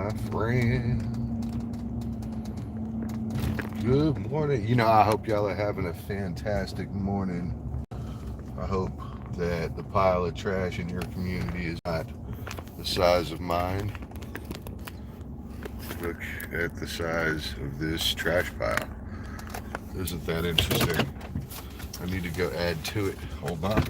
my friend. Good morning. I hope y'all are having a fantastic morning. I hope that the pile of trash in your community is not the size of mine. Look at the size of this trash pile. Isn't that interesting? I need to go add to it. Hold on.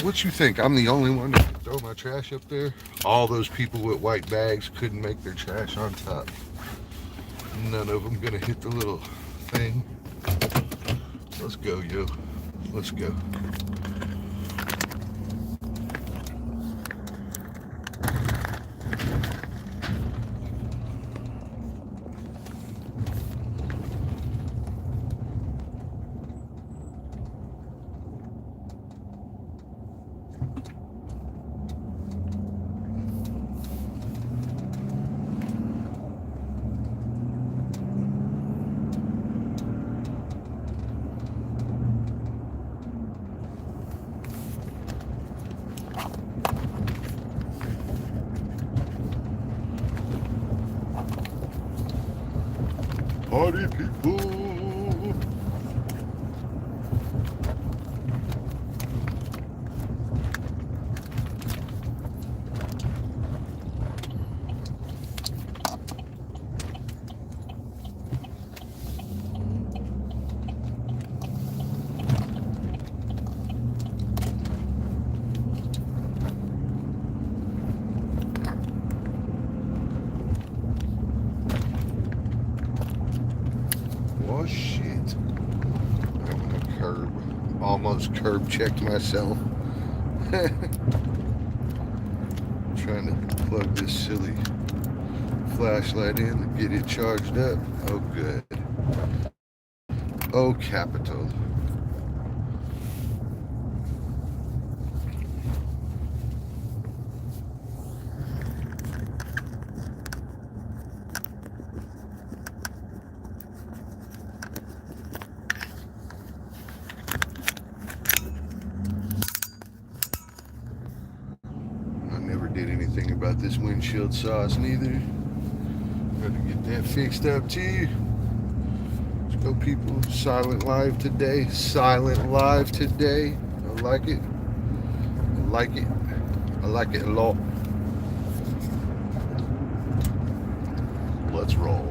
What you think? I'm the only one that can throw my trash up there? All those people with white bags couldn't make their trash on top. None of them gonna hit the little thing. Let's go, yo. Let's go. Party people. Oh shit. I'm on a curb. Almost curb checked myself. Trying to plug this silly flashlight in to get it charged up. Oh good. Oh capital. Did anything about this windshield sauce neither. Got to get that fixed up too. Let's go, people. Silent live today. Silent live today. I like it. I like it. I like it a lot. Let's roll.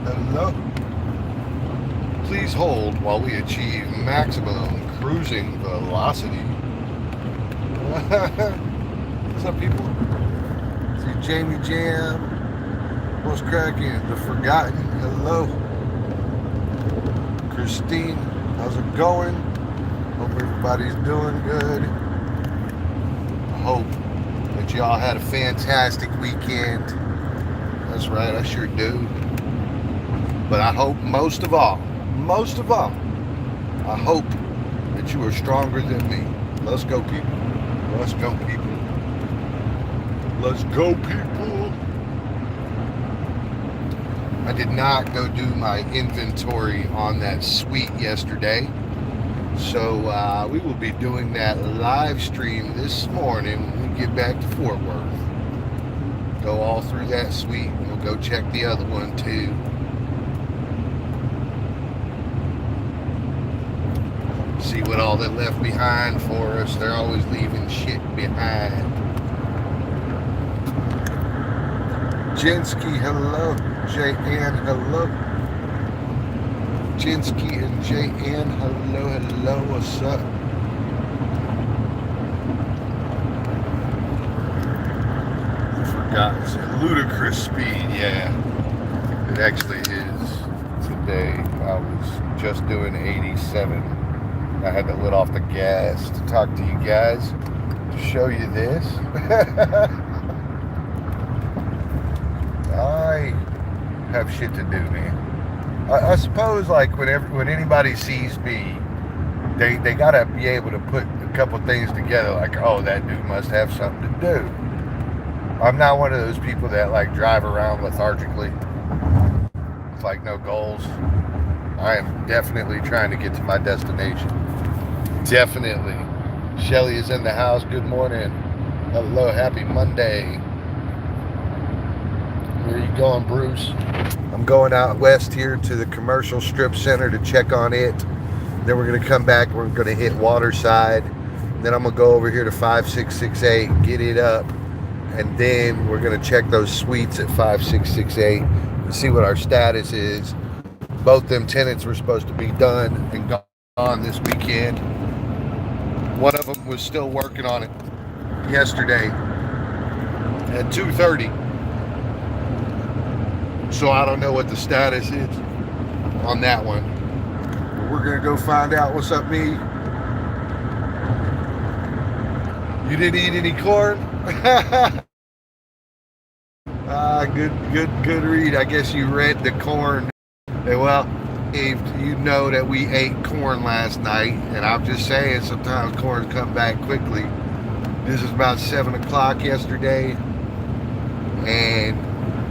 Hello. Please hold while we achieve maximum cruising velocity. What's up, people? See Jamie Jam. What's cracking? The Forgotten. Hello. Christine, how's it going? Hope everybody's doing good. I hope that y'all had a fantastic weekend. That's right, I sure do. But I hope most of all, I hope that you are stronger than me. Let's go, people. Let's go, people. Let's go, people. I did not go do my inventory on that suite yesterday. So we will be doing that live stream this morning when we get back to Fort Worth. Go all through that suite, and we'll go check the other one too. See what all they left behind for us. They're always leaving shit behind. Jinsky, hello. J-Ann, hello. Jinsky and J-Ann, hello, what's up? Forgotten. Ludicrous speed, yeah. It actually is today. I was just doing 87. I had to let off the gas to talk to you guys, to show you this. I have shit to do, man. I suppose, like, when anybody sees me, they gotta be able to put a couple things together, like, oh, that dude must have something to do. I'm not one of those people that, like, drive around lethargically with, like, no goals. I am definitely trying to get to my destination. Definitely. Shelly is in the house. Good morning. Hello, happy Monday. Where are you going, Bruce? I'm going out west here to the commercial strip center to check on it. Then we're going to come back. We're going to hit Waterside. Then I'm going to go over here to 5668, get it up. And then we're going to check those suites at 5668 and see what our status is. Both them tenants were supposed to be done and gone this weekend. One of them was still working on it yesterday at 2:30. So I don't know what the status is on that one. But we're going to go find out. What's up, me? You didn't eat any corn? Good read. I guess you read the corn. Well, you know that we ate corn last night, and I'm just saying sometimes corn come back quickly. This is about 7 o'clock yesterday, and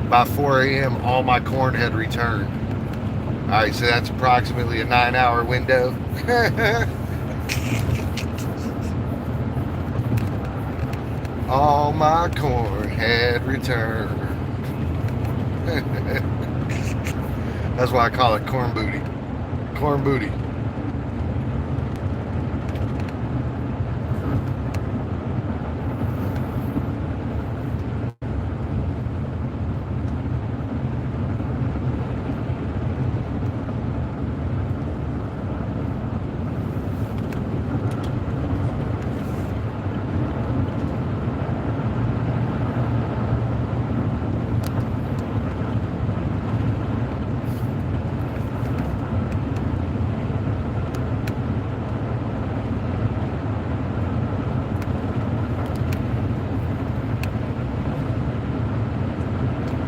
by 4 a.m. all my corn had returned. All right, so that's approximately a 9-hour window. All my corn had returned. That's why I call it corn booty. Corn booty.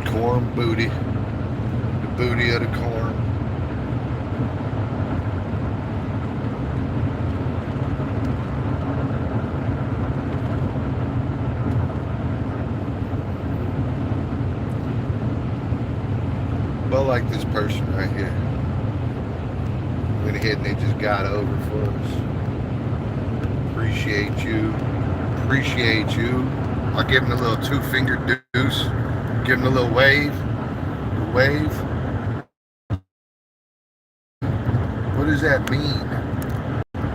Corn booty. The booty of the corn. Well, like this person right here. Went ahead and they just got over for us. Appreciate you. Appreciate you. I'll give him a little 2-finger deuce. Give him a little wave. Wave. What does that mean?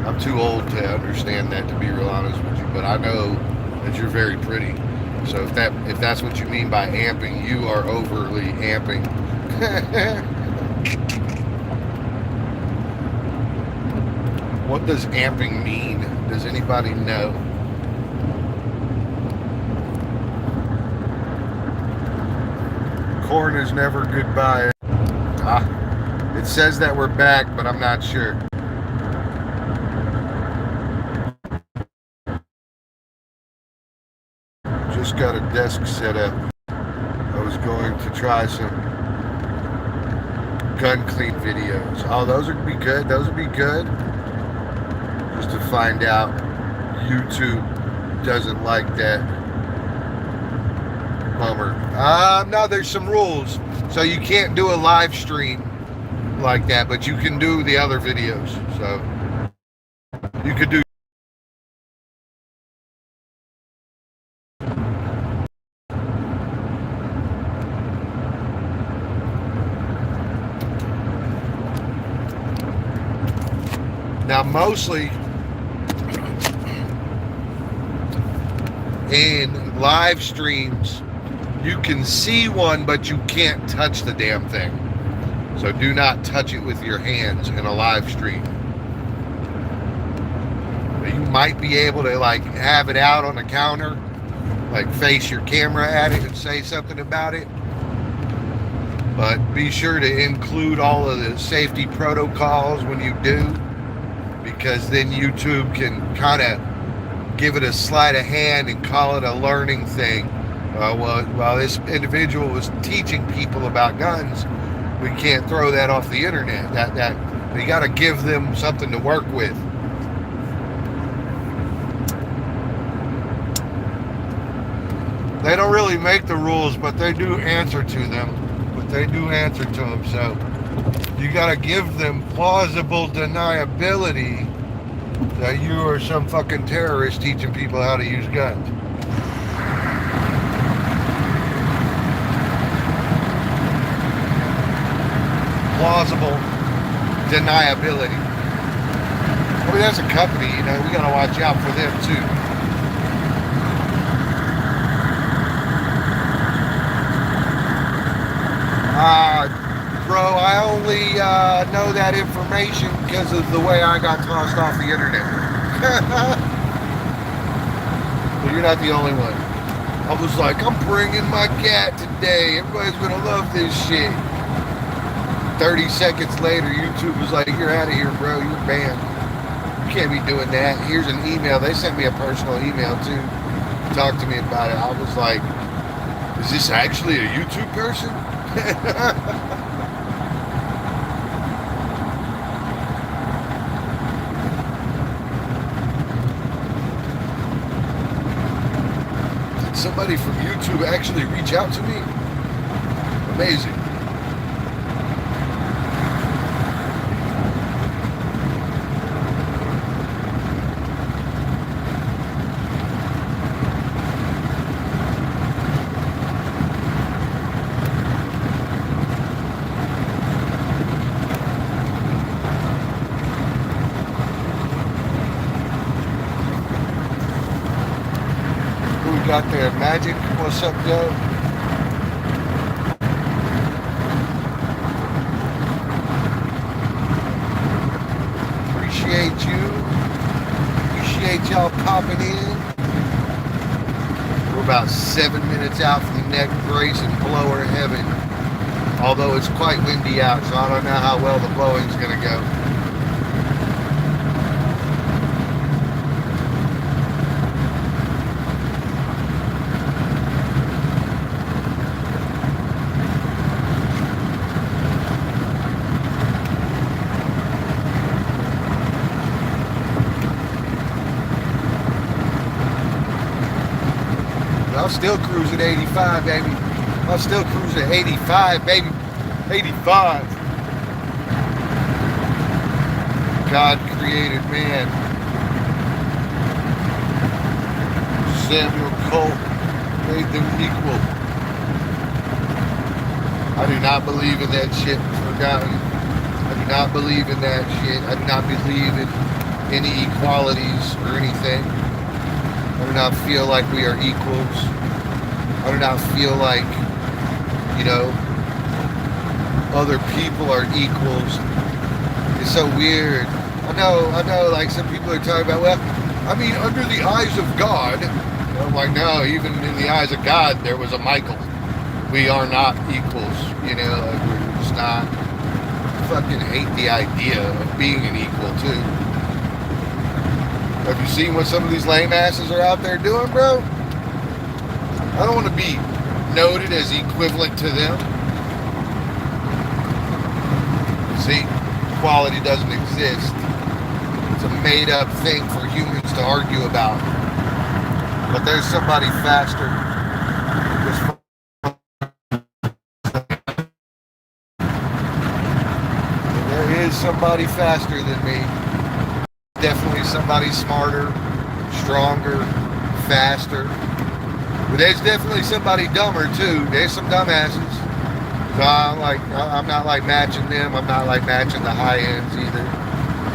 I'm too old to understand that, to be real honest with you, but I know that you're very pretty. So if that's what you mean by amping, you are overly amping. What does amping mean? Does anybody know? Corn is never goodbye. It says that we're back, but I'm not sure. Just got a desk set up. I was going to try some gun clean videos. Oh, those would be good. Those would be good. Just to find out YouTube doesn't like that. Bummer. No, there's some rules. So you can't do a live stream like that, but you can do the other videos. So you could do. Now, mostly in live streams, you can see one, but you can't touch the damn thing. So do not touch it with your hands in a live stream. You might be able to like have it out on the counter, like face your camera at it and say something about it. But be sure to include all of the safety protocols when you do, because then YouTube can kind of give it a sleight of hand and call it a learning thing. While this individual was teaching people about guns, we can't throw that off the internet. That we got to give them something to work with. They don't really make the rules, but they do answer to them. So you got to give them plausible deniability that you are some fucking terrorist teaching people how to use guns. Plausible deniability. I mean, that's a company, you know, we gotta watch out for them too. Bro, I only know that information because of the way I got tossed off the internet. But you're not the only one. I was like, I'm bringing my cat today. Everybody's gonna love this shit. 30 seconds later, YouTube was like, you're out of here, bro. You're banned. You can't be doing that. Here's an email. They sent me a personal email, too. Talk to me about it. I was like, is this actually a YouTube person? Did somebody from YouTube actually reach out to me? Amazing. Got there, Magic. What's up, yo? Appreciate you. Appreciate y'all popping in. We're about 7 minutes out from the neck brace and blower heaven. Although it's quite windy out, so I don't know how well the blowing's gonna go. I'll still cruise at 85, baby. I'll still cruise at 85, baby. 85. God created man. Samuel Colt made them equal. I do not believe in that shit, forgotten. I do not believe in that shit. I do not believe in any equalities or anything. I do not feel like we are equals. I do not feel like, you know, other people are equals. It's so weird I know, like some people are talking about, well, I mean, under the eyes of God. I'm like, no, even in the eyes of God, there was a Michael. We are not equals, you know, like we're just not. I fucking hate the idea of being an equal, too. Have you seen what some of these lame asses are out there doing, bro? I don't want to be noted as equivalent to them. See, equality doesn't exist. It's a made-up thing for humans to argue about. But there's somebody faster. There is somebody faster than me. Definitely somebody smarter, stronger, faster. But there's definitely somebody dumber too. There's some dumbasses. So I'm not like matching them. I'm not like matching the high ends either.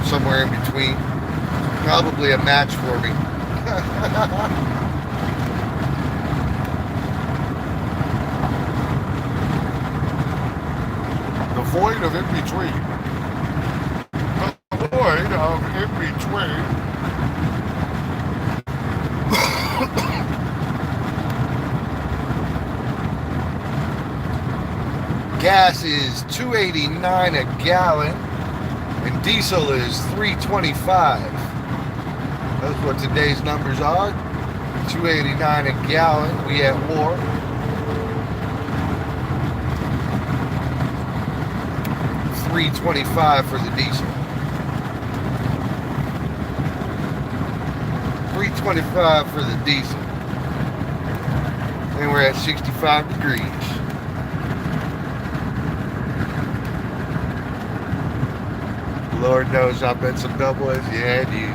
Somewhere in between. Probably a match for me. The void of in between. The void of in between. Gas is $2.89 a gallon, and diesel is $3.25. That's what today's numbers are. $2.89 a gallon. We at war. $3.25 for the diesel. $3.25 for the diesel. And we're at 65 degrees. Lord knows I've been some double-A's. Yeah, dude.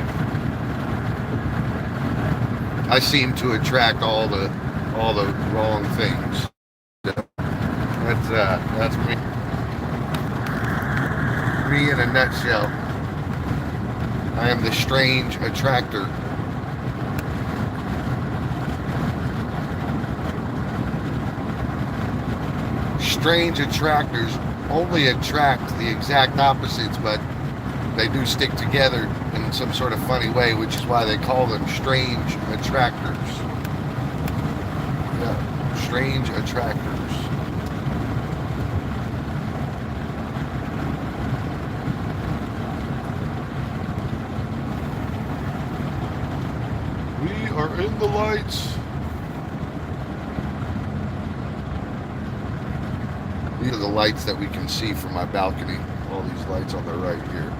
I seem to attract all the wrong things. That's me. Me in a nutshell. I am the strange attractor. Strange attractors only attract the exact opposites, but they do stick together in some sort of funny way, which is why they call them strange attractors. Yeah, strange attractors. We are in the lights. These are the lights that we can see from my balcony. All these lights on the right here.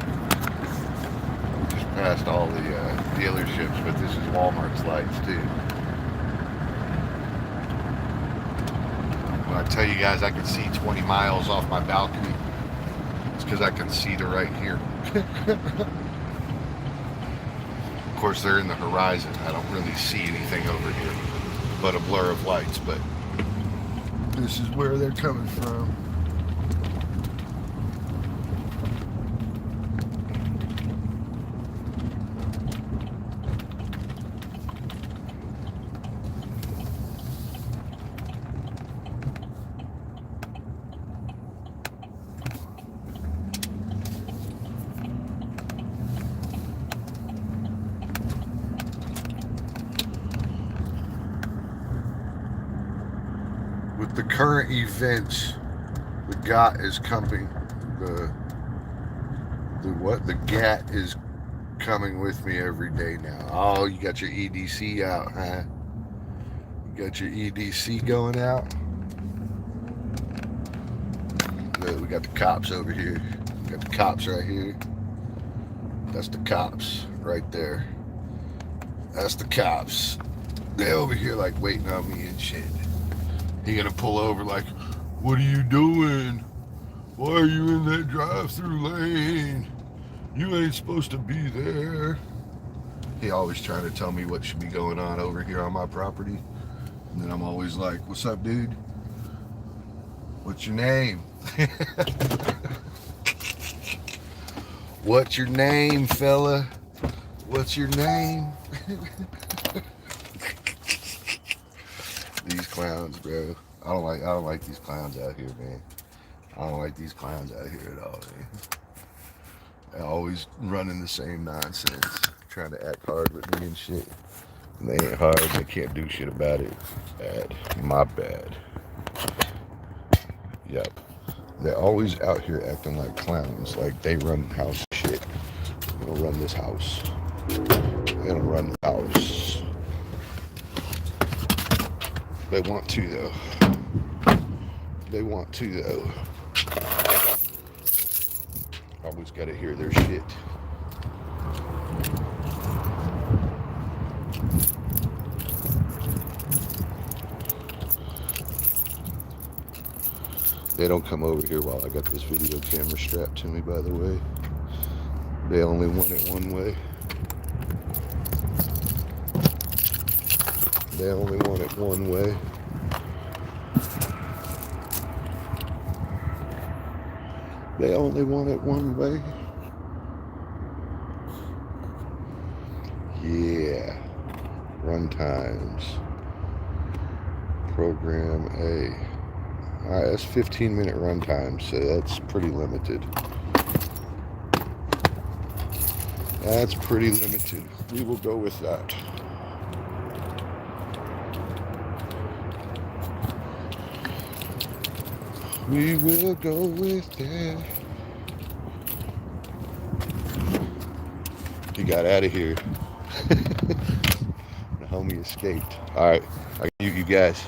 Just past all the dealerships, but this is Walmart's lights too. When I tell you guys I can see 20 miles off my balcony, it's because I can see to right here. Of course, they're in the horizon. I don't really see anything over here but a blur of lights, but this is where they're coming from. With the current events, the GOT is coming. The GAT is coming with me every day now. Oh, you got your EDC out, huh? You got your EDC going out? Look, we got the cops over here. We got the cops right here. That's the cops right there. That's the cops. They're over here like waiting on me and shit. He gonna pull over like, what are you doing? Why are you in that drive-through lane? You ain't supposed to be there. He always trying to tell me what should be going on over here on my property. And then I'm always like, what's up, dude? What's your name? What's your name, fella? What's your name? These clowns, bro. I don't like these clowns out here, man. I don't like these clowns out here at all, man. Always running the same nonsense, trying to act hard with me and shit. And they ain't hard, they can't do shit about it. Bad. My bad. Yep. They're always out here acting like clowns, like they run house shit. They don't run this house. They don't run the house. They want to, though. They want to, though. Always gotta hear their shit. They don't come over here while I got this video camera strapped to me, by the way. They only want it one way. They only want it one way. They only want it one way. Yeah. Run times. Program A. Alright, that's 15-minute run time, so that's pretty limited. That's pretty limited. We will go with that. We will go with that. He got out of here. The homie escaped. Alright, I got you guys.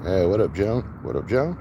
Hey, what up, Joan? What up, Joan?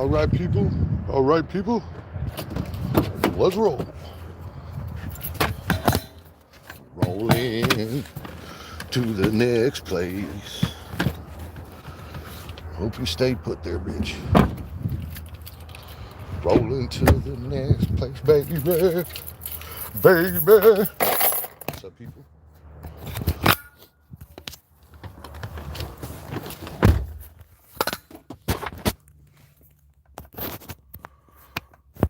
All right, people. All right, people. Let's roll. Rolling to the next place. Hope you stay put there, bitch. Rolling to the next place, baby. Baby. What's up, people?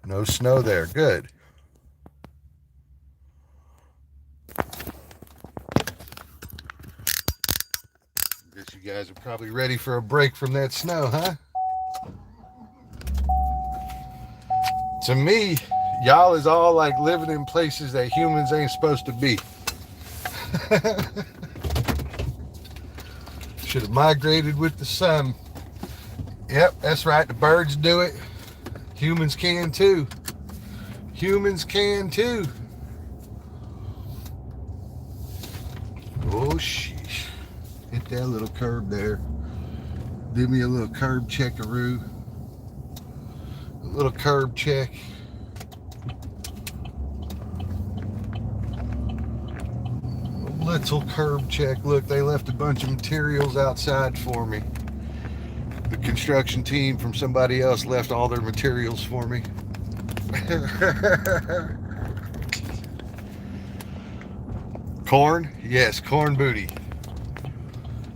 No snow there. Good. Guess you guys are probably ready for a break from that snow, huh? To me, y'all is all like living in places that humans ain't supposed to be. Should have migrated with the sun. Yep, that's right. The birds do it. Humans can too. Humans can too. Oh, sheesh. Hit that little curb there. Give me a little curb checkaroo. A little curb check. A little curb check. Look, they left a bunch of materials outside for me. The construction team from somebody else left all their materials for me. Corn? Yes, corn booty.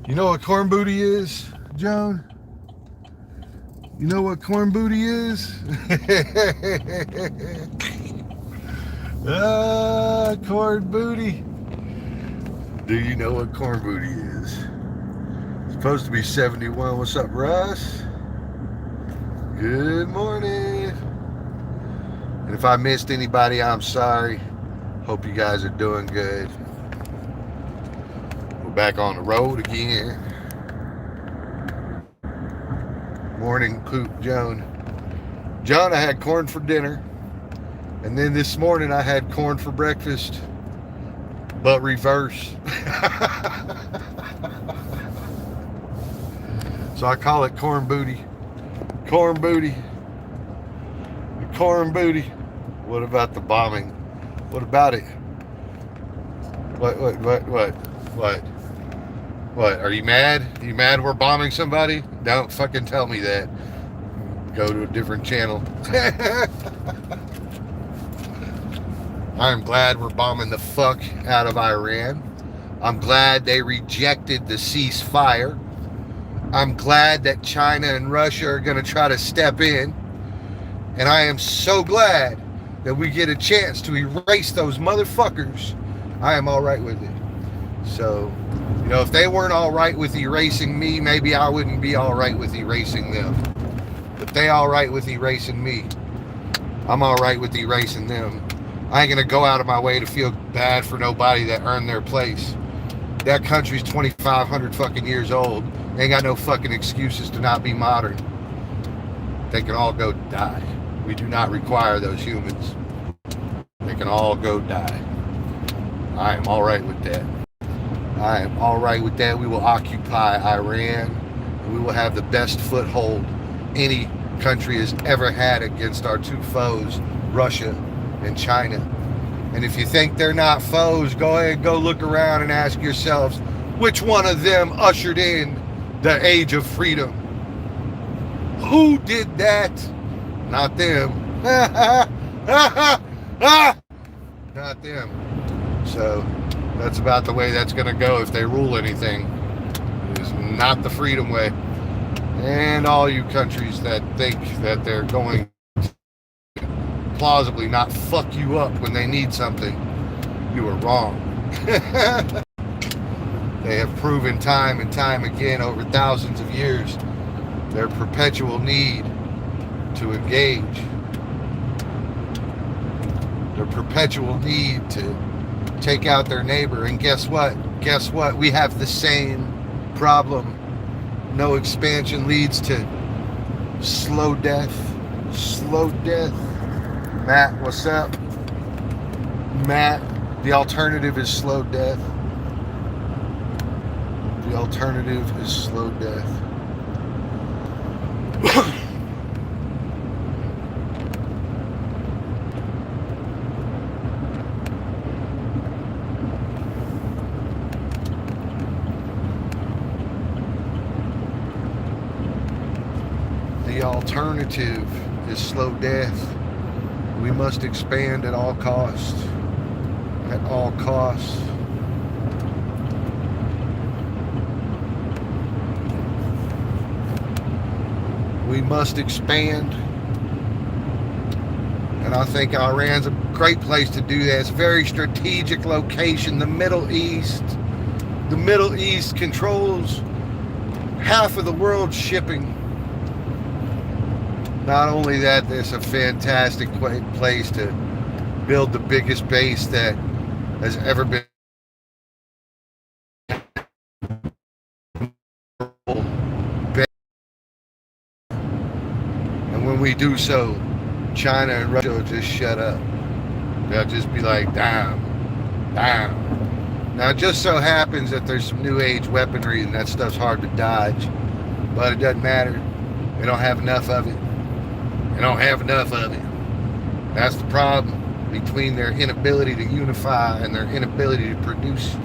You know what corn booty is, Joan? You know what corn booty is? Corn booty. Do you know what corn booty is? It's supposed to be 71. What's up, Russ? Good morning. And if I missed anybody, I'm sorry. Hope you guys are doing good. We're back on the road again. Morning, Poop Joan. Joan, I had corn for dinner. And then this morning I had corn for breakfast. But reverse. So I call it corn booty. Corn booty. Corn booty. What about the bombing? What about it? What? What? Are you mad? Are you mad we're bombing somebody? Don't fucking tell me that. Go to a different channel. I'm glad we're bombing the fuck out of Iran. I'm glad they rejected the ceasefire. I'm glad that China and Russia are going to try to step in. And I am so glad that we get a chance to erase those motherfuckers. I am all right with it. So, you know, if they weren't all right with erasing me, maybe I wouldn't be all right with erasing them. But they all right with erasing me. I'm all right with erasing them. I ain't gonna go out of my way to feel bad for nobody that earned their place. That country's 2,500 fucking years old. They ain't got no fucking excuses to not be modern. They can all go die. We do not require those humans. They can all go die. I am all right with that. I am all right with that. We will occupy Iran. And we will have the best foothold any country has ever had against our two foes, Russia and China. And if you think they're not foes, go ahead, go look around and ask yourselves, which one of them ushered in the age of freedom? Who did that? Not them. Not them. So that's about the way that's going to go if they rule anything. It is not the freedom way. And all you countries that think that they're going to plausibly not fuck you up when they need something, you are wrong. They have proven time and time again over thousands of years their perpetual need to engage, their perpetual need to take out their neighbor. And guess what? Guess what? We have the same problem. No expansion leads to slow death. Slow death. Matt, what's up? Matt, the alternative is slow death. The alternative is slow death. alternative is slow death. We must expand at all costs. At all costs. We must expand. And I think Iran's a great place to do that. It's a very strategic location. The Middle East. The Middle East controls half of the world's shipping. Not only that, it's a fantastic place to build the biggest base that has ever been. And when we do so, China and Russia will just shut up. They'll just be like, damn, damn. Now, it just so happens that there's some new age weaponry and that stuff's hard to dodge, but it doesn't matter. They don't have enough of it. They don't have enough of it. That's the problem between their inability to unify and their inability to produce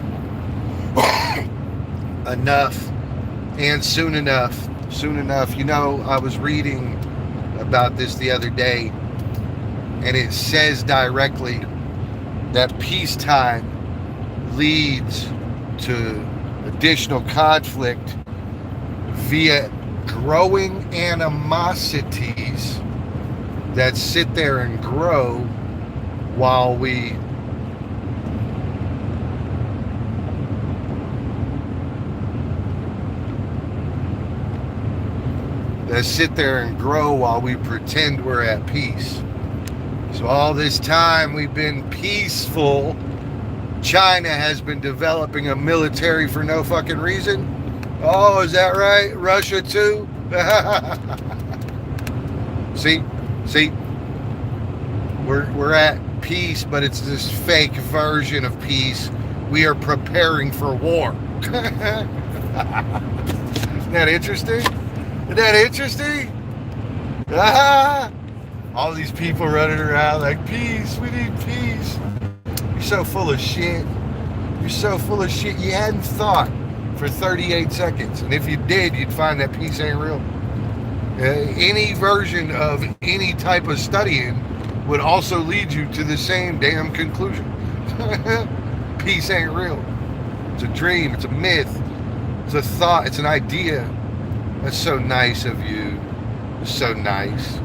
enough and soon enough. Soon enough. You know, I was reading about this the other day, and it says directly that peacetime leads to additional conflict via growing animosities that sit there and grow while we pretend we're at peace. So all this time we've been peaceful. China has been developing a military for no fucking reason. Oh, is that right? Russia too? See, we're at peace, but it's this fake version of peace. We are preparing for war. Isn't that interesting? Isn't that interesting? All these people running around like, peace, we need peace. You're so full of shit. You're so full of shit. You hadn't thought for 38 seconds. And if you did, you'd find that peace ain't real. Any version of any type of studying would also lead you to the same damn conclusion. Peace ain't real. It's a dream. It's a myth. It's a thought. It's an idea. That's so nice of you. It's so nice.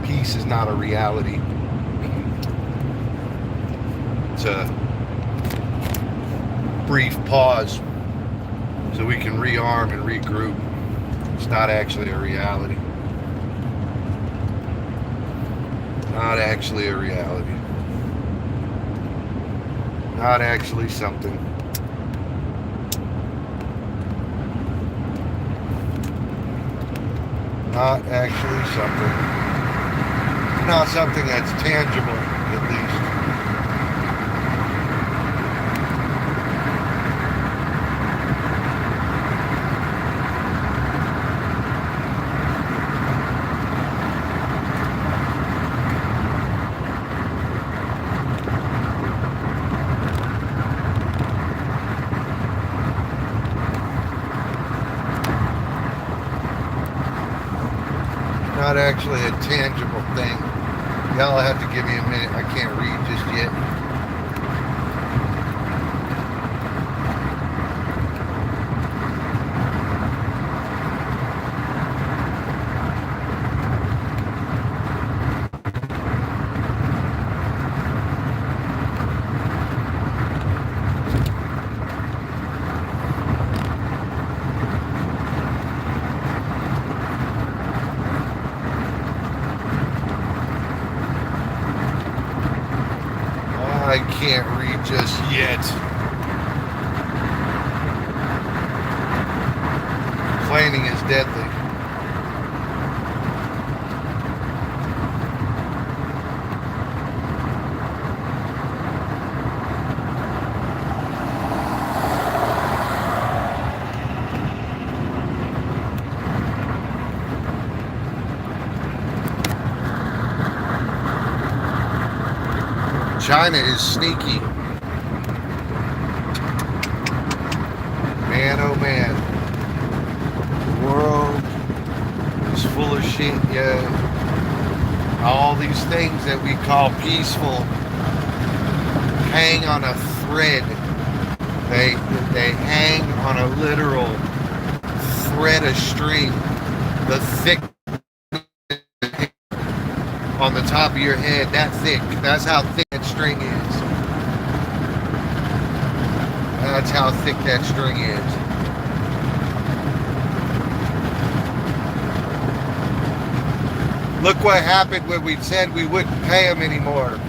Peace is not a reality. It's a brief pause so we can rearm and regroup. It's not actually a reality. Not actually a reality. Not actually something. Not actually something. Not something that's tangible, at least. Not actually a tangible thing. Y'all have to give me a minute. I can't read just yet. I can't read just yet. Complaining is deadly. China is sneaky. oh man. The world is full of shit, yeah. All these things that we call peaceful hang on a thread. They hang on a literal thread of string. The thick on the top of your head, that thick. That's how thick that string is. That's how thick that string is. Look what happened when we said we wouldn't pay them anymore.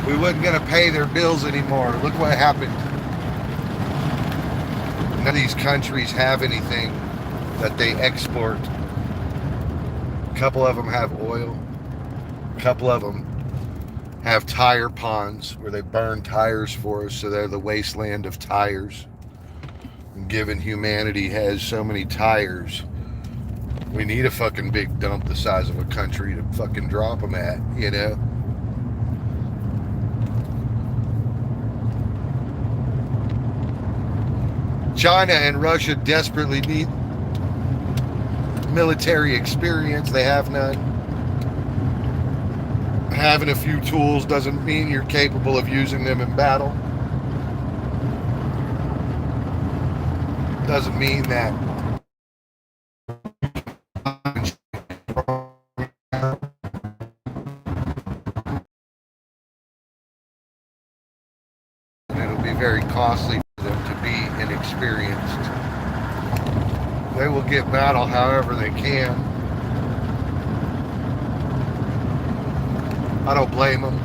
We wasn't going to pay their bills anymore. Look what happened. None of these countries have anything that they export. A couple of them have oil. A couple of them have tire ponds where they burn tires for us, so they're the wasteland of tires. And given humanity has so many tires, we need a fucking big dump the size of a country to fucking drop them at, you know? China and Russia desperately need military experience. They have none. Having a few tools doesn't mean you're capable of using them in battle. Doesn't mean that it'll be very costly for them to be inexperienced. They will get battle however they can. I don't blame them.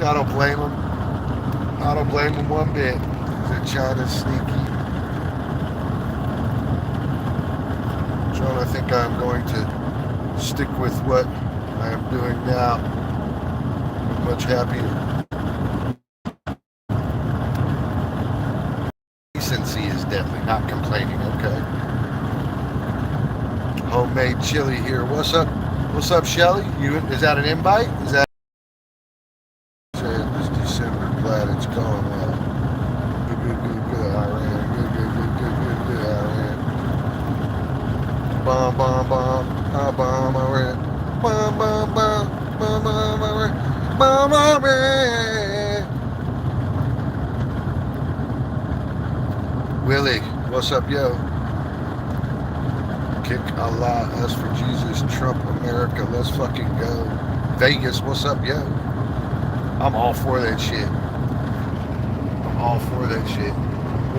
I don't blame them. I don't blame them one bit. They're China's sneaky. So I think I'm going to stick with what I am doing now. I'm much happier. Decency is definitely not complaining, okay? Homemade chili here. What's up? What's up, Shelly? Is that an invite? Is that glad it's going well. Good, Iran. Good, Iran. Bomb, Iran. Bomb, Iran. Willie, what's up, yo? Kick Allah, us for Jesus, Trump, America, let's fucking go. Vegas, what's up, yo? I'm all for that shit. I'm all for that shit.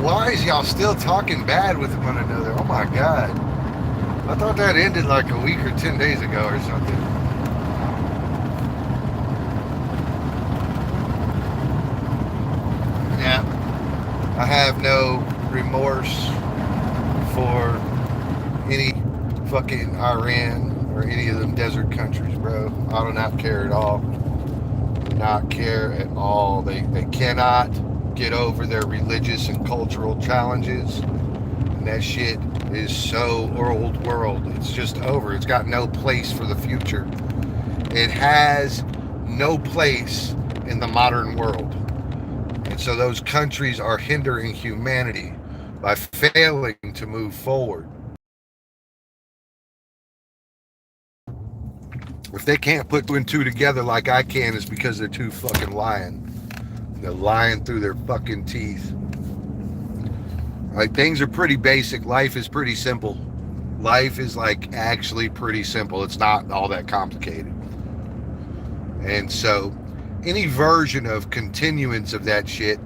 Why is y'all still talking bad with one another? Oh my God. I thought that ended like a week or 10 days ago or something. Yeah. I have no remorse for any fucking Iran or any of them desert countries, bro. I do not care at all. Not care at all. They cannot get over their religious and cultural challenges, and that shit is so old world. It's just over. It's got no place for the future. It has no place in the modern world, and so those countries are hindering humanity by failing to move forward. If they can't put two and two together like I can, it's because they're too fucking lying. They're lying through their fucking teeth. Like, things are pretty basic. Life is pretty simple. Life is like actually pretty simple. It's not all that complicated. And so any version of continuance of that shit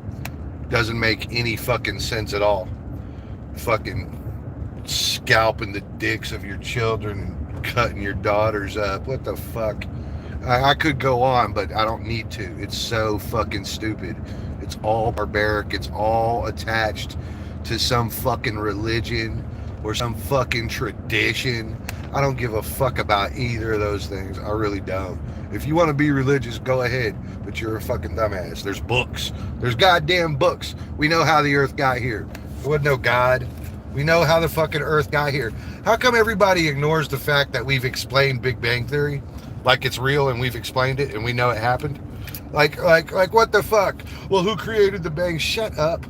doesn't make any fucking sense at all. Fucking scalping the dicks of your children and cutting your daughters up. What the fuck? I could go on, but I don't need to. It's so fucking stupid. It's all barbaric. It's all attached to some fucking religion or some fucking tradition. I don't give a fuck about either of those things. I really don't. If you want to be religious, go ahead, but you're a fucking dumbass. There's books. There's goddamn books. We know how the earth got here. There wasn't no God. We know how the fucking earth got here. How come everybody ignores the fact that we've explained Big Bang Theory? Like it's real and we've explained it and we know it happened? Like what the fuck? Well, who created the bang? Shut up.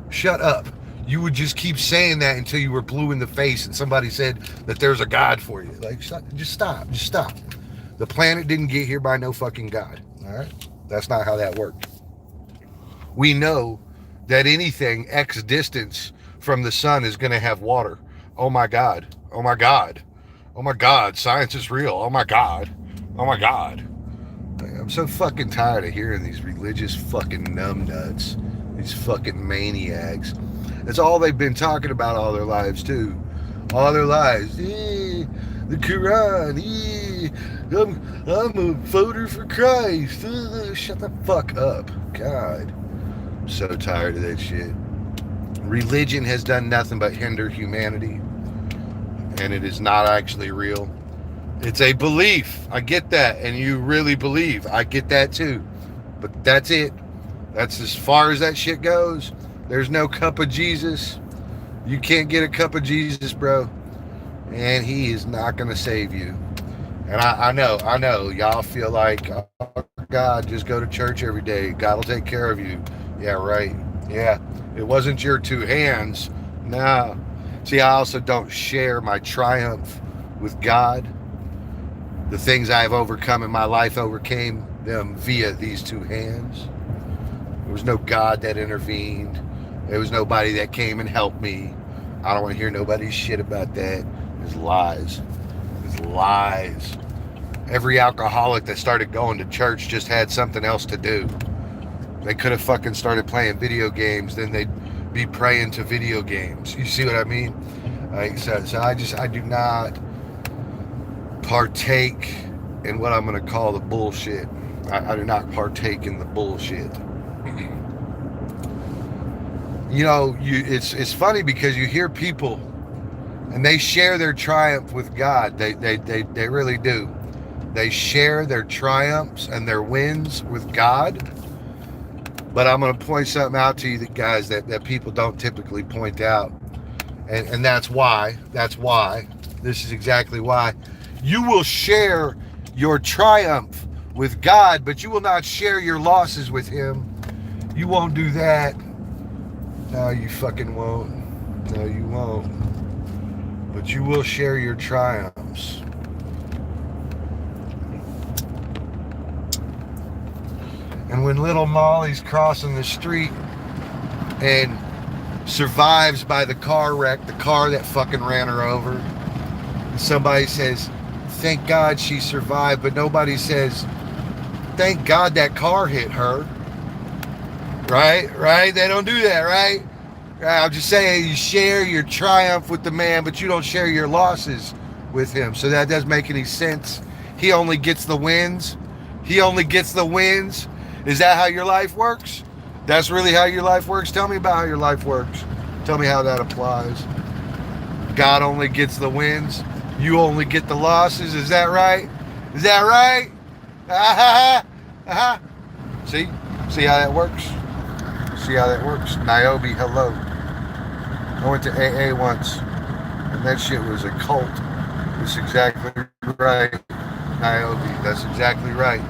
Shut up. you would just keep saying that until you were blue in the face and somebody said that there's a God for you. Like, just stop. The planet didn't get here by no fucking God. All right? That's not how that worked. We know that anything X distance from the sun is going to have water. Oh my God. Oh my God. Oh my God. Science is real. Oh my God. Oh my God. I'm so fucking tired of hearing these religious fucking numbnuts. These fucking maniacs. That's all they've been talking about all their lives, too. All their lives. The Quran. I'm a voter for Christ. Shut the fuck up. God. I'm so tired of that shit. Religion has done nothing but hinder humanity. And it is not actually real. It's a belief. I get that. And you really believe. I get that too. But that's it. That's as far as that shit goes. There's no cup of Jesus. You can't get a cup of Jesus, bro. And he is not going to save you. And I know. Y'all feel like, oh, God, just go to church every day. God will take care of you. Yeah, right. Yeah. It wasn't your two hands. No. See, I also don't share my triumph with God. The things I have overcome in my life overcame them via these two hands. There was no God that intervened. There was nobody that came and helped me. I don't want to hear nobody's shit about that. It's lies. It's lies. Every alcoholic that started going to church just had something else to do. They could have fucking started playing video games, then they'd be praying to video games. You see what I mean? Like, so I do not partake in what I'm going to call the bullshit. I do not partake in the bullshit. You know, it's funny because you hear people and they share their triumph with God. They really do. They share their triumphs and their wins with God. But I'm going to point something out to you, that guys, that people don't typically point out. And that's why. This is exactly why. You will share your triumph with God, but you will not share your losses with him. You won't do that. No, you fucking won't. No, you won't. But you will share your triumphs. And when little Molly's crossing the street and survives by the car wreck, the car that fucking ran her over, and somebody says, thank God she survived, but nobody says, thank God that car hit her. Right? They don't do that, right? I'm just saying, you share your triumph with the man, but you don't share your losses with him. So that doesn't make any sense. He only gets the wins. Is that how your life works? That's really how your life works? Tell me about how your life works. Tell me how that applies. God only gets the wins. You only get the losses. Is that right? See how that works? Niobe, hello. I went to AA once, and that shit was a cult. That's exactly right, Niobe. That's exactly right.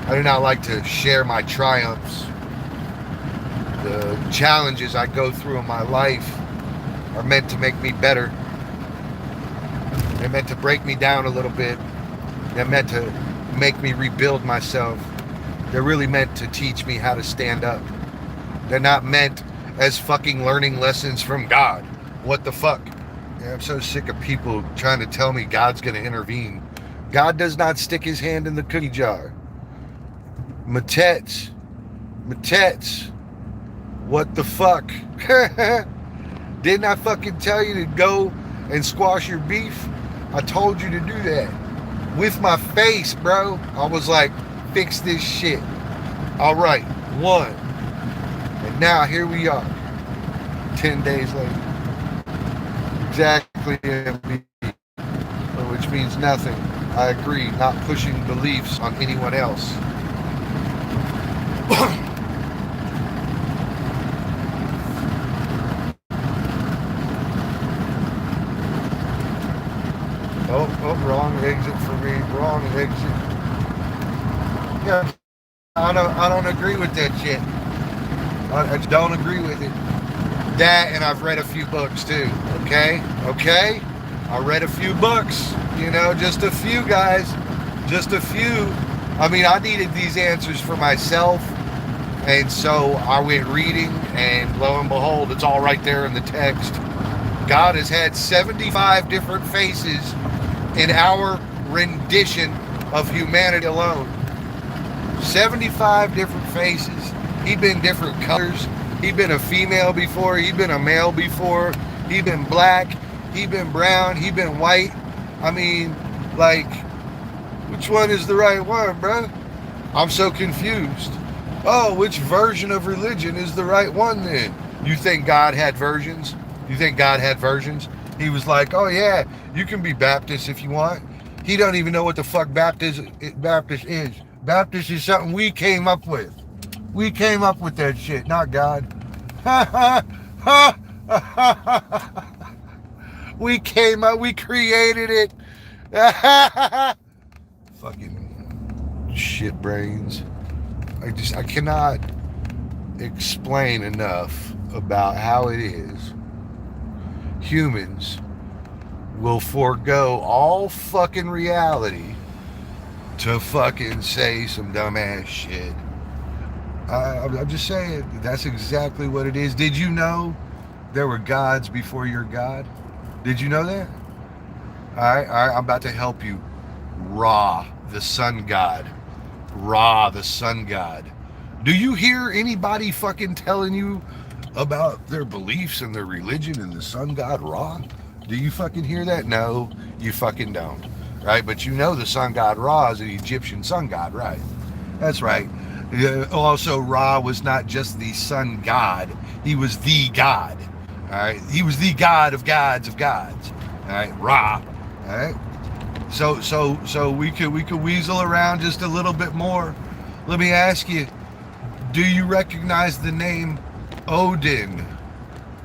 I do not like to share my triumphs. The challenges I go through in my life are meant to make me better. They're meant to break me down a little bit. They're meant to make me rebuild myself. They're really meant to teach me how to stand up. They're not meant as fucking learning lessons from God. What the fuck? Yeah, I'm so sick of people trying to tell me God's going to intervene. God does not stick his hand in the cookie jar. Matets. What the fuck? Didn't I fucking tell you to go and squash your beef? I told you to do that. With my face, bro. I was like, fix this shit. All right, 1. And now here we are, 10 days later. Exactly, MB. Which means nothing. I agree, not pushing beliefs on anyone else. Oh, wrong exit for me. Wrong exit. Yeah. I don't agree with that shit. I don't agree with it. That, and I've read a few books too. Okay, okay. I read a few books. Just a few, guys. Just a few. I mean, I needed these answers for myself, and so I went reading, and lo and behold, it's all right there in the text. God has had 75 different faces in our rendition of humanity alone. 75 different faces. He'd been different colors. He'd been a female before. He'd been a male before. He'd been black. He'd been brown. He'd been white. I mean, like, which one is the right one, bro? I'm so confused. Oh, which version of religion is the right one then? You think God had versions? You think God had versions? He was like, oh yeah, you can be Baptist if you want. He don't even know what the fuck Baptist is. Baptist is something we came up with. We came up with that shit, not God. We came up, we created it. Fucking shit brains. I cannot explain enough about how it is humans will forego all fucking reality to fucking say some dumbass shit. I'm just saying, that's exactly what it is. Did you know there were gods before your God? Did you know that? All right, I'm about to help you. Ra, the sun god. Ra, the sun god. Do you hear anybody fucking telling you about their beliefs and their religion and the sun god Ra? Do you fucking hear that? No, you fucking don't. Right? But you know the sun god Ra is an Egyptian sun god, right? That's right. Also, Ra was not just the sun god, he was the god. All right, he was the god of gods of gods. All right, Ra. All right. So we could weasel around just a little bit more. Let me ask you, do you recognize the name Odin?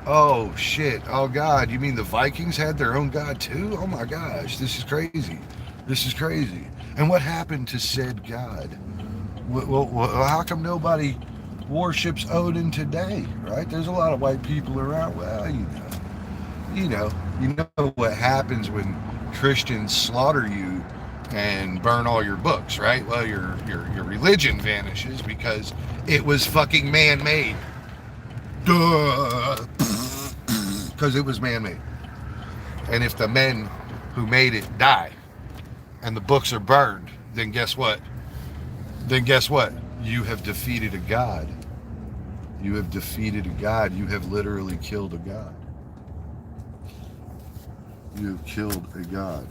Oh shit. Oh god, you mean the Vikings had their own god too? Oh my gosh, this is crazy. This is crazy. And what happened to said god? Well, how come nobody worships Odin today, right? There's a lot of white people around. Well, you know what happens when Christians slaughter you and burn all your books, right? Well, your religion vanishes because it was fucking man-made. Duh. Because it was man-made. And if the men who made it die and the books are burned, then guess what? You have defeated a god. You have defeated a god. You have literally killed a god. You have killed a god.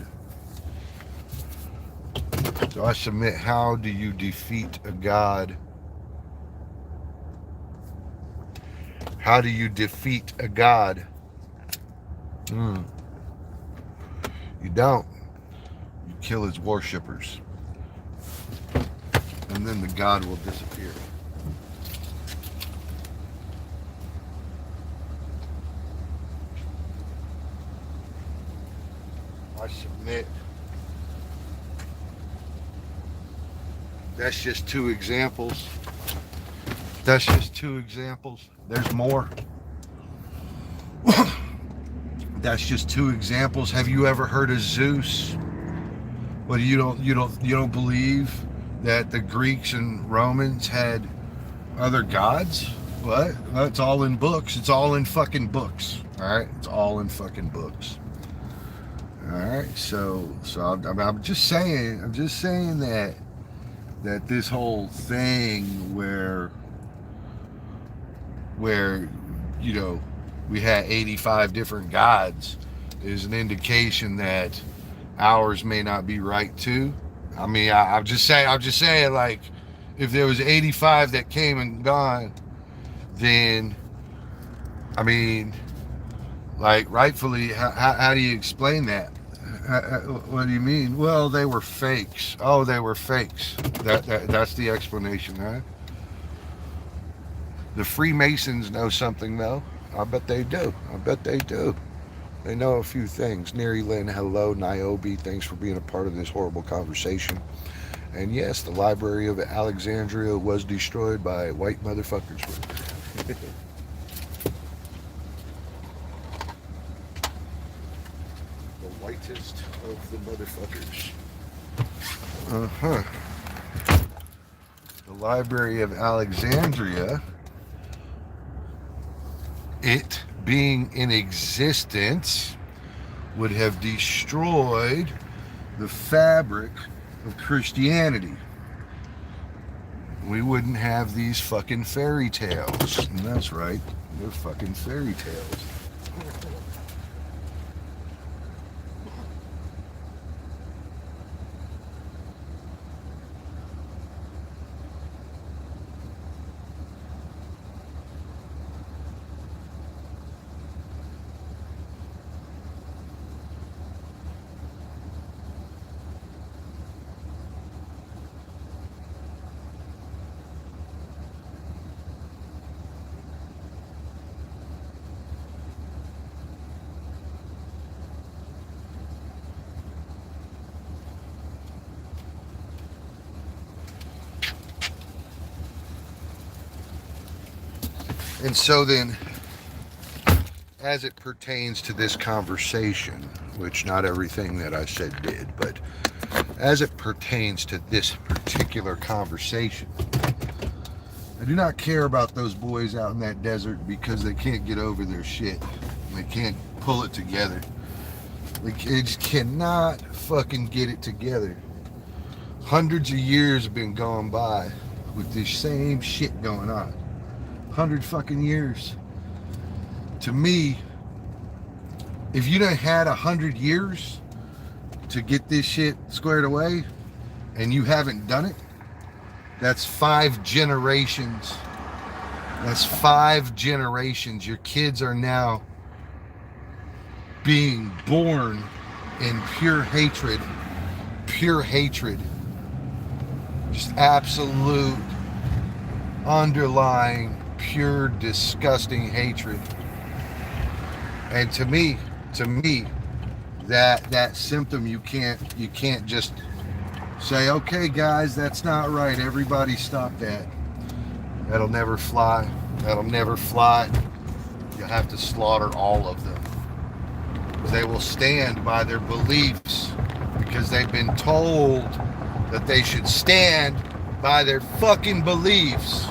So I submit, how do you defeat a god? How do you defeat a god? You don't. You kill his worshippers. And then the god will disappear. I submit. That's just two examples. That's just two examples. There's more. That's just two examples. Have you ever heard of Zeus? Well, you don't believe that the Greeks and Romans had other gods? What? Well, it's all in books. It's all in fucking books. All right, it's all in fucking books. All right, so I'm just saying that this whole thing where we had 85 different gods is an indication that ours may not be right too. I mean, I'm just saying, like, if there was 85 that came and gone, then, I mean, like, rightfully, how do you explain that? What do you mean? Well, they were fakes. Oh, they were fakes. That's the explanation, huh? The Freemasons know something, though. I bet they do. They know a few things. Neri Lynn, hello. Niobe, thanks for being a part of this horrible conversation. And yes, the Library of Alexandria was destroyed by white motherfuckers. The whitest of the motherfuckers. Uh-huh. The Library of Alexandria, it being in existence, would have destroyed the fabric of Christianity. We wouldn't have these fucking fairy tales. And that's right, they're fucking fairy tales. And so then, as it pertains to this conversation, which not everything that I said did, but as it pertains to this particular conversation, I do not care about those boys out in that desert because they can't get over their shit. They can't pull it together. They just cannot fucking get it together. Hundreds of years have been gone by with this same shit going on. 100 fucking years. To me, if you done had 100 years to get this shit squared away and you haven't done it, that's 5 generations. That's 5 generations. Your kids are now being born in pure hatred. Pure hatred. Just absolute underlying pure disgusting hatred. And to me, that symptom, you can't just say, okay guys, that's not right, everybody stop that. That'll never fly. That'll never fly. You'll have to slaughter all of them. They will stand by their beliefs because they've been told that they should stand by their fucking beliefs.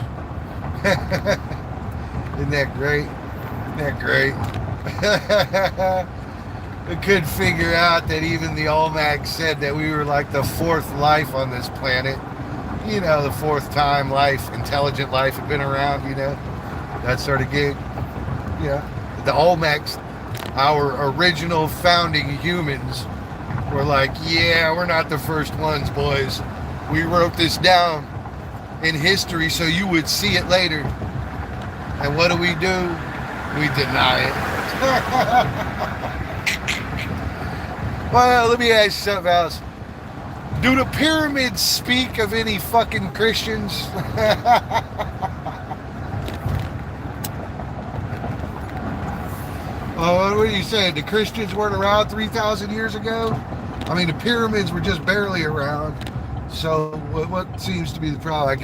Isn't that great? Isn't that great? I couldn't figure out that even the Olmec said that we were like the 4th life on this planet. You know, the 4th time life, intelligent life had been around, you know, that sort of gig. Yeah. The Olmecs, our original founding humans, were like, yeah, we're not the first ones, boys. We wrote this down in history so you would see it later. And what do? We deny it. Well, let me ask you something else. Do the pyramids speak of any fucking Christians? Oh, what are you saying? The Christians weren't around 3,000 years ago? I mean, the pyramids were just barely around. So what seems to be the problem? I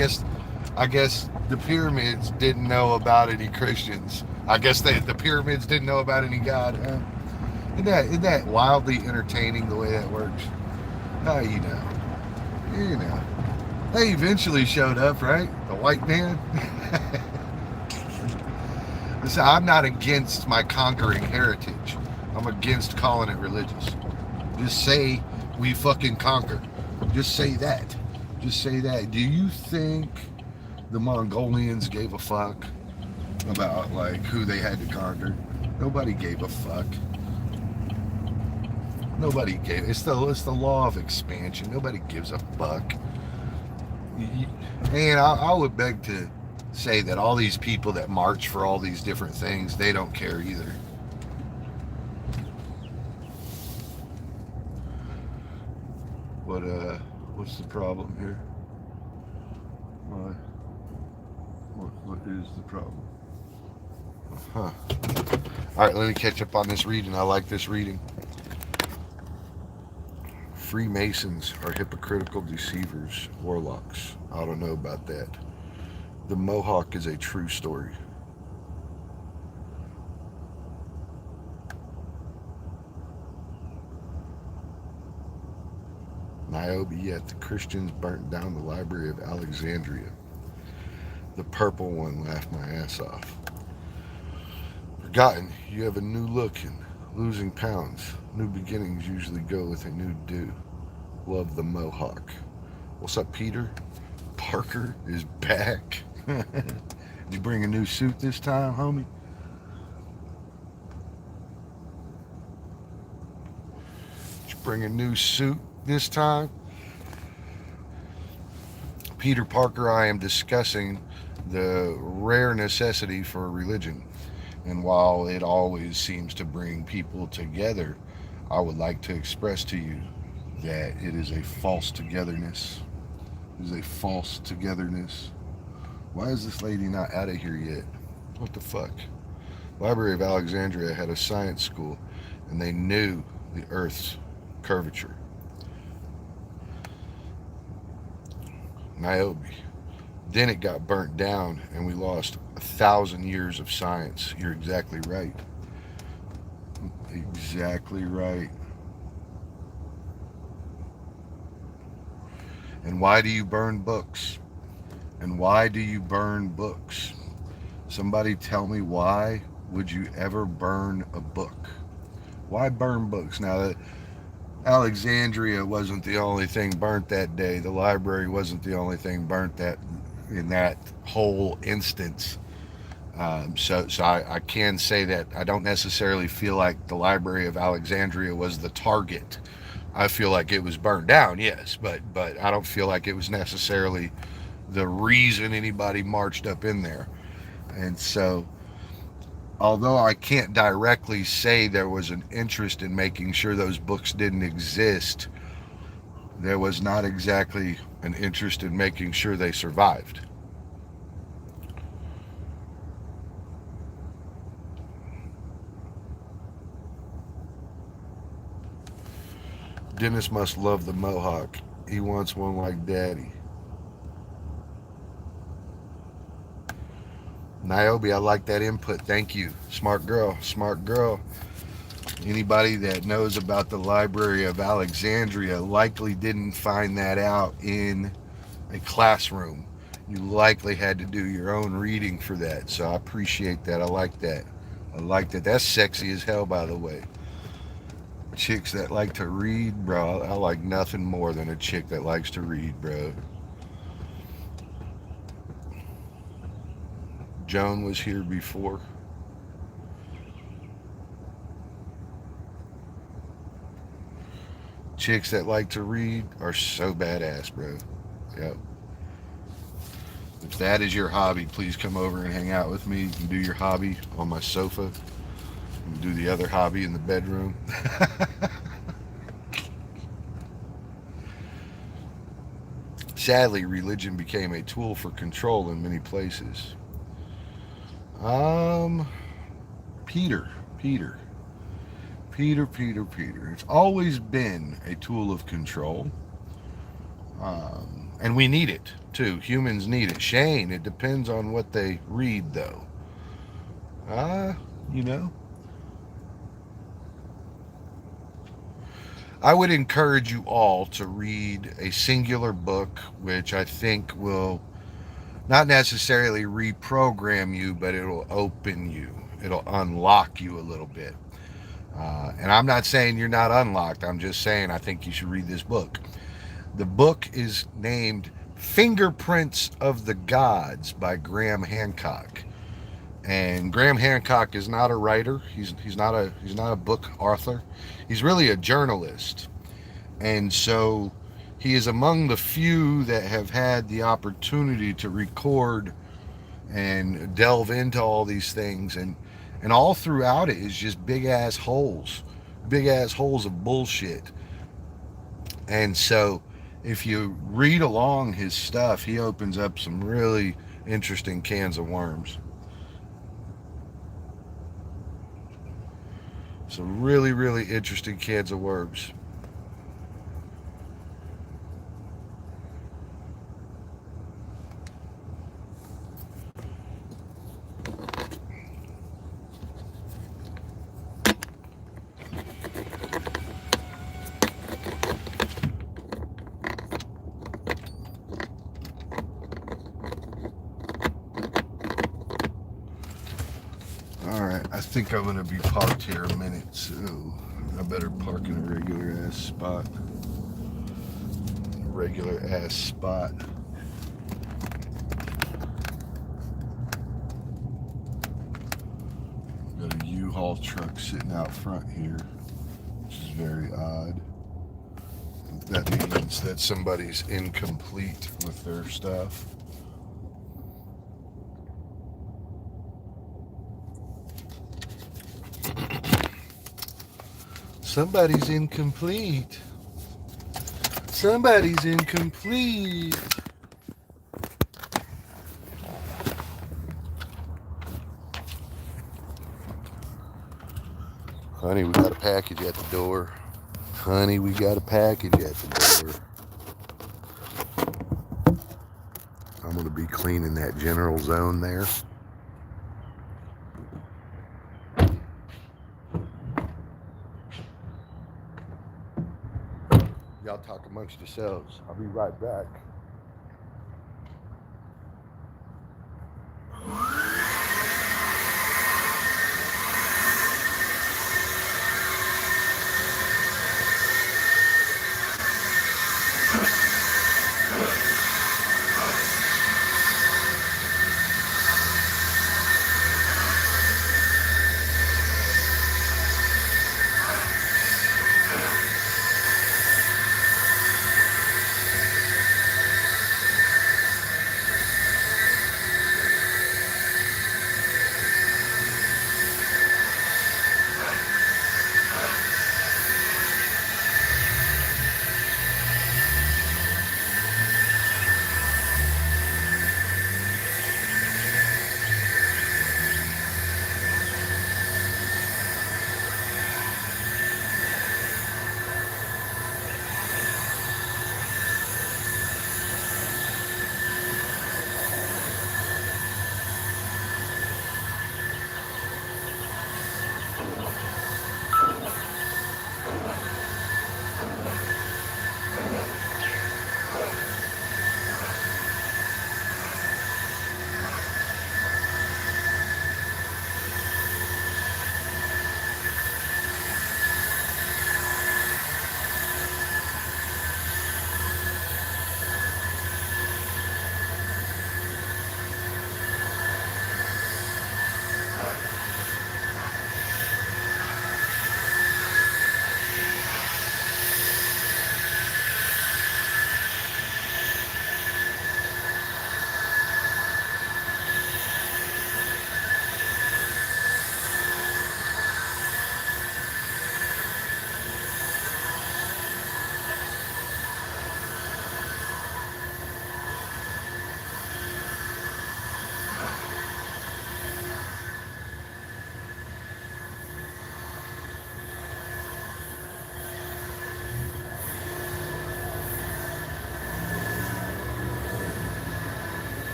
guess the pyramids didn't know about any Christians. I guess the pyramids didn't know about any God. Huh? Isn't that wildly entertaining the way that works? Oh, you know. They eventually showed up, right? The white man. Listen, I'm not against my conquering heritage. I'm against calling it religious. Just say we fucking conquered. Just say that. Just say that. Do you think the Mongolians gave a fuck about like who they had to conquer? Nobody gave a fuck. Nobody gave. It's the law of expansion. Nobody gives a fuck. And I would beg to say that all these people that march for all these different things, they don't care either. What's the problem here? What is the problem? Huh. All right, let me catch up on this reading. I like this reading. Freemasons are hypocritical deceivers, warlocks. I don't know about that. The Mohawk is a true story. Niobe, yet the Christians burnt down the Library of Alexandria. The purple one laughed my ass off. Forgotten, you have a new look and losing pounds. New beginnings usually go with a new do. Love the Mohawk. What's up, Peter? Parker is back. Did you bring a new suit this time, homie? Did you bring a new suit this time? Peter Parker, I am discussing the rare necessity for religion. And while it always seems to bring people together, I would like to express to you that it is a false togetherness. It is a false togetherness. Why is this lady not out of here yet? What the fuck? Library of Alexandria had a science school, and they knew the Earth's curvature. Niobe. Then it got burnt down, and we lost 1,000 years of science. You're exactly right. Exactly right. And why do you burn books? And why do you burn books? Somebody tell me, why would you ever burn a book? Why burn books? Now, Alexandria wasn't the only thing burnt that day. The library wasn't the only thing burnt that in that whole instance. So I can say that I don't necessarily feel like the Library of Alexandria was the target. I feel like it was burnt down, yes, but I don't feel like it was necessarily the reason anybody marched up in there. And so, although I can't directly say there was an interest in making sure those books didn't exist, there was not exactly an interest in making sure they survived. Dennis must love the Mohawk. He wants one like Daddy. Niobe, I like that input. Thank you. Smart girl. Smart girl. Anybody that knows about the Library of Alexandria likely didn't find that out in a classroom. You likely had to do your own reading for that. So I appreciate that. I like that. I like that. That's sexy as hell, by the way. Chicks that like to read, bro. I like nothing more than a chick that likes to read, bro. Joan was here before. Chicks that like to read are so badass, bro. Yep. If that is your hobby, please come over and hang out with me. You can do your hobby on my sofa. You can do the other hobby in the bedroom. Sadly, religion became a tool for control in many places. Um, Peter, Peter, Peter, Peter, Peter. It's always been a tool of control. And we need it too. Humans need it. Shane, it depends on what they read, though. You know, I would encourage you all to read a singular book, which I think will not necessarily reprogram you, but it'll open you. It'll unlock you a little bit. And I'm not saying you're not unlocked. I'm just saying I think you should read this book. The book is named Fingerprints of the Gods by Graham Hancock. And Graham Hancock is not a writer. He's not a book author. He's really a journalist. And so he is among the few that have had the opportunity to record and delve into all these things, and all throughout it is just big ass holes of bullshit. And so if you read along his stuff, he opens up some really interesting cans of worms. Some really, really interesting cans of worms. think I'm gonna be parked here a minute, so I better park in a regular ass spot. Regular ass spot. Got a U-Haul truck sitting out front here, which is very odd. That means that somebody's incomplete with their stuff. Somebody's incomplete. Somebody's incomplete. Honey, we got a package at the door. Honey, we got a package at the door. I'm going to be cleaning that general zone there. Y'all talk amongst yourselves. I'll be right back.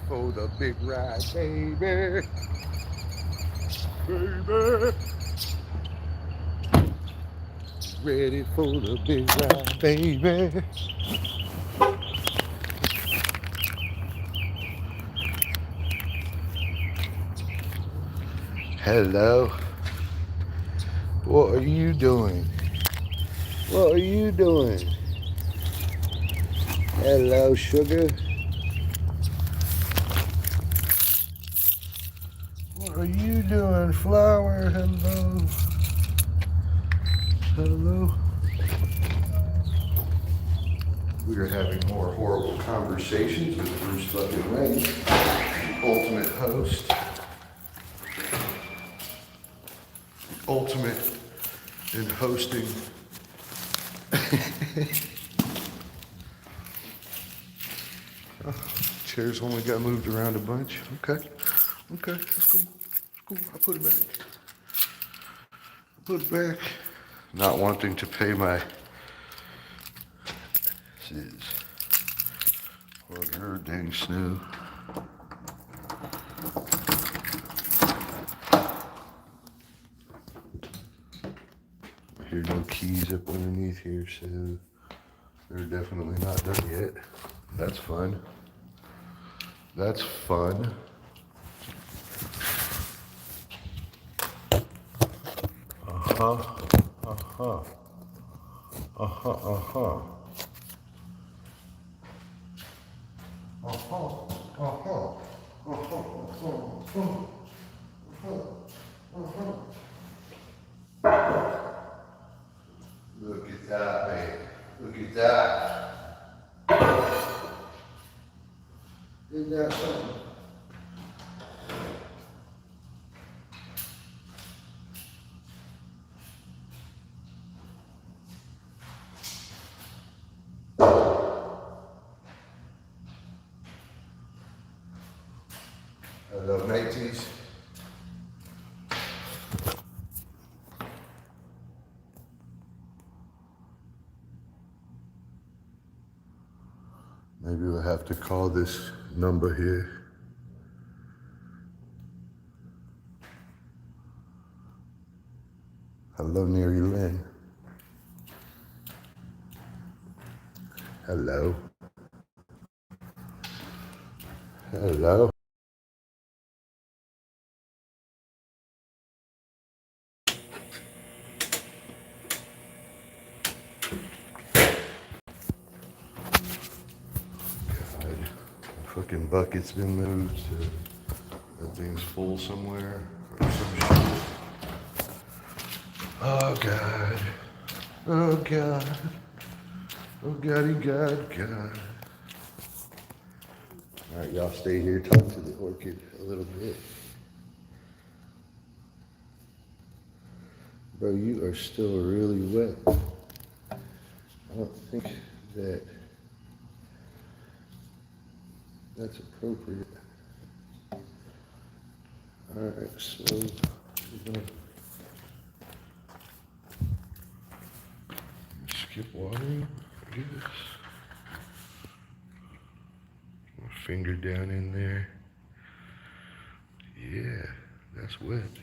for the big ride, baby. Baby. Ready for the big ride, baby. Hello. What are you doing? What are you doing? Hello, sugar. What are you doing, flower? Hello. Hello. We are having more horrible conversations with Bruce fucking Wayne, the ultimate host. Ultimate in hosting. Oh, chairs only got moved around a bunch. Okay. Okay, that's cool. That's cool. I'll put it back. Put it back. Not wanting to pay my whatever dang snow. I hear no keys up underneath here, so they're definitely not done yet. That's fun. That's fun. Uh-huh. Uh-huh. Uh-huh. Uh-huh. Uh-huh. Uh-huh. Uh-huh. Uh-huh. Look at that, man. Look at that. Isn't that something? Hello, mateys. Maybe we'll have to call this number here. Hello, Mary Lynn. Hello. Hello. Fucking bucket's been moved, so that thing's full somewhere or some shit. Oh God. Oh God. Oh Goddy God God. Alright, y'all stay here, talk to the orchid a little bit. Bro, you are still really wet. I don't think that that's appropriate. Alright, so we're gonna skip watering, I guess. Finger down in there. Yeah, that's wet.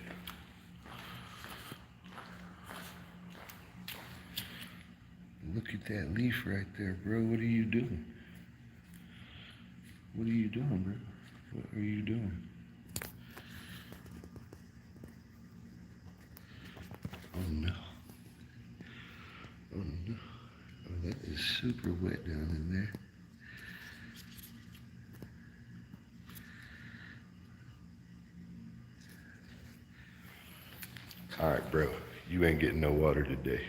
Look at that leaf right there, bro. What are you doing? What are you doing, bro? What are you doing? Oh no. Oh no. Oh, that is super wet down in there. All right, bro. You ain't getting no water today.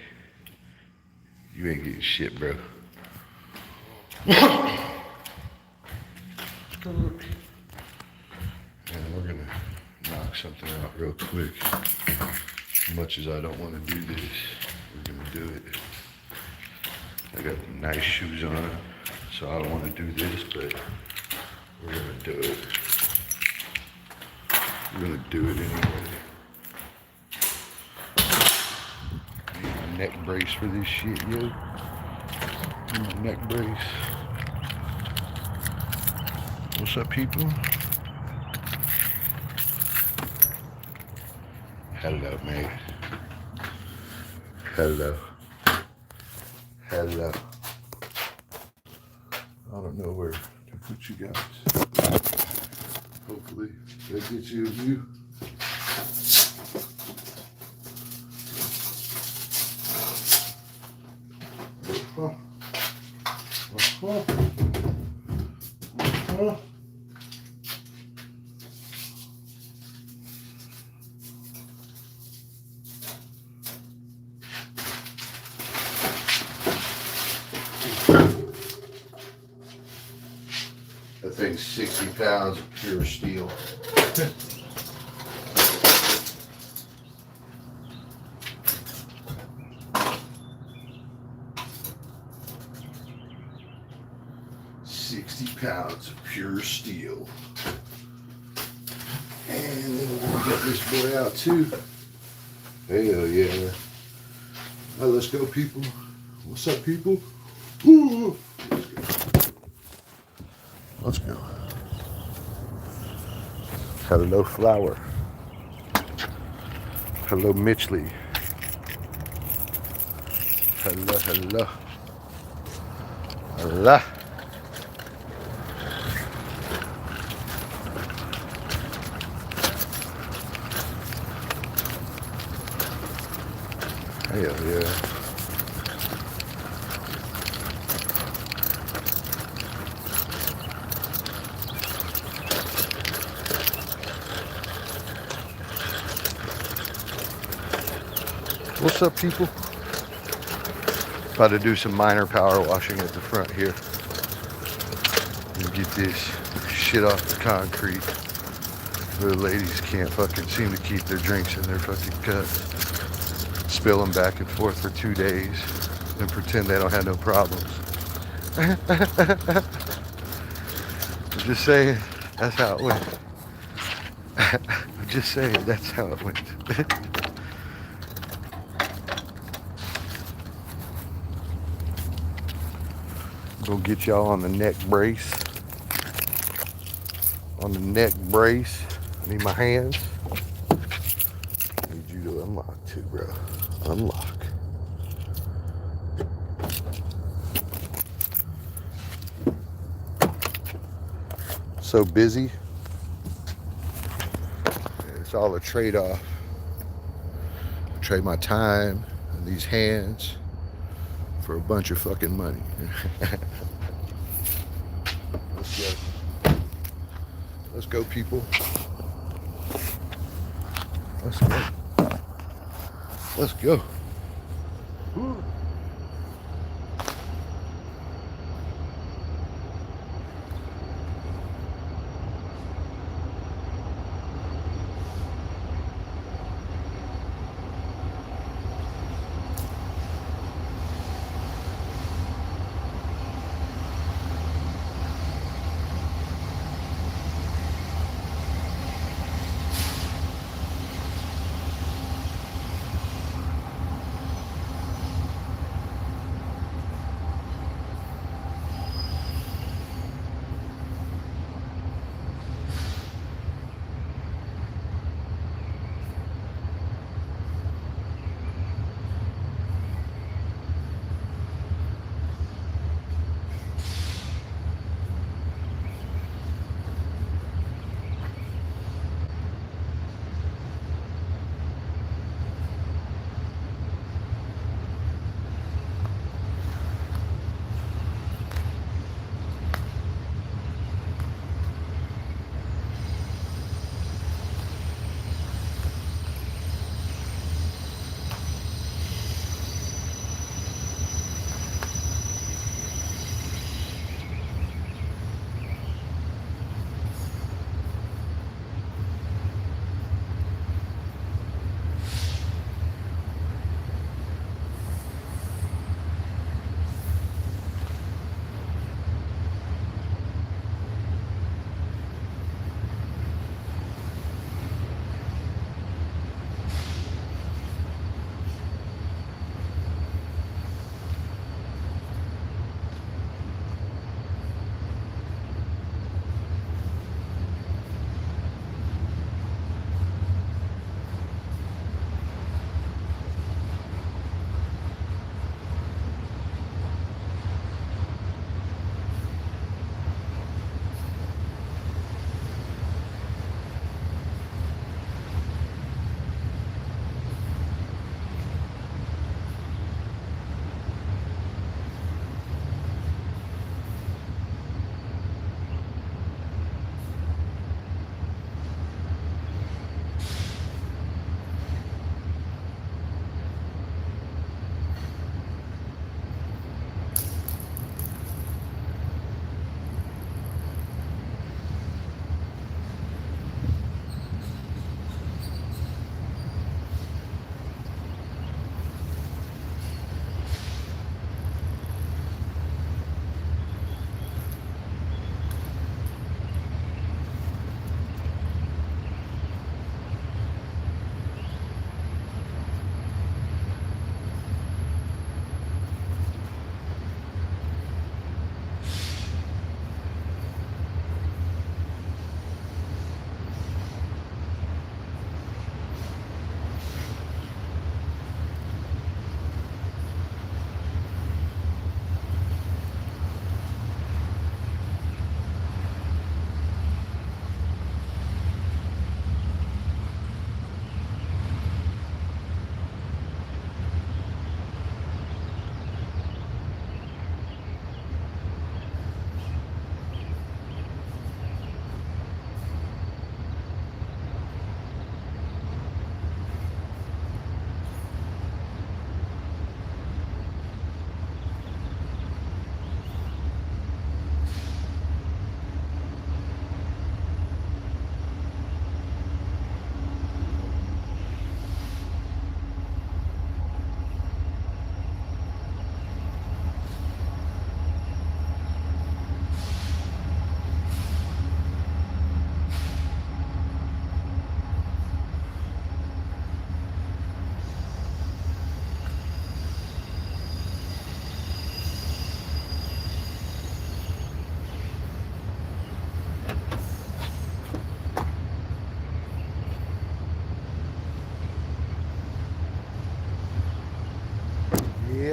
You ain't getting shit, bro. And we're gonna knock something out real quick. As much as I don't want to do this, we're gonna do it. I got nice shoes on, so I don't want to do this, but we're gonna do it. We're gonna do it anyway. Need my neck brace for this shit, yo. Need my neck brace. What's up, people? Hello, mate. Hello. Hello. I don't know where to put you guys. Hopefully that gets you a view. That thing's 60 pounds of pure steel. £60 of pure steel. And then we're gonna get this boy out too. Hell yeah. Now let's go, people. What's up, people? Woo! Let's go. Hello, flower. Hello, Mitchley. Hello, hello. Hello. Hell yeah. What's up, people? About to do some minor power washing at the front here. And get this shit off the concrete. The ladies can't fucking seem to keep their drinks in their fucking cups. Spill them back and forth for 2 days and pretend they don't have no problems. I'm just saying, that's how it went. I'm just saying, that's how it went. Gonna get y'all on the neck brace. On the neck brace. I need my hands. I need you to unlock too, bro. Unlock. So busy. It's all a trade-off. I trade my time and these hands for a bunch of fucking money. Let's go. Let's go, people. Let's go. Let's go. Woo.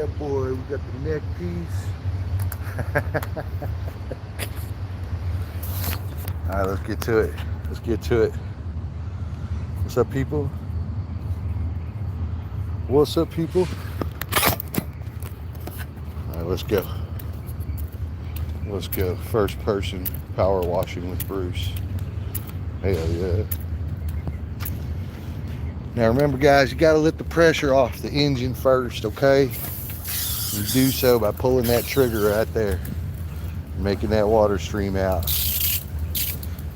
Yeah, boy, we got the neck piece. All right, let's get to it. Let's get to it. What's up, people? What's up, people? All right, let's go. Let's go. First person power washing with Bruce. Hell yeah. Now remember, guys, you got to let the pressure off the engine first, okay? You do so by pulling that trigger right there, making that water stream out.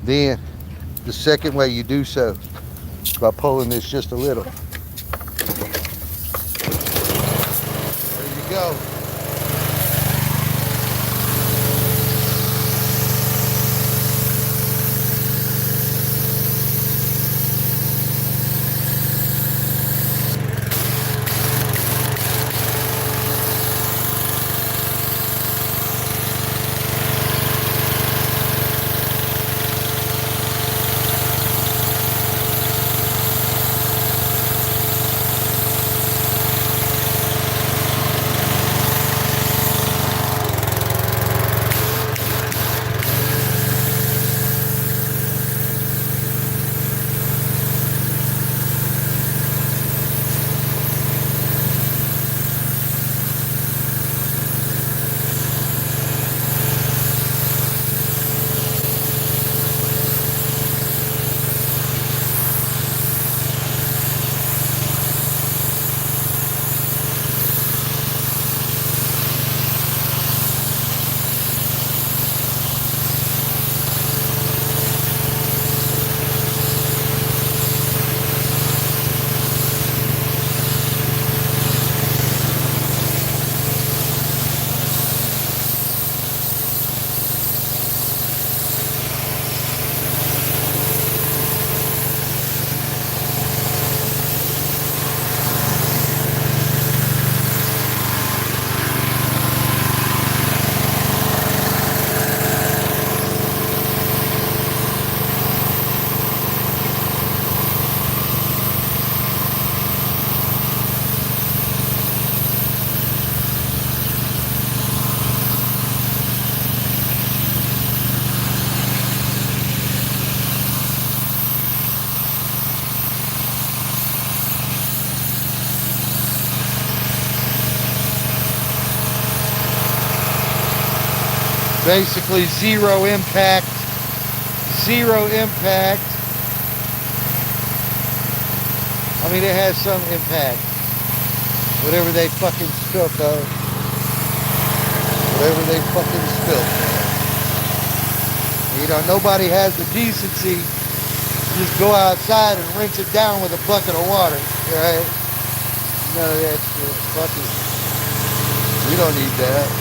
Then the second way you do so is by pulling this just a little. There you go. Basically zero impact. Zero impact. I mean, it has some impact. Whatever they fucking spilt, though. Whatever they fucking spilt. You know, nobody has the decency to just go outside and rinse it down with a bucket of water, right? None of that shit. Fuck it. We don't need that.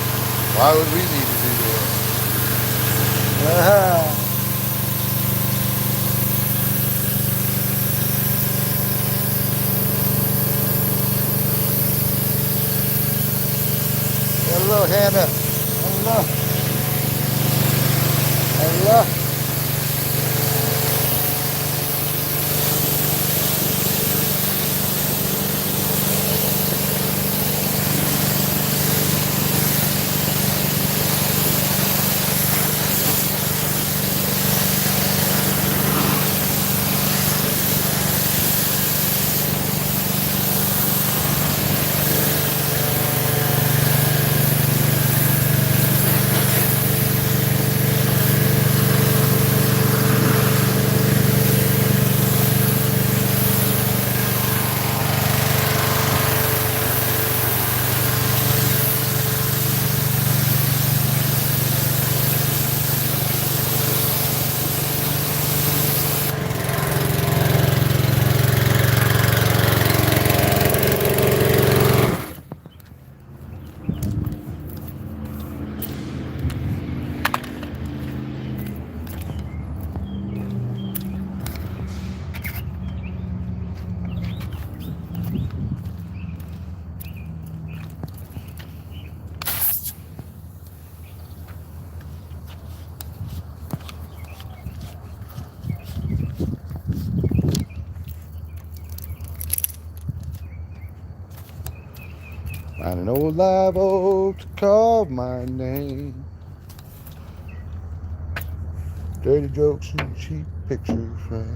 Why would we need to do that? Hello, Hannah. Hello. Hello. An old live oak to call my name. Dirty jokes and cheap pictures, right?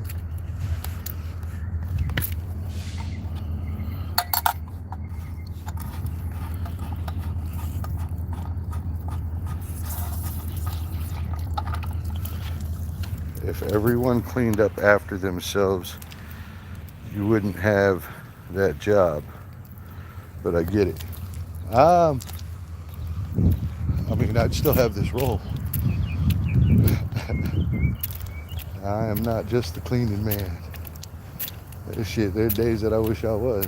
If everyone cleaned up after themselves, you wouldn't have that job. But I get it. I mean, I'd still have this role. I am not just the cleaning man. Shit, there are days that I wish I was.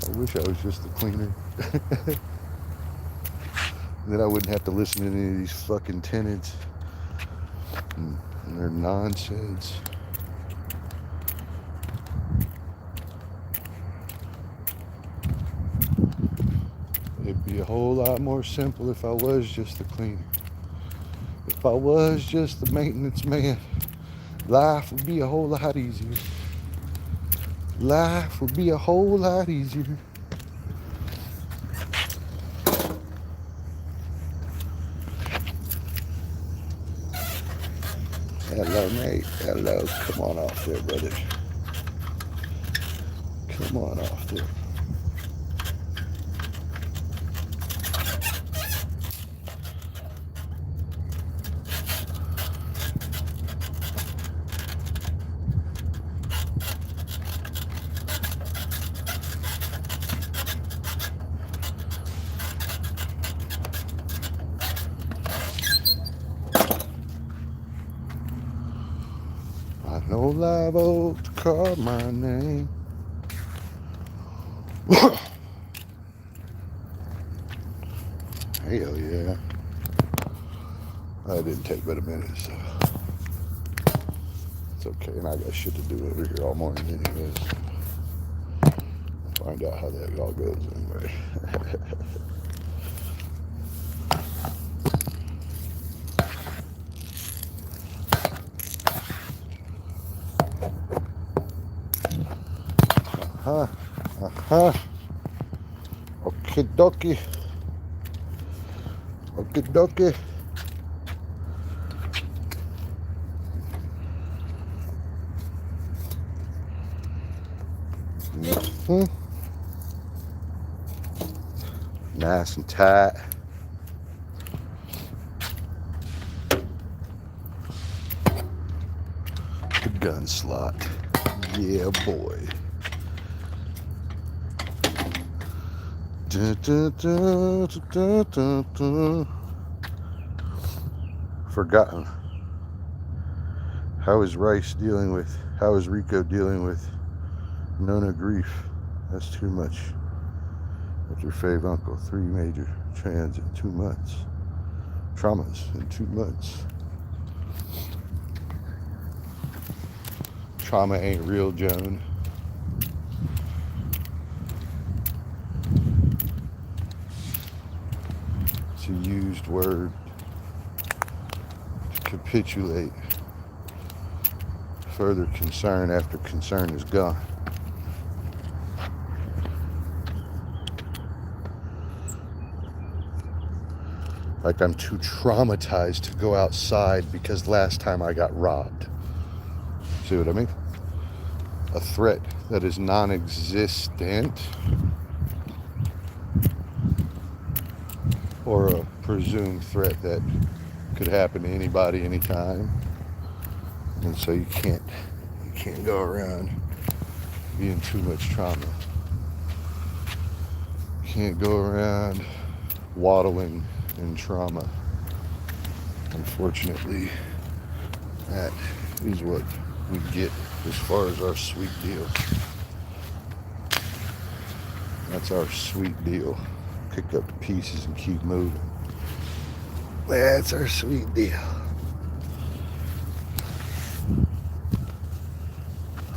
I wish I was just the cleaner. Then I wouldn't have to listen to any of these fucking tenants and their nonsense. It'd be a whole lot more simple if I was just the cleaner. If I was just the maintenance man, life would be a whole lot easier. Life would be a whole lot easier. Hello, mate. Hello. Come on off there, brother. Come on off there. No live oak to call my name. Hell yeah. That didn't take but a minute, so it's okay. And I got shit to do over here all morning anyways. Find out how that all goes anyway. Okie dokie. Okie dokie. Nice and tight. The gun slot. Yeah, boy. Dun, dun, dun, dun, dun, dun. Forgotten. How is Rico dealing with Nona grief? That's too much. What's your fave uncle? 3 major trans in 2 months. Traumas in 2 months. Trauma ain't real, Joan. It's a used word to capitulate further concern after concern is gone. Like I'm too traumatized to go outside because last time I got robbed. See what I mean? A threat that is non-existent or a presumed threat that could happen to anybody anytime. And so you can't go around being too much trauma. You can't go around waddling in trauma. Unfortunately, that is what we get as far as our sweet deal. That's our sweet deal. Pick up the pieces and keep moving. That's our sweet deal.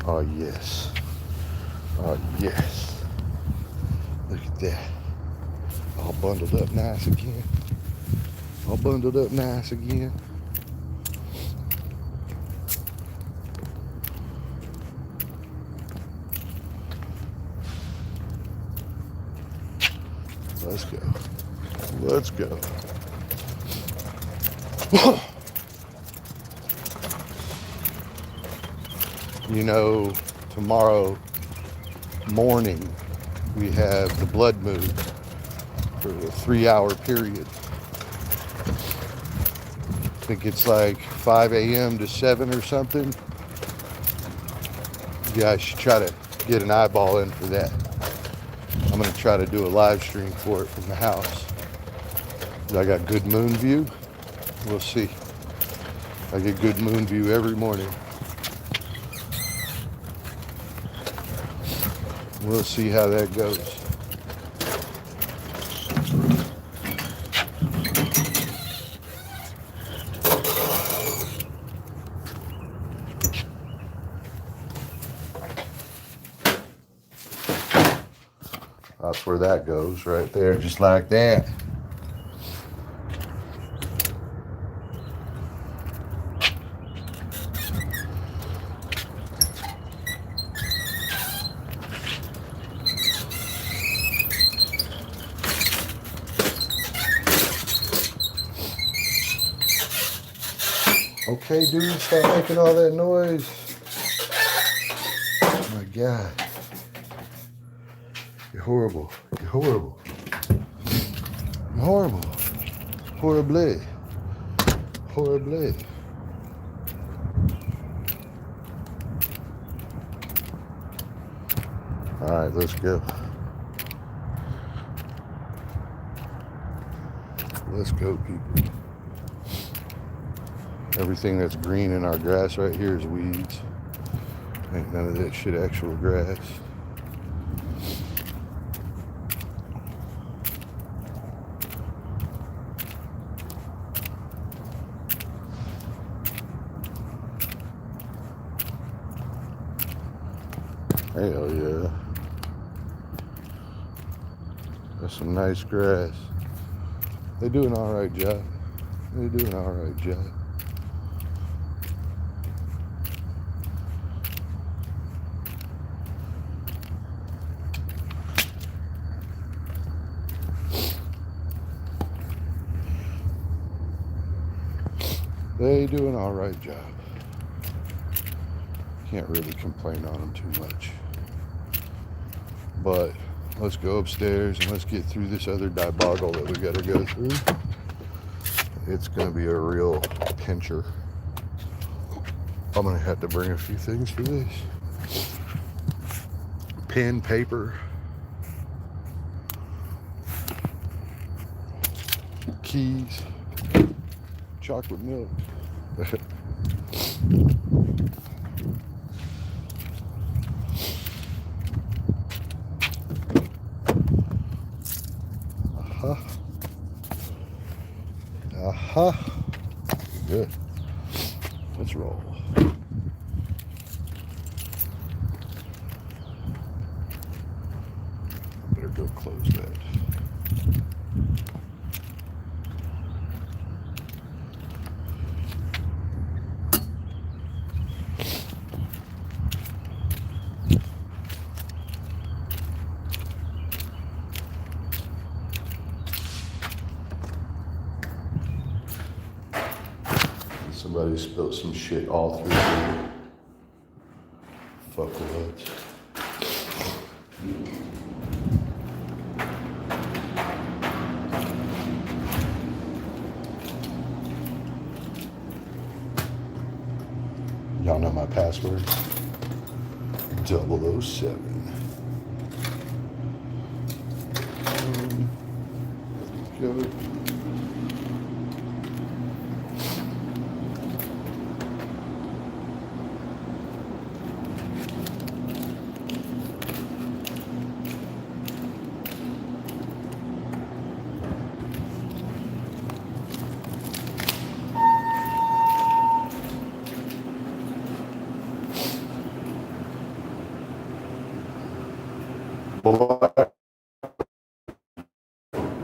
Oh yes. Oh yes. Look at that. All bundled up nice again. All bundled up nice again. Let's go. You know, tomorrow morning we have the blood moon for a 3-hour period. I think it's like 5 a.m. to 7 or something. You guys should try to get an eyeball in for that. I'm going to try to do a live stream for it from the house. I got good moon view. We'll see. I get good moon view every morning. We'll see how that goes. That's where that goes, right there, just like that. Okay, dude, stop making all that noise. Oh my God. You're horrible. You're horrible. You're horrible. Horrible. Horrible. All right, let's go. Let's go, people. Everything that's green in our grass right here is weeds. Ain't none of that shit actual grass. Hell yeah. That's some nice grass. They do an alright job. They do an alright job. They do an alright job. Can't really complain on them too much. But let's go upstairs and let's get through this other deboggle that we gotta go through. It's gonna be a real pincher. I'm gonna have to bring a few things for this. Pen, paper, keys, chocolate milk. Good. Let's roll. Better go close that. Somebody spilled some shit all through here. Fuck what? Y'all know my password? 007. Go.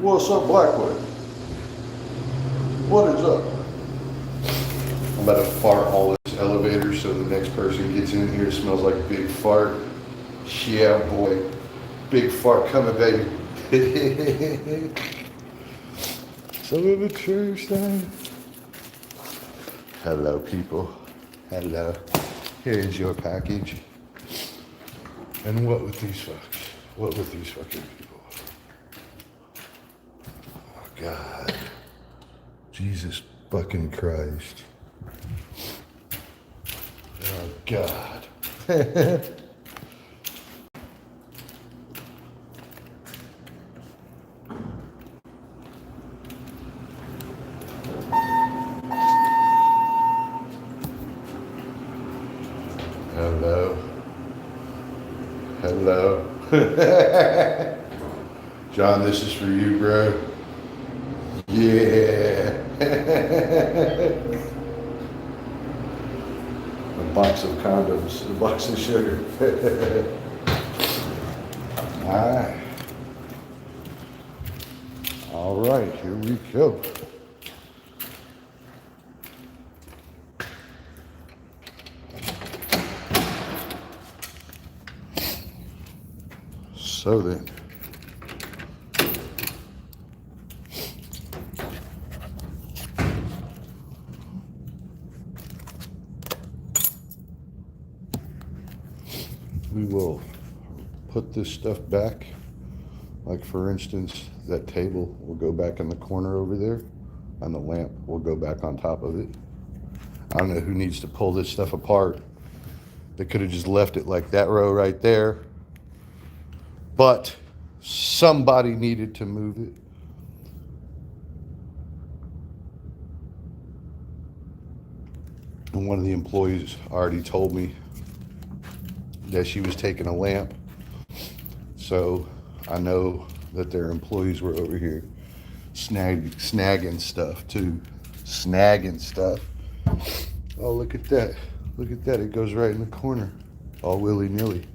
What's up, Blackwood? What is up? I'm about to fart all this elevator so the next person gets in here smells like a big fart. Yeah, boy. Big fart coming, baby. Some of a true sign. Hello, people. Hello. Here is your package. And what with these fucks? What with these fucking people? Oh, God. Jesus fucking Christ. Oh, God. Hello. Hello. John, this is for you, bro. Yeah. A box of condoms, a box of sugar. All right. All right, here we go. So then, we will put this stuff back. Like for instance, that table will go back in the corner over there, and the lamp will go back on top of it. I don't know who needs to pull this stuff apart. They could have just left it like that row right there, but somebody needed to move it. And one of the employees already told me that she was taking a lamp. So I know that their employees were over here snagging stuff too. Snagging stuff. Oh, look at that. Look at that. It goes right in the corner. All willy-nilly.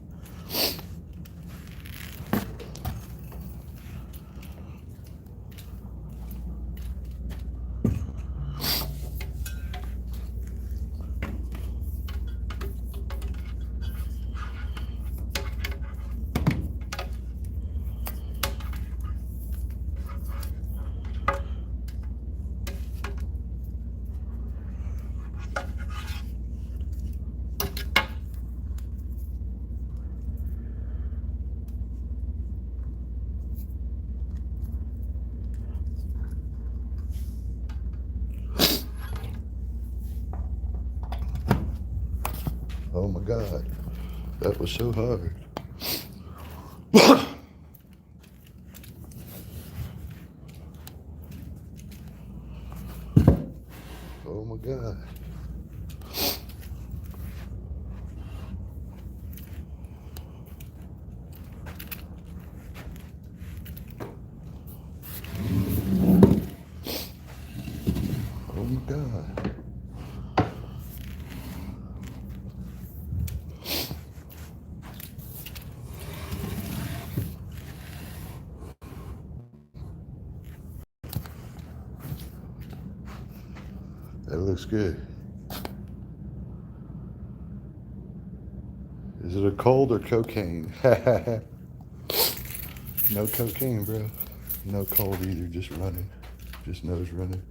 Oh my God, that was so hard. Oh my God. Oh my God. That looks good. Is it a cold or cocaine? No cocaine, bro. No cold either, just running. Just nose running.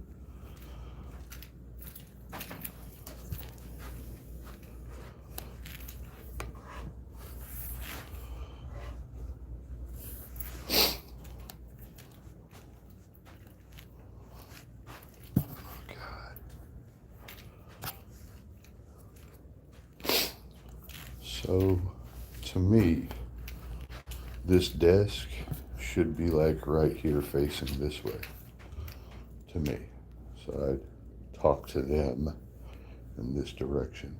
So, to me, this desk should be like right here facing this way, to me. So I'd talk to them in this direction.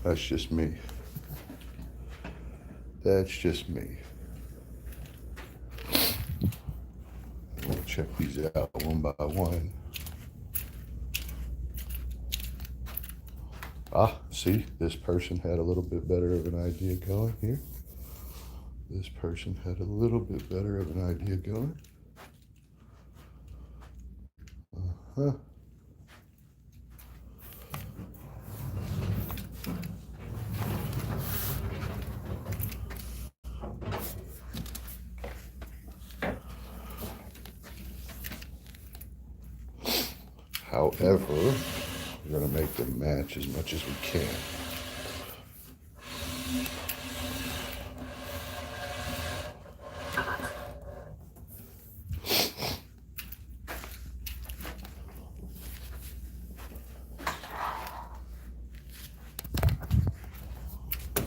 That's just me. That's just me. We'll check these out one by one. Ah, see, this person had a little bit better of an idea going here. This person had a little bit better of an idea going. Uh-huh. However, we're going to make them match as much as we can.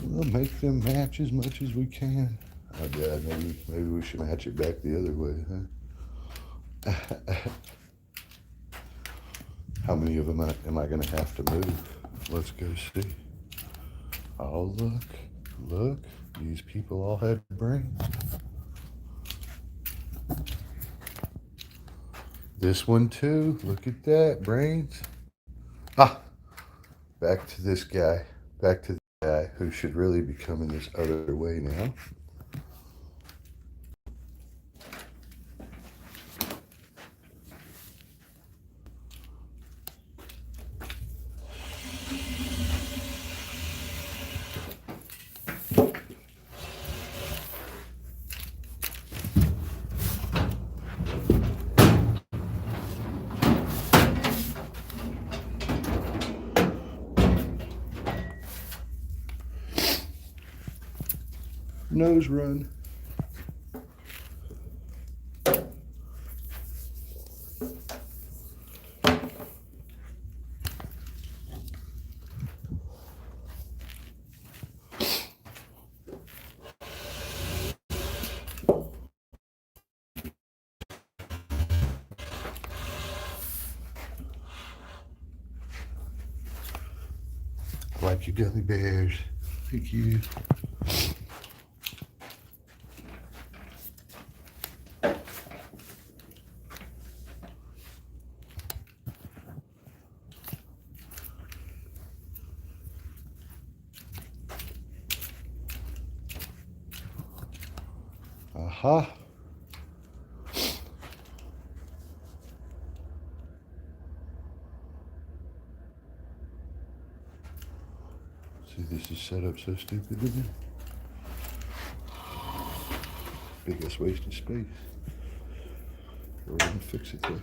We'll make them match as much as we can. Oh, Dad, maybe we should match it back the other way, huh? How many of them am I going to have to move? Let's go see. Oh, look. These people all had brains. This one too. Look at that, brains. Ah, back to this guy. Back to the guy who should really be coming this other way now. Nose run. I like your gummy bears. Thank you. Aha. See, this is set up so stupid, isn't it? Biggest waste of space. We're gonna fix it though.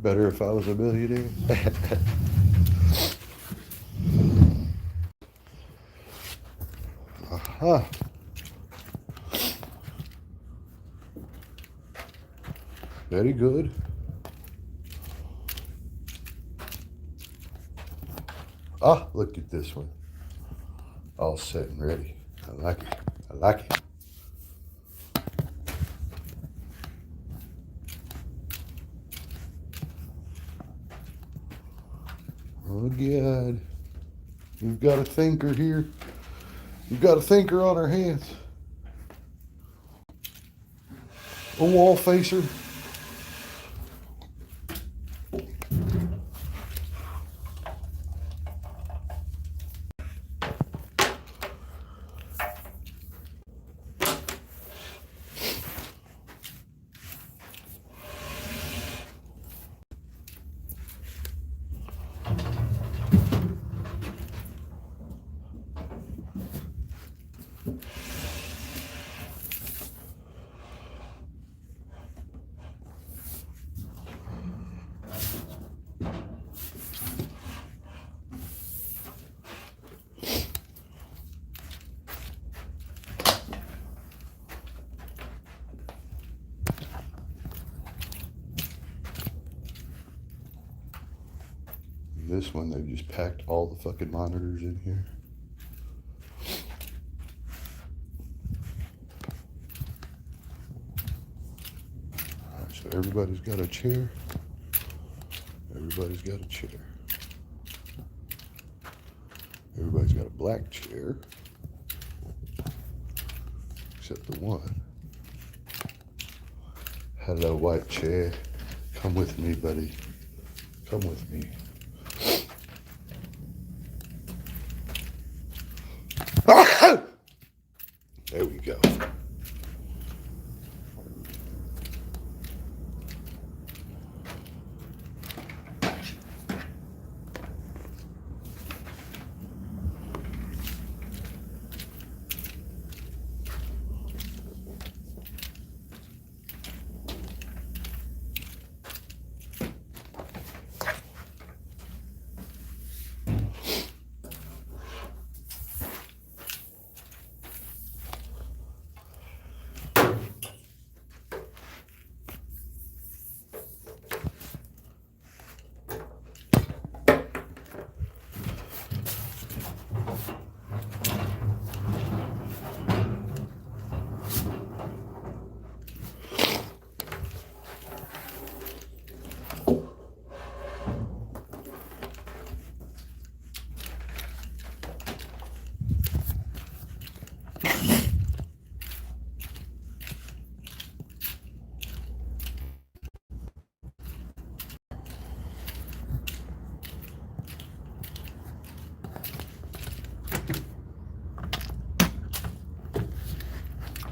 Better if I was a millionaire. Aha. Very good. Ah, look at this one. All set and ready. I like it. I like it. Oh, God. We've got a thinker here. We've got a thinker on our hands. A wall facer. This one, they've just packed all the fucking monitors in here. All right, so everybody's got a chair. Everybody's got a chair. Everybody's got a black chair. Except the one. Hello, white chair. Come with me, buddy. Come with me. There we go.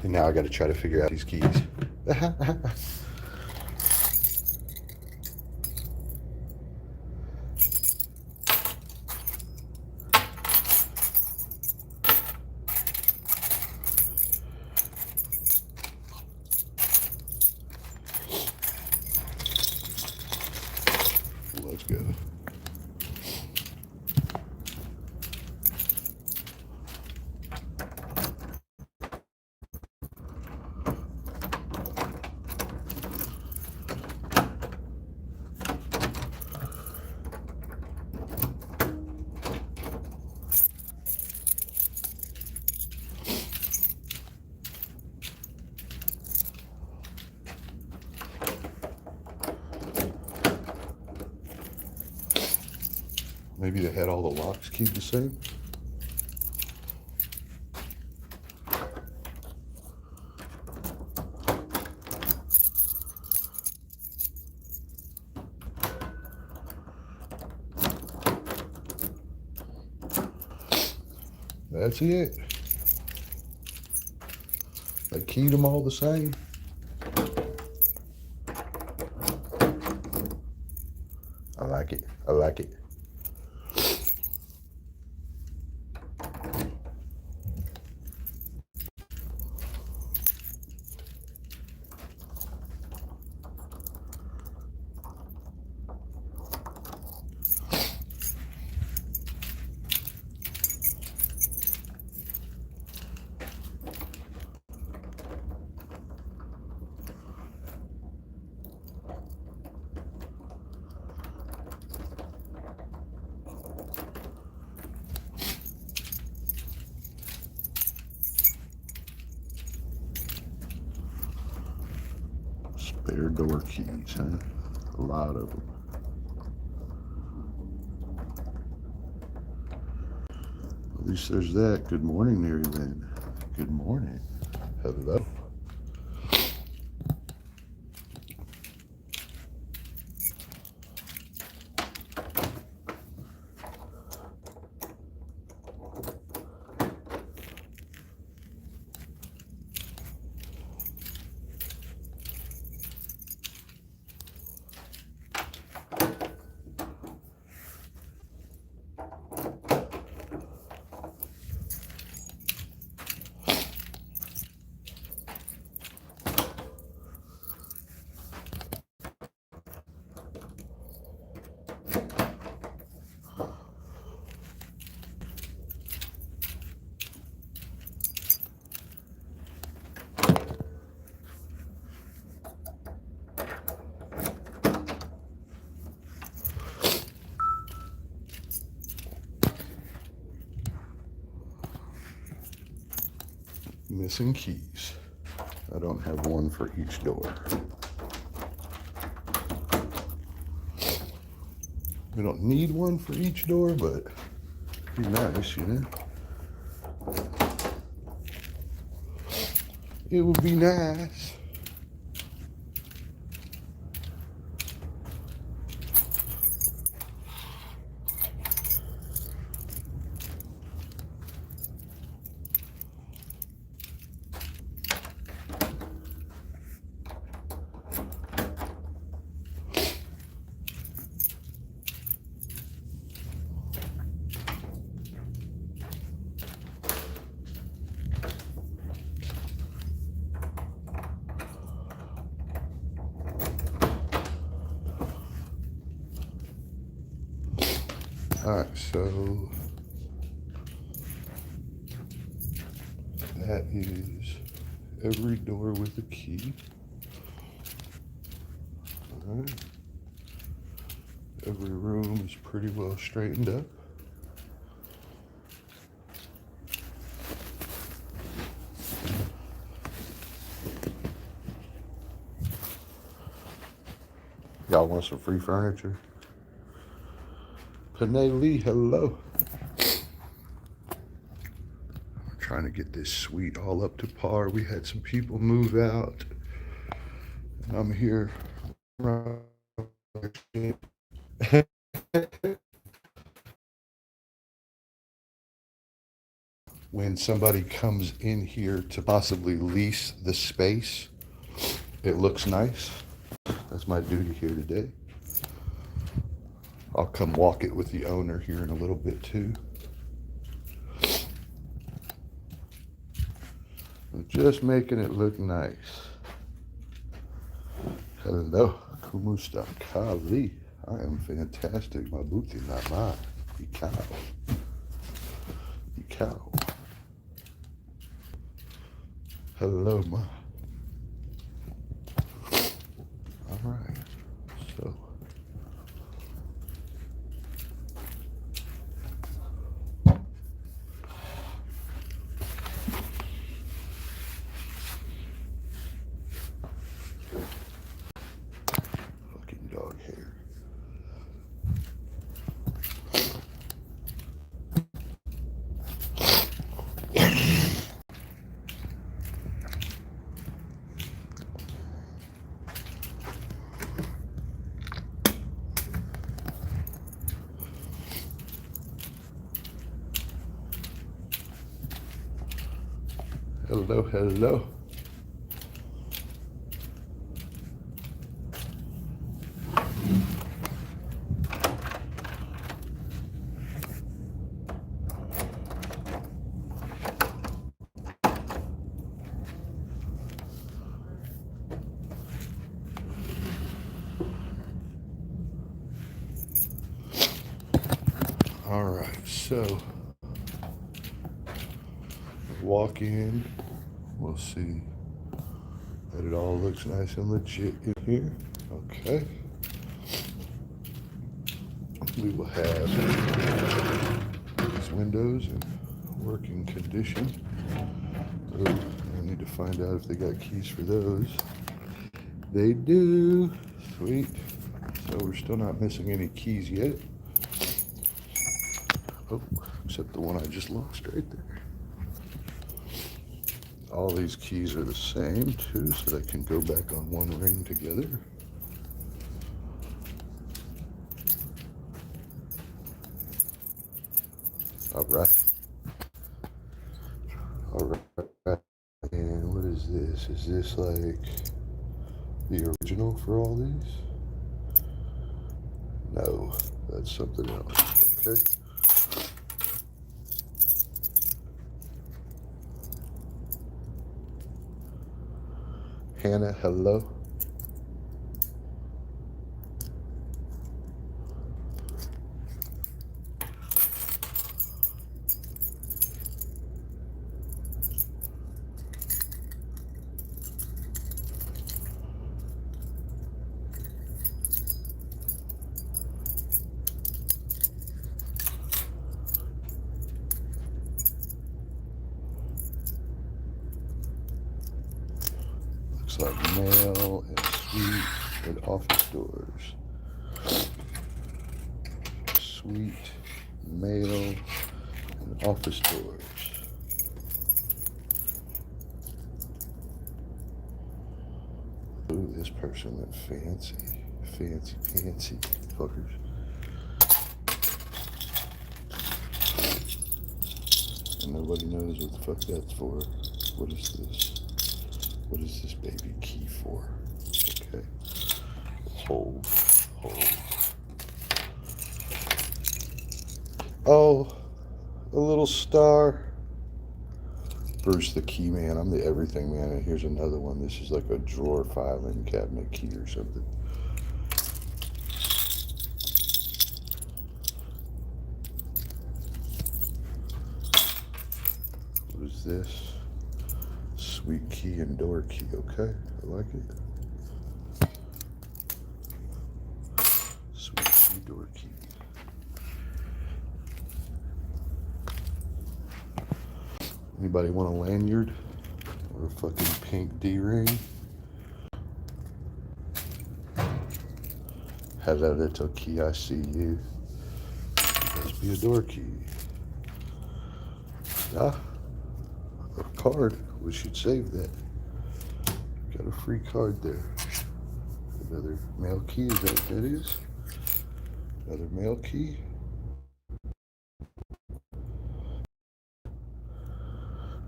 And now I got to try to figure out these keys. Let's go. Maybe they had all the locks keyed the same. That's it. They keyed them all the same. I like it. I like it. Spare door keys, huh? A lot of them. At least there's that. Good morning, Mary Lynn. Good morning. Hello. Missing keys. I don't have one for each door. We don't need one for each door, but it'd be nice, you know? It would be nice. All right, so that is every door with a key. All right. Every room is pretty well straightened up. Y'all want some free furniture? Panay Lee, hello. I'm trying to get this suite all up to par. We had some people move out. And I'm here. When somebody comes in here to possibly lease the space, it looks nice. That's my duty here today. I'll come walk it with the owner here in a little bit too. I'm just making it look nice. Hello, Kumusta Kali. I am fantastic. My Buti, not mine. You cow. You cow. Hello, ma. All right. So. Fucking dog hair. Hello, hello. All right, so walk in, we'll see that it all looks nice and legit in here. Okay. We will have these windows in working condition. Oh, I need to find out if they got keys for those. They do. Sweet. So we're still not missing any keys yet. Oh, except the one I just lost right there. All these keys are the same too, so they can go back on one ring together. All right. All right. And what is this? Is this like the original for all these? No, that's something else. Okay. Hannah, hello. looks like mail and suite and office doors. Suite, mail, and office doors. Ooh, this person went fancy. Fancy fuckers. And nobody knows what the fuck that's for. What is this? What is this baby key for? Okay. Hold. Oh, a little star. Bruce the key man. I'm the everything man. And here's another one. This is like a drawer filing cabinet key or something. What is this? Sweet key and door key. Okay, I like it. Sweet key, door key. Anybody want a lanyard or a fucking pink D-ring? Hello, little key, I see you. Must be a door key. Ah, a card. We should save that. Got a free card there. Another mail key, is that what that is? Another mail key.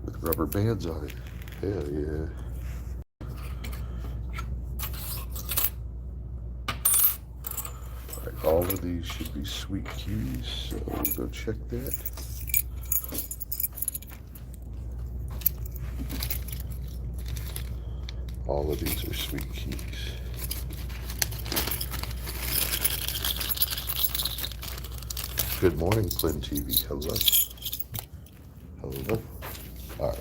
With rubber bands on it. Hell yeah. Alright, all of these should be sweet keys, so we'll go check that. All of these are sweet keys. Good morning, Flynn TV. Hello. Hello. All right.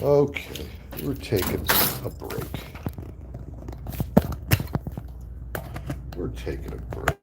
Okay, we're taking a break. We're taking a break.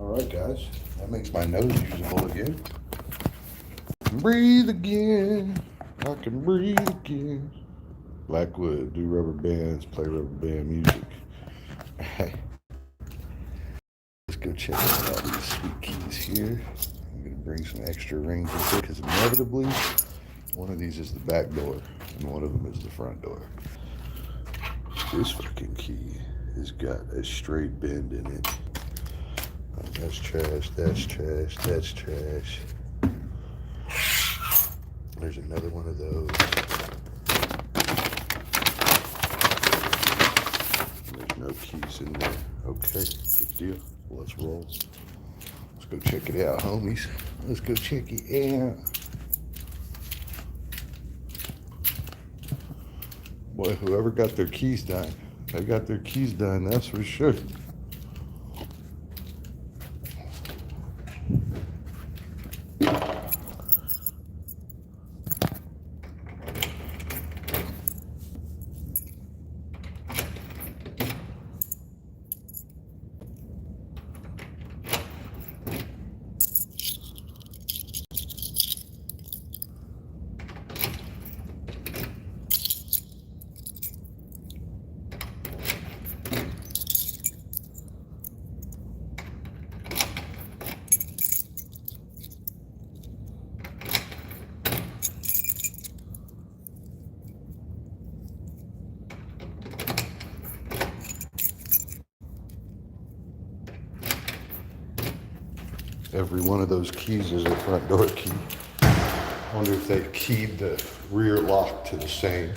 All right, guys, that makes my nose usable again. Breathe again. I can breathe again. Blackwood, do rubber bands, play rubber band music. Hey, let's go check out all these sweet keys here. I'm gonna bring some extra rings with it because inevitably one of these is the back door and one of them is the front door. This fucking key has got a straight bend in it. Oh, that's trash, that's trash, that's trash. There's another one of those. There's no keys in there. Okay, good deal. Let's roll. Let's go check it out, homies. Let's go check it out. Boy, whoever got their keys done, they got their keys done, that's for sure. Every one of those keys is a front door key. I wonder if they keyed the rear lock to the same.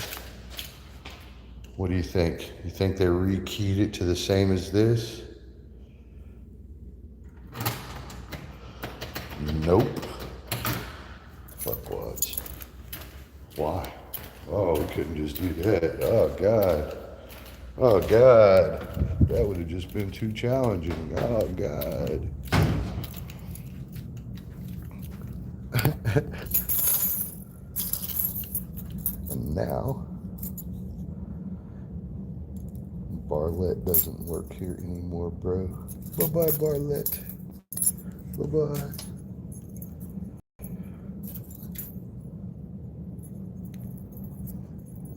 What do you think? You think they re-keyed it to the same as this? Nope. Fuckwads. Why? Oh, we couldn't just do that. Oh, God. Oh, God. That would have just been too challenging. Oh, God. And now, Barlett doesn't work here anymore, bro. Bye-bye, Barlett. Bye-bye.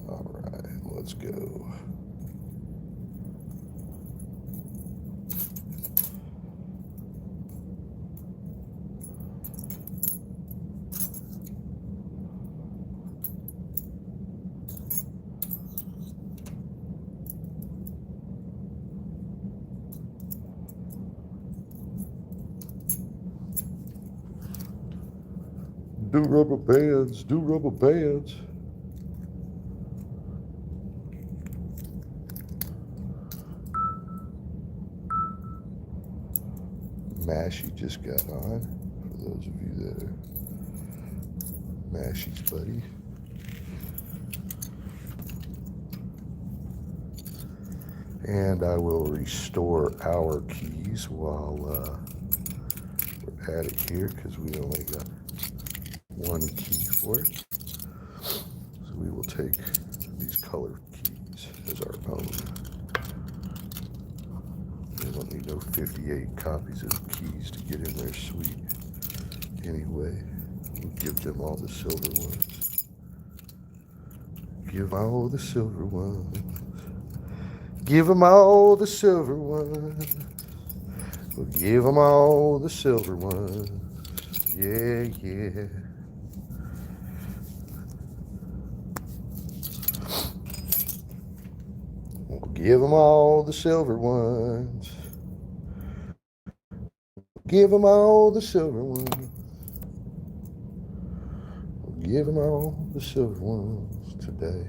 All right, let's go. Do rubber bands, do rubber bands. Mashy just got on, for those of you that are Mashy's buddy. And I will restore our keys while we're at it here, because we only got one key for it. So we will take these color keys as our own. We don't need no 58 copies of keys to get in there sweet. Anyway, we'll give them all the silver ones. Give all the silver ones. Give them all the silver ones. We'll give them all the silver ones. Yeah, yeah. We'll give them all the silver ones. Give them all the silver ones. We'll give them all the silver ones today.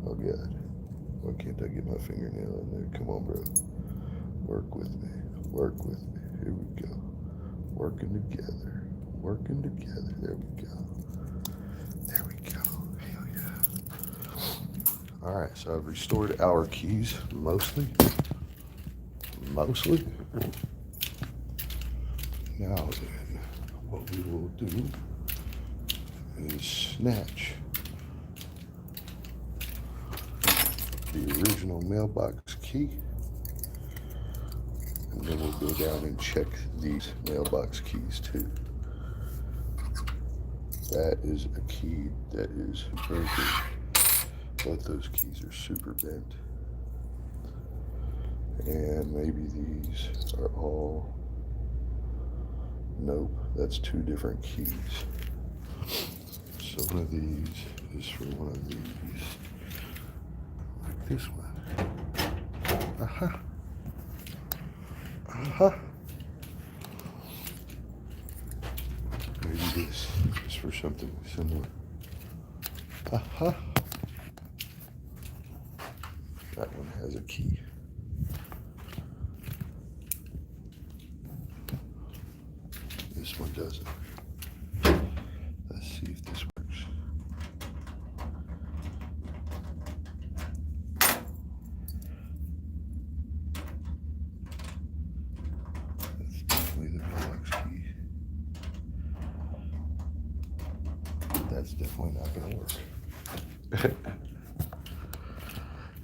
Oh, God. Why can't I get my fingernail in there? Come on, bro. Work with me. Work with me. Here we go. Working together. Working together. There we go. There we go. Hell yeah. All right, so I've restored our keys mostly. Mostly. Now then, what we will do is snatch the original mailbox key, and then we'll go down and check these mailbox keys too. That is a key that is broken. Both those keys are super bent. And maybe these are all, nope, that's two different keys. So one of these is for one of these. Like this one. Aha. Aha. Maybe this is for something similar. Aha. That one has a key. This one doesn't. Let's see if this works. That's definitely the mailbox key. That's definitely not going to work.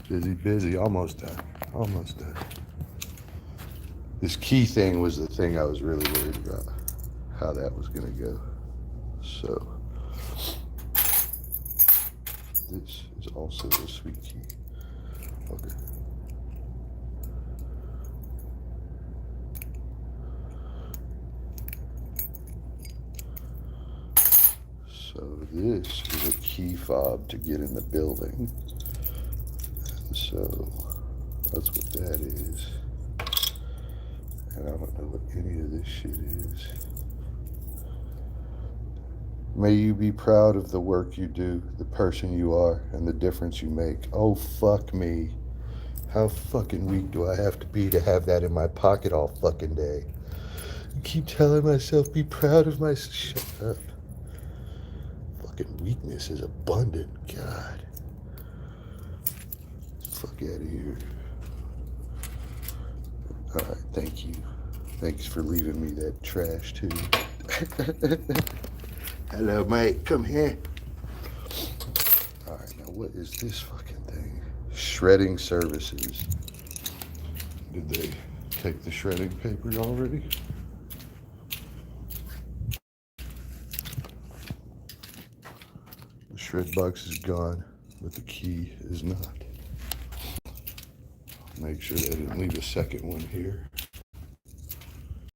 Busy, busy, almost done. Almost done. This key thing was the thing I was really worried about, how that was going to go. So, this is also a sweet key. Okay. So this is a key fob to get in the building. And so that's what that is. And I don't know what any of this shit is. May you be proud of the work you do, the person you are, and the difference you make. Oh, fuck me. How fucking weak do I have to be to have that in my pocket all fucking day? I keep telling myself, be proud of myself. Shut up. Fucking weakness is abundant. God. Fuck out of here. Alright, thank you. Thanks for leaving me that trash, too. Hello, mate. Come here. Alright, now what is this fucking thing? Shredding services. Did they take the shredding paper already? The shred box is gone, but the key is not. Make sure they didn't leave a second one here.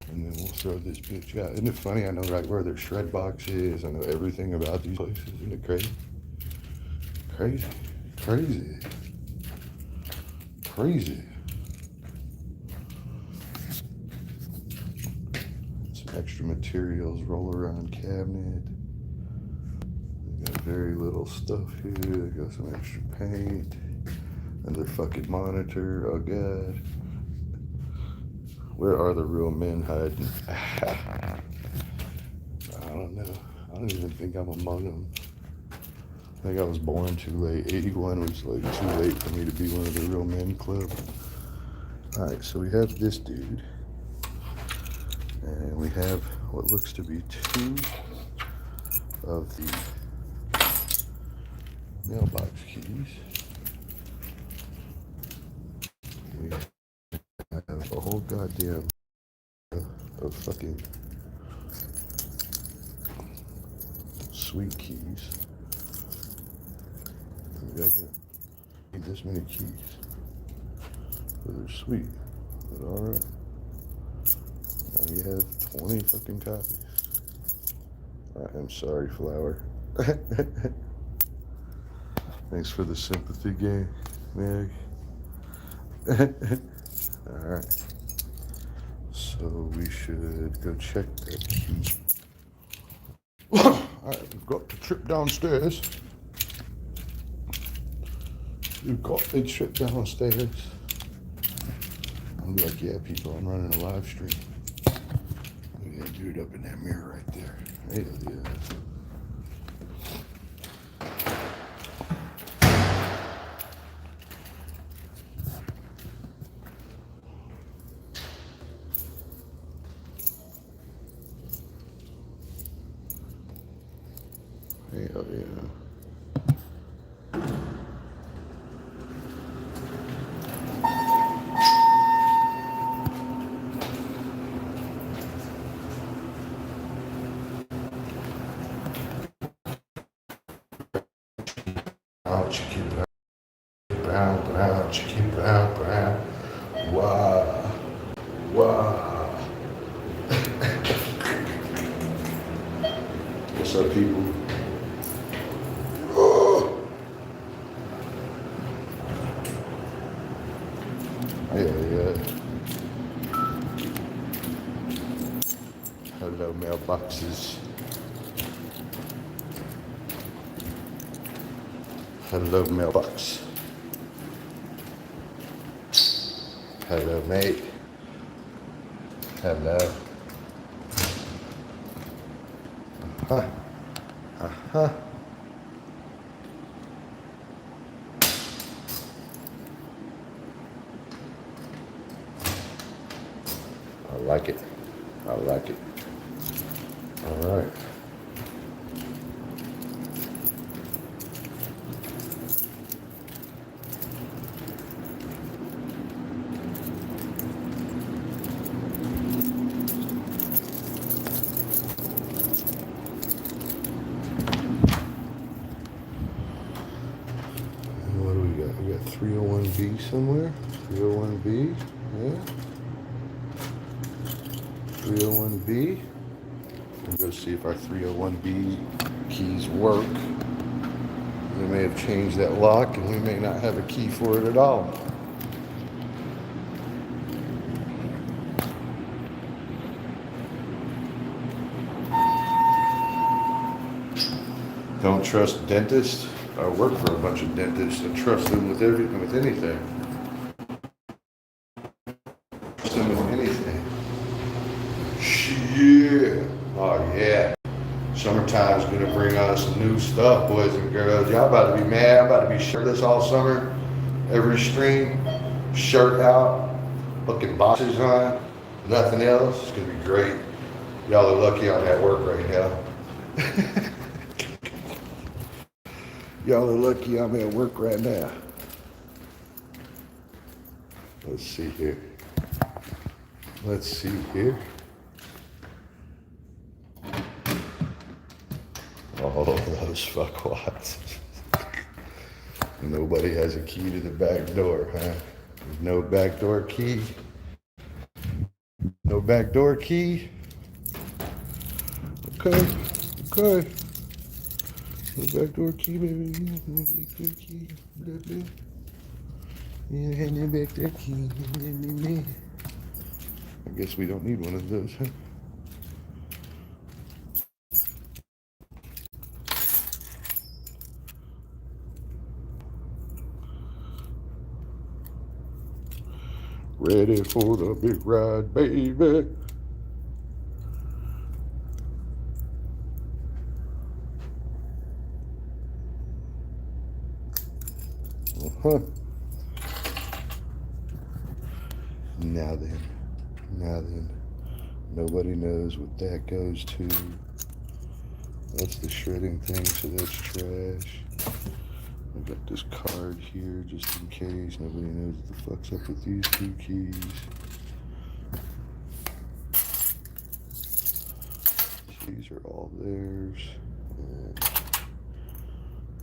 And then we'll throw this bitch out. Isn't it funny? I know right where their shred box is. I know everything about these places. Isn't it crazy? Crazy. Crazy. Crazy. Some extra materials, roll around cabinet. They got very little stuff here. They got some extra paint. Another fucking monitor. Oh god. Where are the real men hiding? I don't know. I don't even think I'm among them. I think I was born too late. 81 was like too late for me to be one of the real men club. Alright, so we have this dude. And we have what looks to be two of the mailbox keys. We have a whole goddamn of fucking sweet keys. We doesn't need this many keys. But they're sweet. But alright. Now you have 20 fucking copies. I am sorry, Flower. Thanks for the sympathy game, Meg. Alright. So we should go check that key. Alright, we've got the trip downstairs. We've got the trip downstairs. I'm like, yeah, people, I'm running a live stream. Look at that dude up in that mirror right there. Hell yeah. Hell yeah. Brown, chicken, brown, brown, chicken, brown, brown. Wow. Wow. What's up, people? Yeah. Hello, mailboxes. Hello, mailbox. Hello, mate. Hello. Uh-huh. Uh-huh. I like it. I like it. All right. And what do we got? We got 301B somewhere. 301B. Yeah. 301B. We'll go see if our 301B keys work. They may have changed that lock and we may not have a key for it at all. Don't trust dentists. I work for a bunch of dentists and trust them with everything, with anything. Trust them with anything. Shit. Oh yeah. Summertime's gonna bring on some new stuff, boys and girls. Y'all about to be mad. I'm about to be shirtless all summer. Every stream, shirt out, fucking boxers on, nothing else. It's gonna be great. Y'all are lucky I'm at work right now. Y'all are lucky I'm at work right now. Let's see here. Let's see here. Oh, those fuckwads. Nobody has a key to the back door, huh? There's no back door key. No back door key. Okay, okay. No back door key, baby. No back door key. Yeah, no back door key. I guess we don't need one of those, huh? Ready for the big ride, baby. Uh-huh. Now then, nobody knows what that goes to. That's the shredding thing, so that's trash. I've got this card here just in case. Nobody knows what the fuck's up with these two keys. These are all theirs. And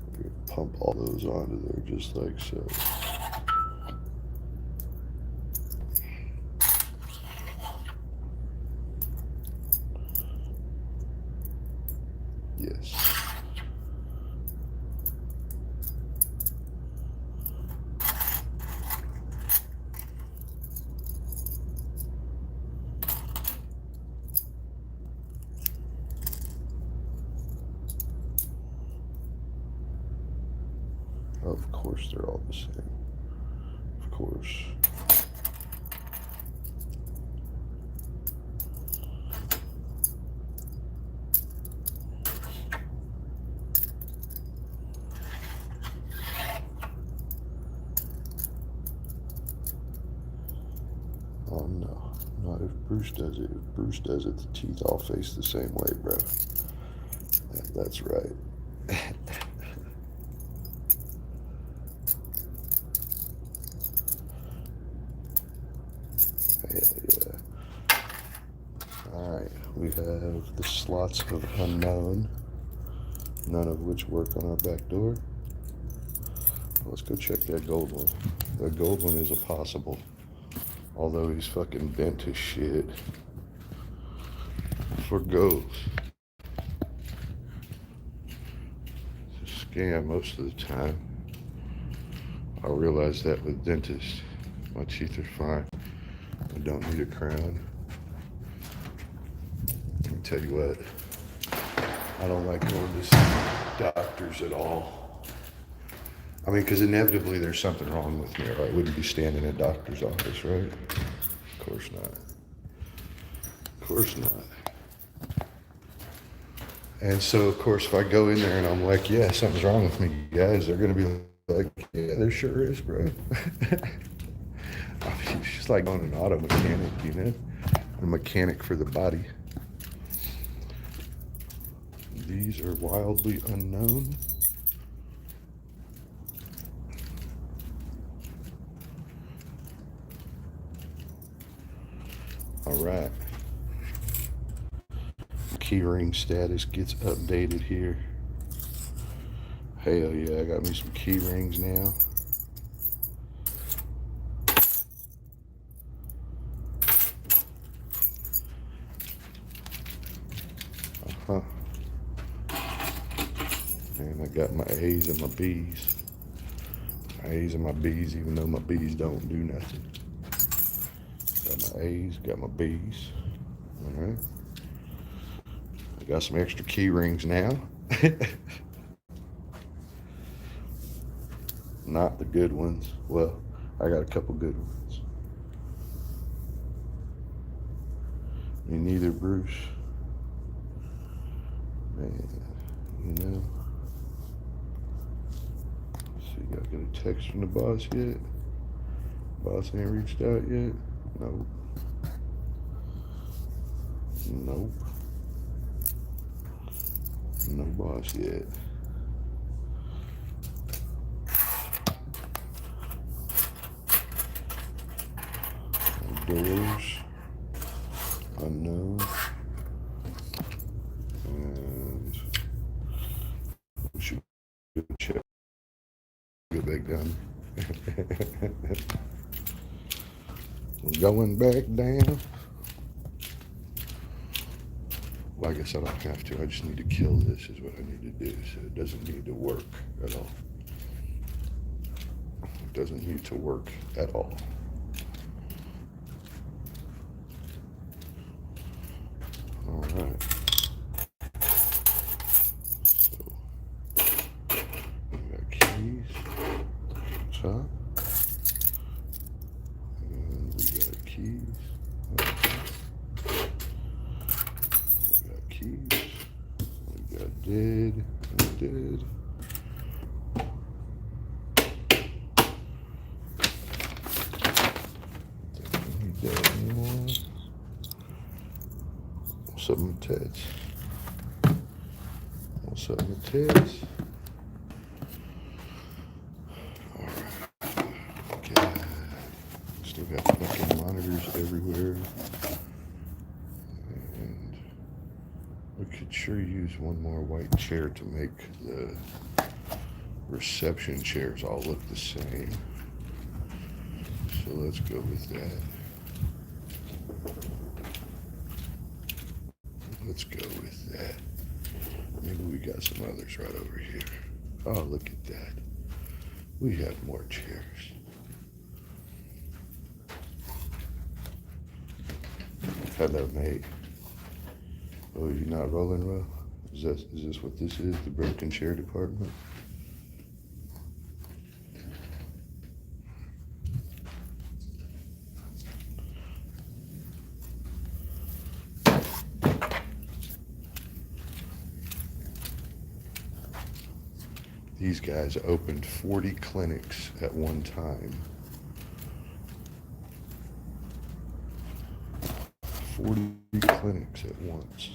we're gonna pump all those onto there just like so. Yes. Of course they're all the same. Of course. Oh no, not if Bruce does it. If Bruce does it, the teeth all face the same way, bro. That's right. Hell yeah. Alright, we have the slots of unknown, none of which work on our back door. Let's go check that gold one. That gold one is a possible. Although he's fucking bent his shit for ghosts. It's a scam most of the time. I realize that with dentists. My teeth are fine. I don't need a crown. Let me tell you what. I don't like going to see doctors at all. I mean, because inevitably there's something wrong with me, or I wouldn't be standing in a doctor's office, right? Of course not. Of course not. And so, of course, if I go in there and I'm like, yeah, something's wrong with me, guys, they're going to be like, yeah, there sure is, bro. I mean, it's just like on an auto mechanic, you know? A mechanic for the body. These are wildly unknown. All right. Keyring status gets updated here. Hell yeah, I got me some key rings now. Uh-huh. And I got my A's and my B's. My A's and my B's, even though my B's don't do nothing. Got my A's, got my B's. All right. I got some extra key rings now. not the good ones. Well, I got a couple good ones. Me neither, Bruce. Man, you know. Let's see, y'all get a text from the boss yet? Boss ain't reached out yet? Nope. Nope. No boss yet. Doors. Unknown. And we should check. Go back down. We're going back down. Well, I guess I don't have to. I just need to kill this is what I need to do. So it doesn't need to work at all. It doesn't need to work at all. All right. So we got keys. Top. And we got keys. We got keys. We got dead and dead. Don't need that anymore. What's up, my tits? What's up, my tits? Still got fucking monitors everywhere. And we could sure use one more white chair to make the reception chairs all look the same. So let's go with that. Let's go with that. Maybe we got some others right over here. Oh, look at that. We have more chairs. Hello, mate. Oh, you're not rolling well? Is this what this is? The broken chair department? These guys opened 40 clinics at one time. 40 clinics at once.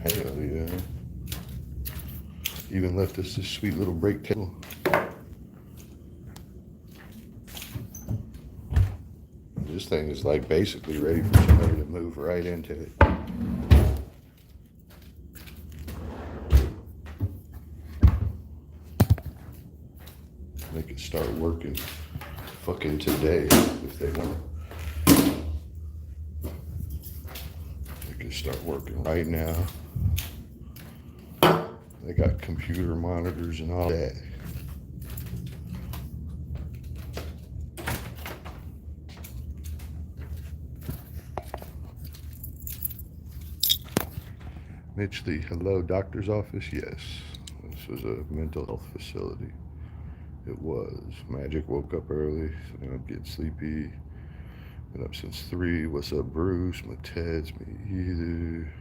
Hell yeah. Even left us this sweet little break table. This thing is like basically ready for somebody to move right into it. They could start working fucking today if they want. start working right now. They got computer monitors and all that. Mitch Lee, hello, doctor's office? Yes, this was a mental health facility. It was. Magic woke up early, so now I'm getting sleepy. Been up since 3. What's up, Bruce? My Ted's me either.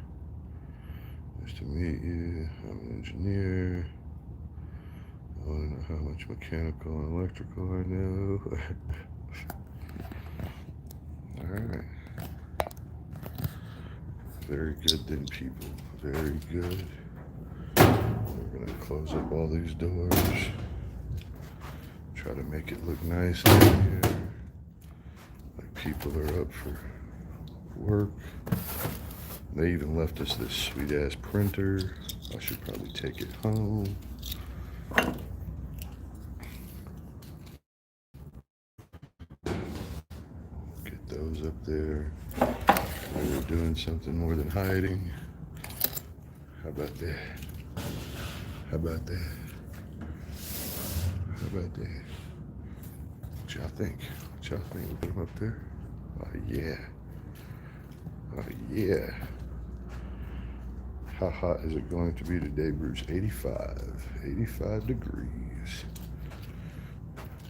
Nice to meet you. I'm an engineer. I want to know how much mechanical and electrical I know. Alright. Very good then, people. Very good. We're going to close up all these doors. Try to make it look nice in here. Like people are up for work. They even left us this sweet ass printer. I should probably take it home. Get those up there. They were doing something more than hiding. How about that? How about that? How about that? What y'all think? What y'all think? We'll put them up there? Oh yeah. Oh yeah. How hot is it going to be today, Bruce? 85 degrees.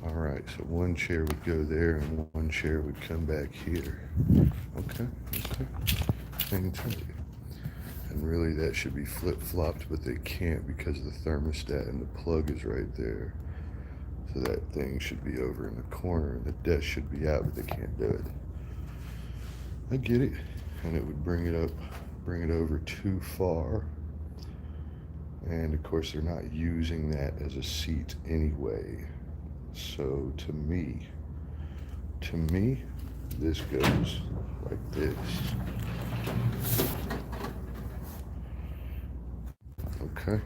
All right, so one chair would go there and one chair would come back here. Okay. Hang tight. And really that should be flip-flopped, but they can't because the thermostat and the plug is right there. So that thing should be over in the corner and the desk should be out, but they can't do it. I get it. And it would bring it over too far. And of course they're not using that as a seat anyway. So to me, this goes like this. Okay.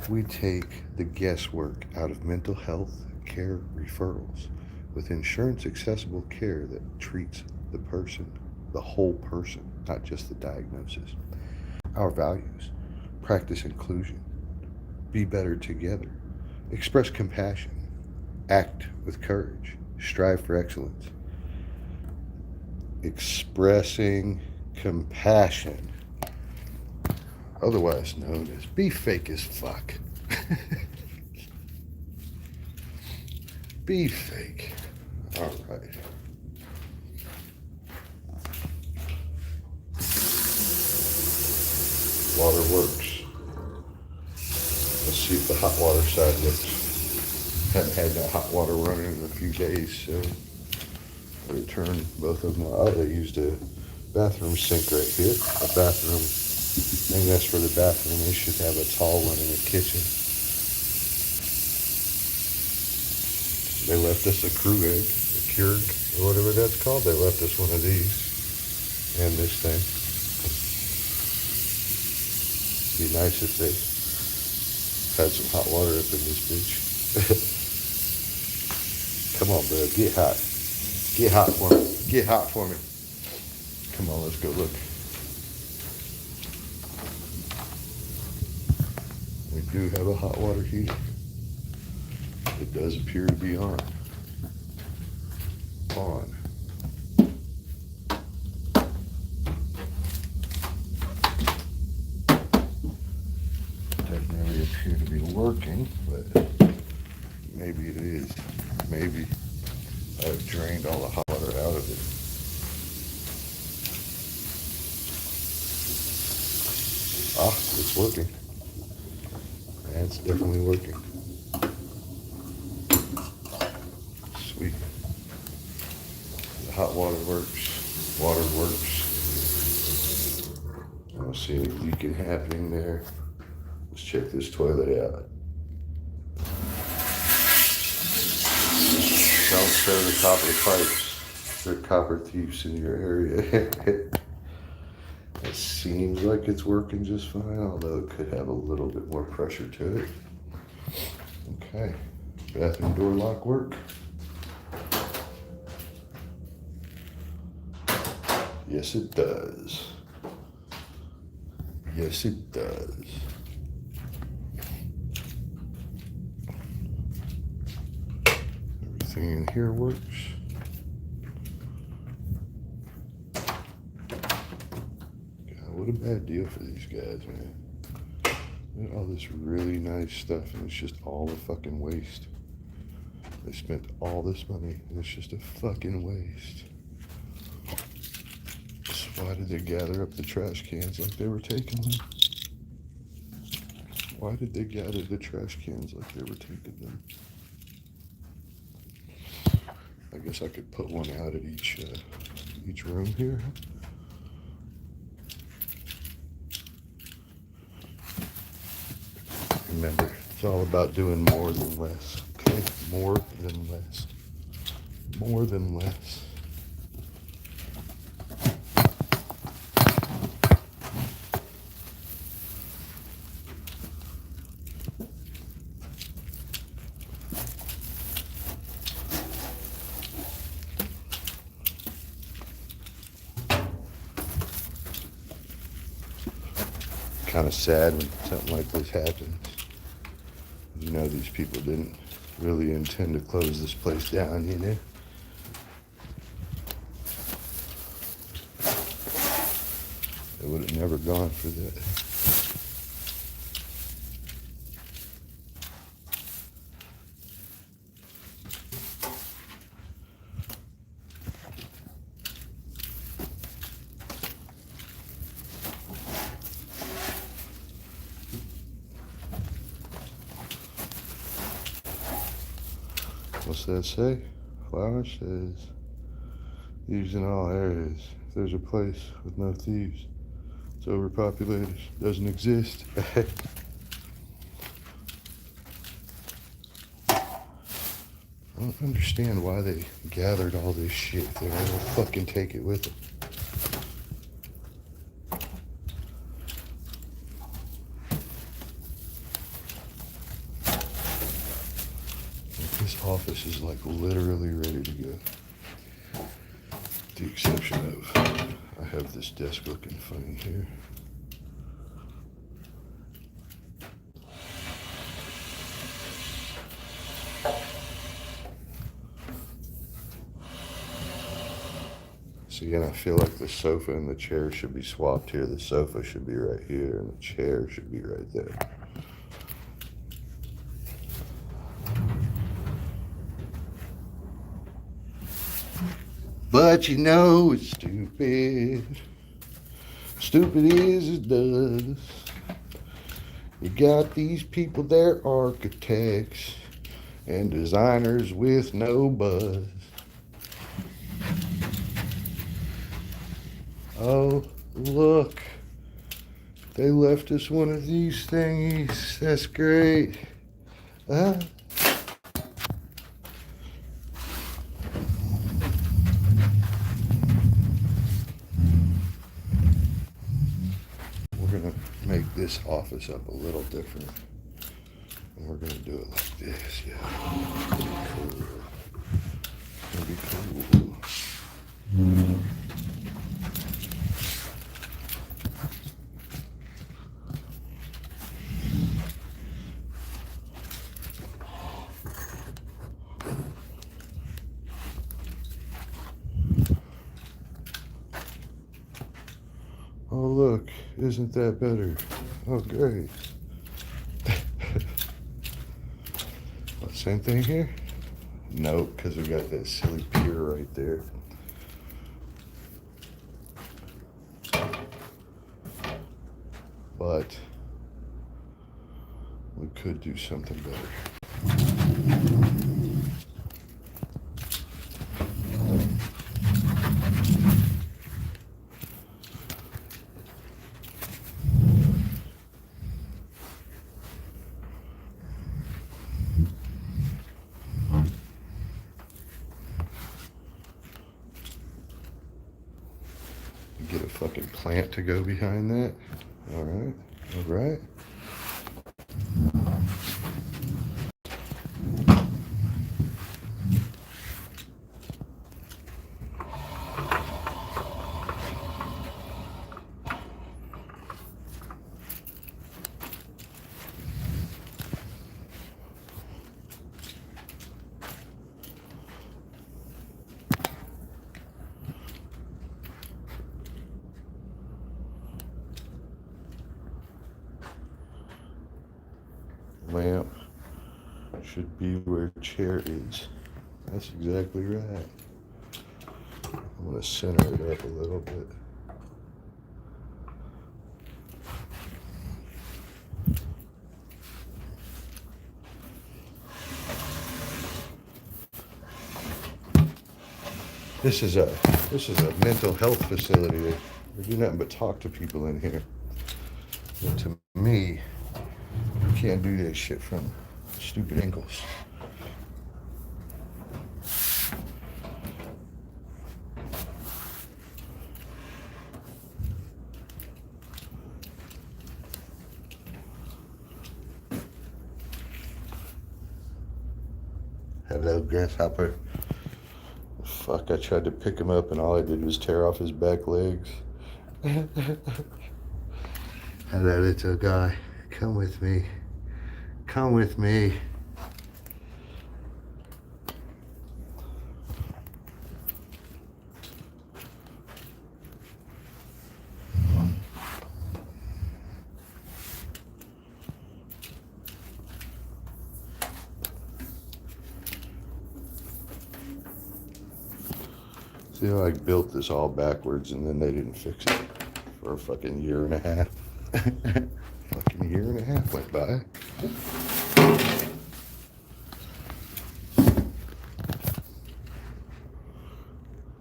We take the guesswork out of mental health care referrals with insurance-accessible care that treats the person, the whole person, not just the diagnosis. Our values: practice inclusion, be better together, express compassion, act with courage, strive for excellence. Expressing compassion, otherwise known as be fake as fuck. Be fake. All right. Water works. Let's see if the hot water side looks. Haven't had that hot water running in a few days, so I returned both of them. Oh, they used a bathroom sink right here. A bathroom. Maybe that's for the bathroom. They should have a tall one in the kitchen. They left us a crew egg, a Keurig, or whatever that's called. They left us one of these and this thing. Be nice if they had some hot water up in this bitch. Come on, bro, get hot. Get hot for me. Get hot for me. Come on, let's go look. We do have a hot water heater. It does appear to be on. Doesn't really appear to be working, but maybe it is. Maybe I've drained all the hot water out of it. Ah, it's working. It's definitely working. Sweet. The hot water works. Water works. I don't see any leaking happening there. Let's check this toilet out. Don't show the copper pipes. There are copper thieves in your area. It seems like it's working just fine, although it could have a little bit more pressure to it. Okay. Bathroom door lock work? Yes, it does. Yes, it does. Everything in here works. God, what a bad deal for these guys, man. Look at all this really nice stuff, and it's just all a fucking waste. They spent all this money, and it's just a fucking waste. So why did they gather up the trash cans like they were taking them? Why did they gather the trash cans like they were taking them? I guess I could put one out at each room here. Remember, it's all about doing more than less, okay? More than less. More than less. Kind of sad when something like this happens. You know, these people didn't really intend to close this place down, you know? They would have never gone for that. What's that say? Flower says, thieves in all areas. If there's a place with no thieves, it's overpopulated, doesn't exist. I don't understand why they gathered all this shit if they never fucking take it with them. This office is like literally ready to go. With the exception of, I have this desk looking funny here. See, and I feel like the sofa and the chair should be swapped here. The sofa should be right here and the chair should be right there. But you know it's stupid. Stupid as it does. You got these people, they're architects and designers with no buzz. Oh, look. They left us one of these thingies. That's great. We're gonna make this office up a little different. And we're gonna do it like this, yeah. It'll be cool. Oh, look, isn't that better? Oh, great. Same thing here? Nope, because we got that silly pier right there. But we could do something better. Get a fucking plant to go behind that. All right, all right. should be where chair is. That's exactly right. I'm going to center it up a little bit. This is a mental health facility. They do nothing but talk to people in here. But to me, you can't do that shit from stupid ankles. Hello, grasshopper. Fuck, I tried to pick him up and all I did was tear off his back legs. Hello, little guy. Come with me. Come with me. See how I built this all backwards and then they didn't fix it for a fucking year and a half. Fucking year and a half went by.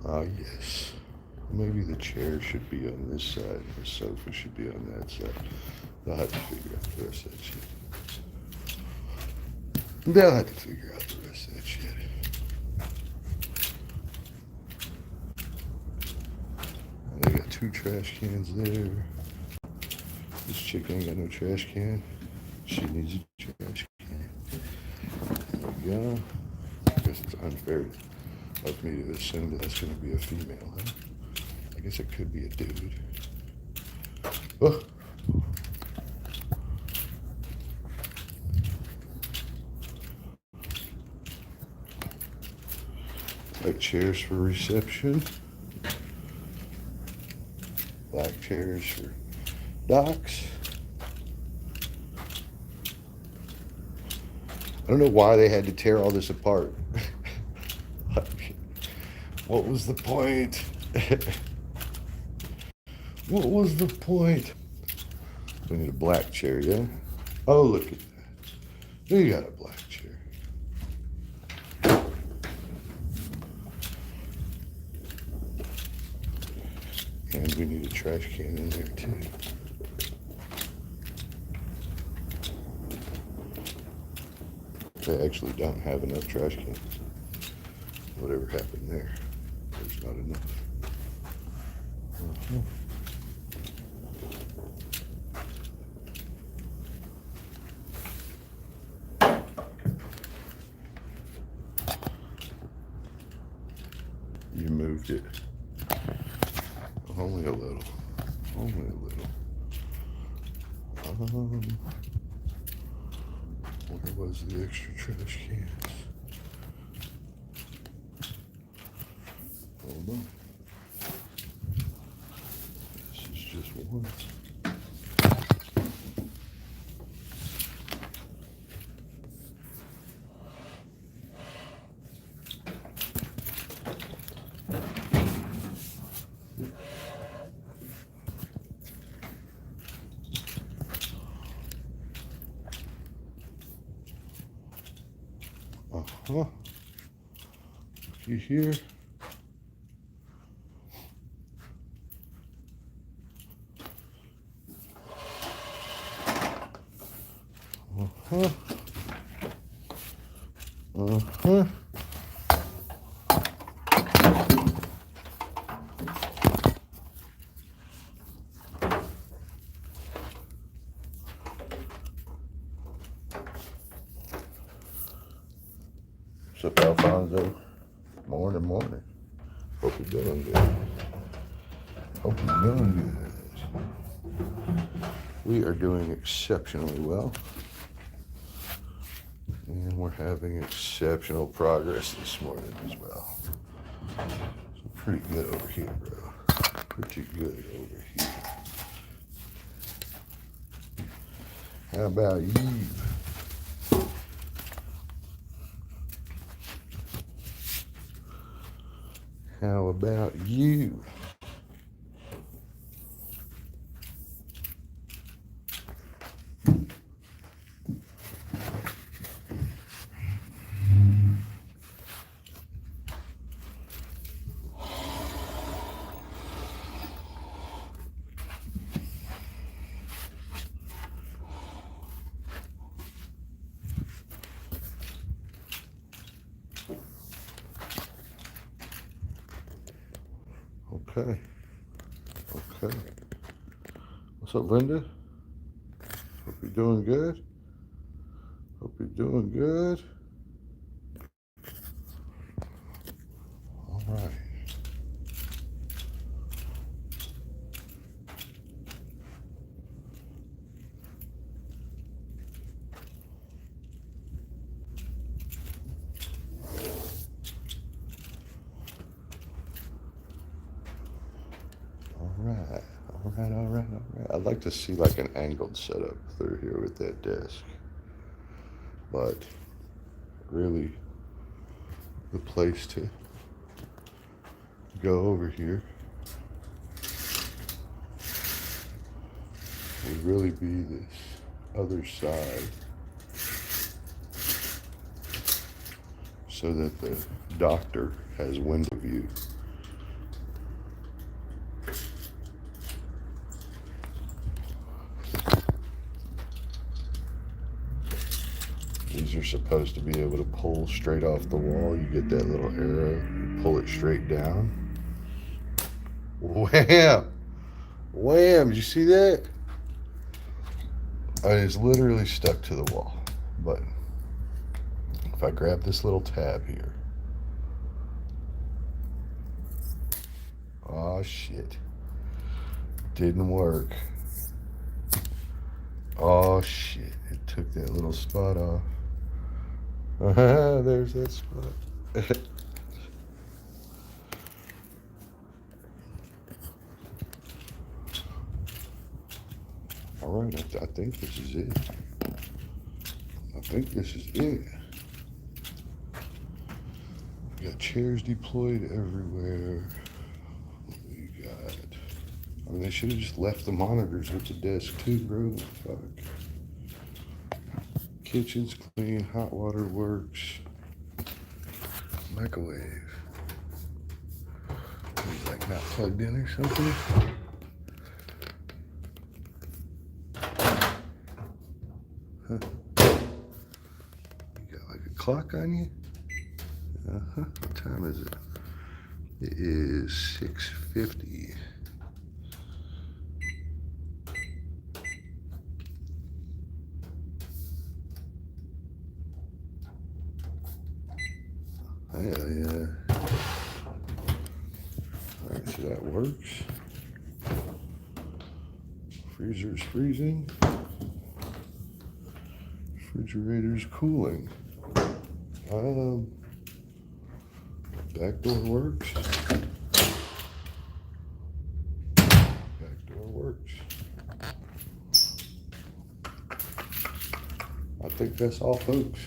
Oh yes. Maybe the chair should be on this side and the sofa should be on that side. They'll have to figure out the rest of that shit. They'll have to figure out the rest of that shit. They got 2 trash cans there. This chick ain't got no trash can. She needs a trash can. There we go. I guess it's unfair of me to assume that that's going to be a female, huh? I guess it could be a dude. Oh. White chairs for reception. Black chairs for docks. I don't know why they had to tear all this apart. What was the point? What was the point? We need a black chair, yeah? Oh, look at that. You got a black chair. And we need a trash can in there, too. They actually don't have enough trash cans. Whatever happened there, there's not enough. You moved it. Only a little. Only a little. Where was the extra trash cans? Hold on. This is just one. You hear? What's up, Alfonso? Morning. Hope you're doing good. Hope you're doing good. We are doing exceptionally well. And we're having exceptional progress this morning as well. So pretty good over here, bro. Pretty good over here. How about you? How about you? Okay. Okay. What's up, Linda? Hope you're doing good. Hope you're doing good. All right. All right. All right. All right. All right. I'd like to see like an angled setup through here with that desk. But really, the place to go over here would really be this other side so that the doctor has window view. These are supposed to be able to pull straight off the wall. You get that little arrow, you pull it straight down. Wham! Wham! Did you see that? It's literally stuck to the wall. But if I grab this little tab here. Oh shit. Didn't work. Oh shit. It took that little spot off. There's that spot. All right, I think this is it. I think this is it. We got chairs deployed everywhere. We got. I mean, they should have just left the monitors with the desk too, bro. Fuck. Kitchen's clean, hot water works. Microwave. It's like not plugged in or something. Huh. You got like a clock on you? Uh-huh. What time is it? It is 6:50. Hell yeah. Alright, so that works. Freezer's freezing. Refrigerator's cooling. Back door works. Back door works. I think that's all, folks.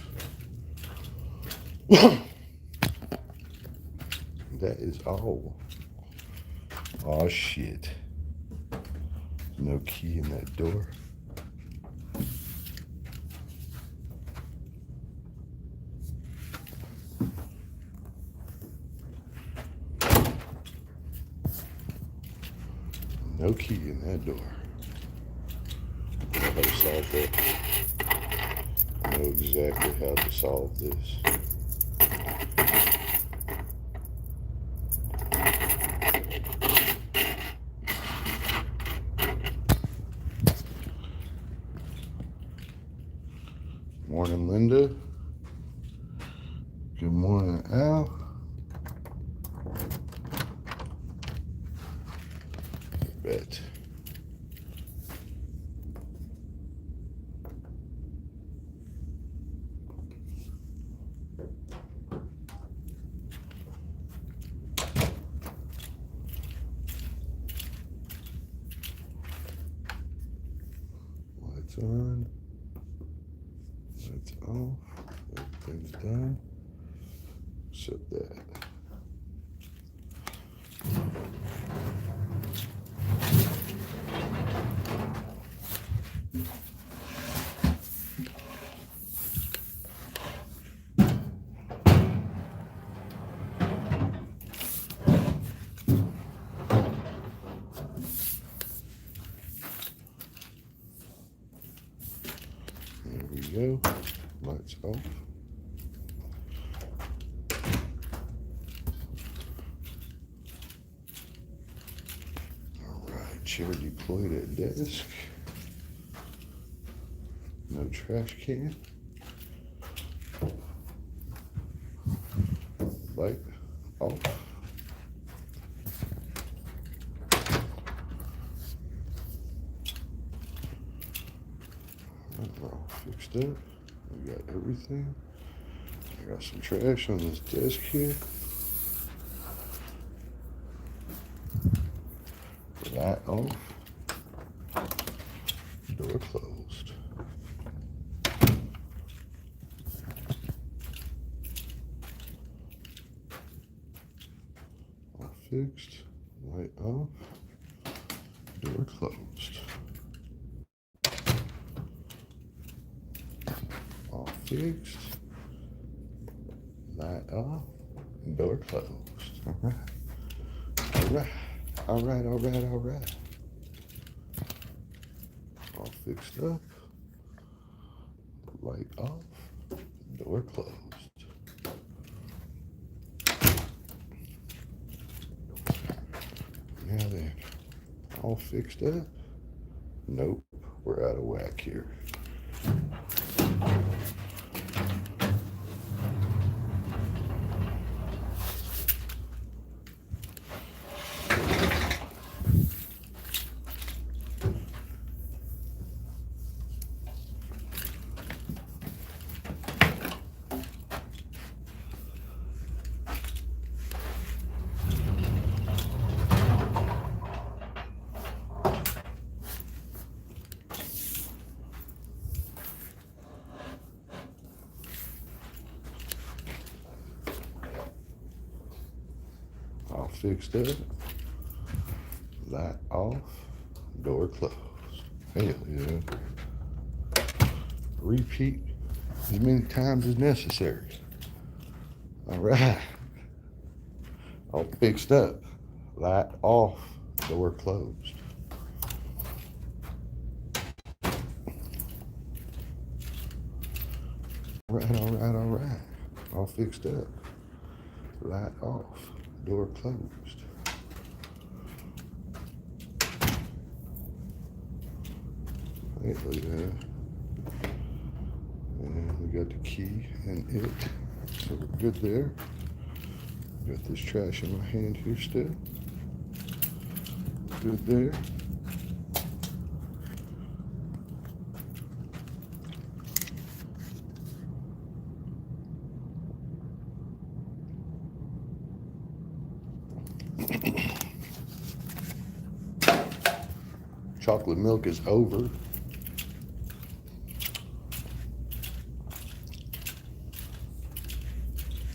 That is all. Oh shit. No key in that door. No key in that door. How to solve that? I know exactly how to solve this. Morning, Linda. Good morning, Al. Bet. Lights on. Lights off. Everything's done. Except that. go. Lights off. Alright, chair deployed at desk. No trash can. Light off. All fixed up. We got everything. I got some trash on this desk here. Light off. Door closed. All fixed. Light off. Door closed. All fixed. Light off. Door closed. All right. All right. All right. All right. All right. All fixed up. Light off. Door closed. Now then, all fixed up? Nope, we're out of whack here. All fixed up. Light off. Door closed. Hell yeah. Repeat as many times as necessary. All right. All fixed up. Light off. Door closed. All right, all right, all right. All fixed up. Light off. Door closed. Hell yeah. And we got the key and it. So we're good there. Got this trash in my hand here still. Good there. Chocolate milk is over.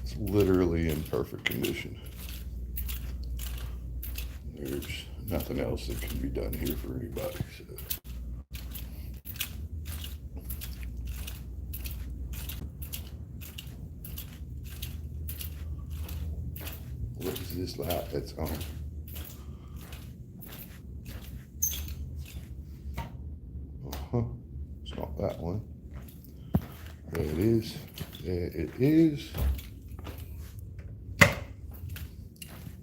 It's literally in perfect condition. There's nothing else that can be done here for anybody. So. What is this light that's on? It's not that one. There it is. There it is.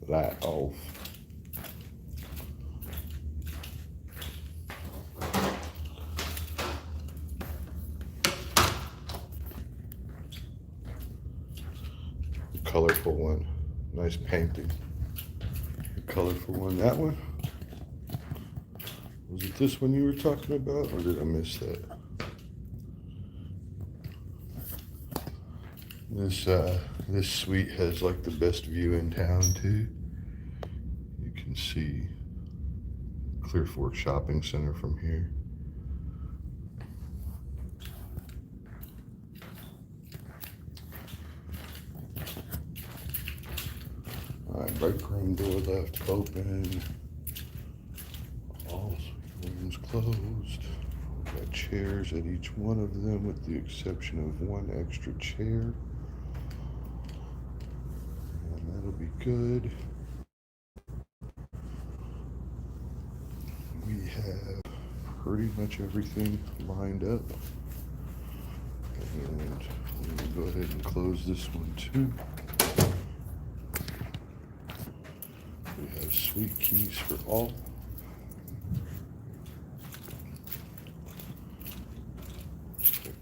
Light off. Colorful one. Nice painting. The colorful one. That one? Was it this one you were talking about, or did I miss that? This suite has like the best view in town too. You can see Clear Fork Shopping Center from here. All right, break room door left open. All rooms closed. We've got chairs at each one of them with the exception of one extra chair. And that'll be good. We have pretty much everything lined up. go ahead and close this one too. We have sweet keys for all.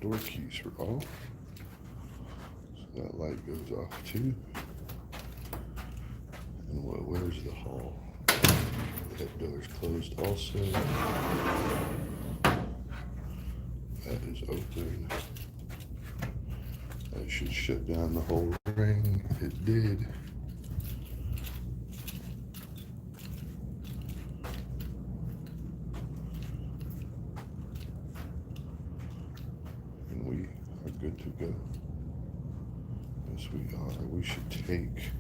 Door keys for all. So that light goes off too. And where's the hall? That door's closed also. That is open. That should shut down the whole ring. It did. And we are good to go. Yes, we are. We should take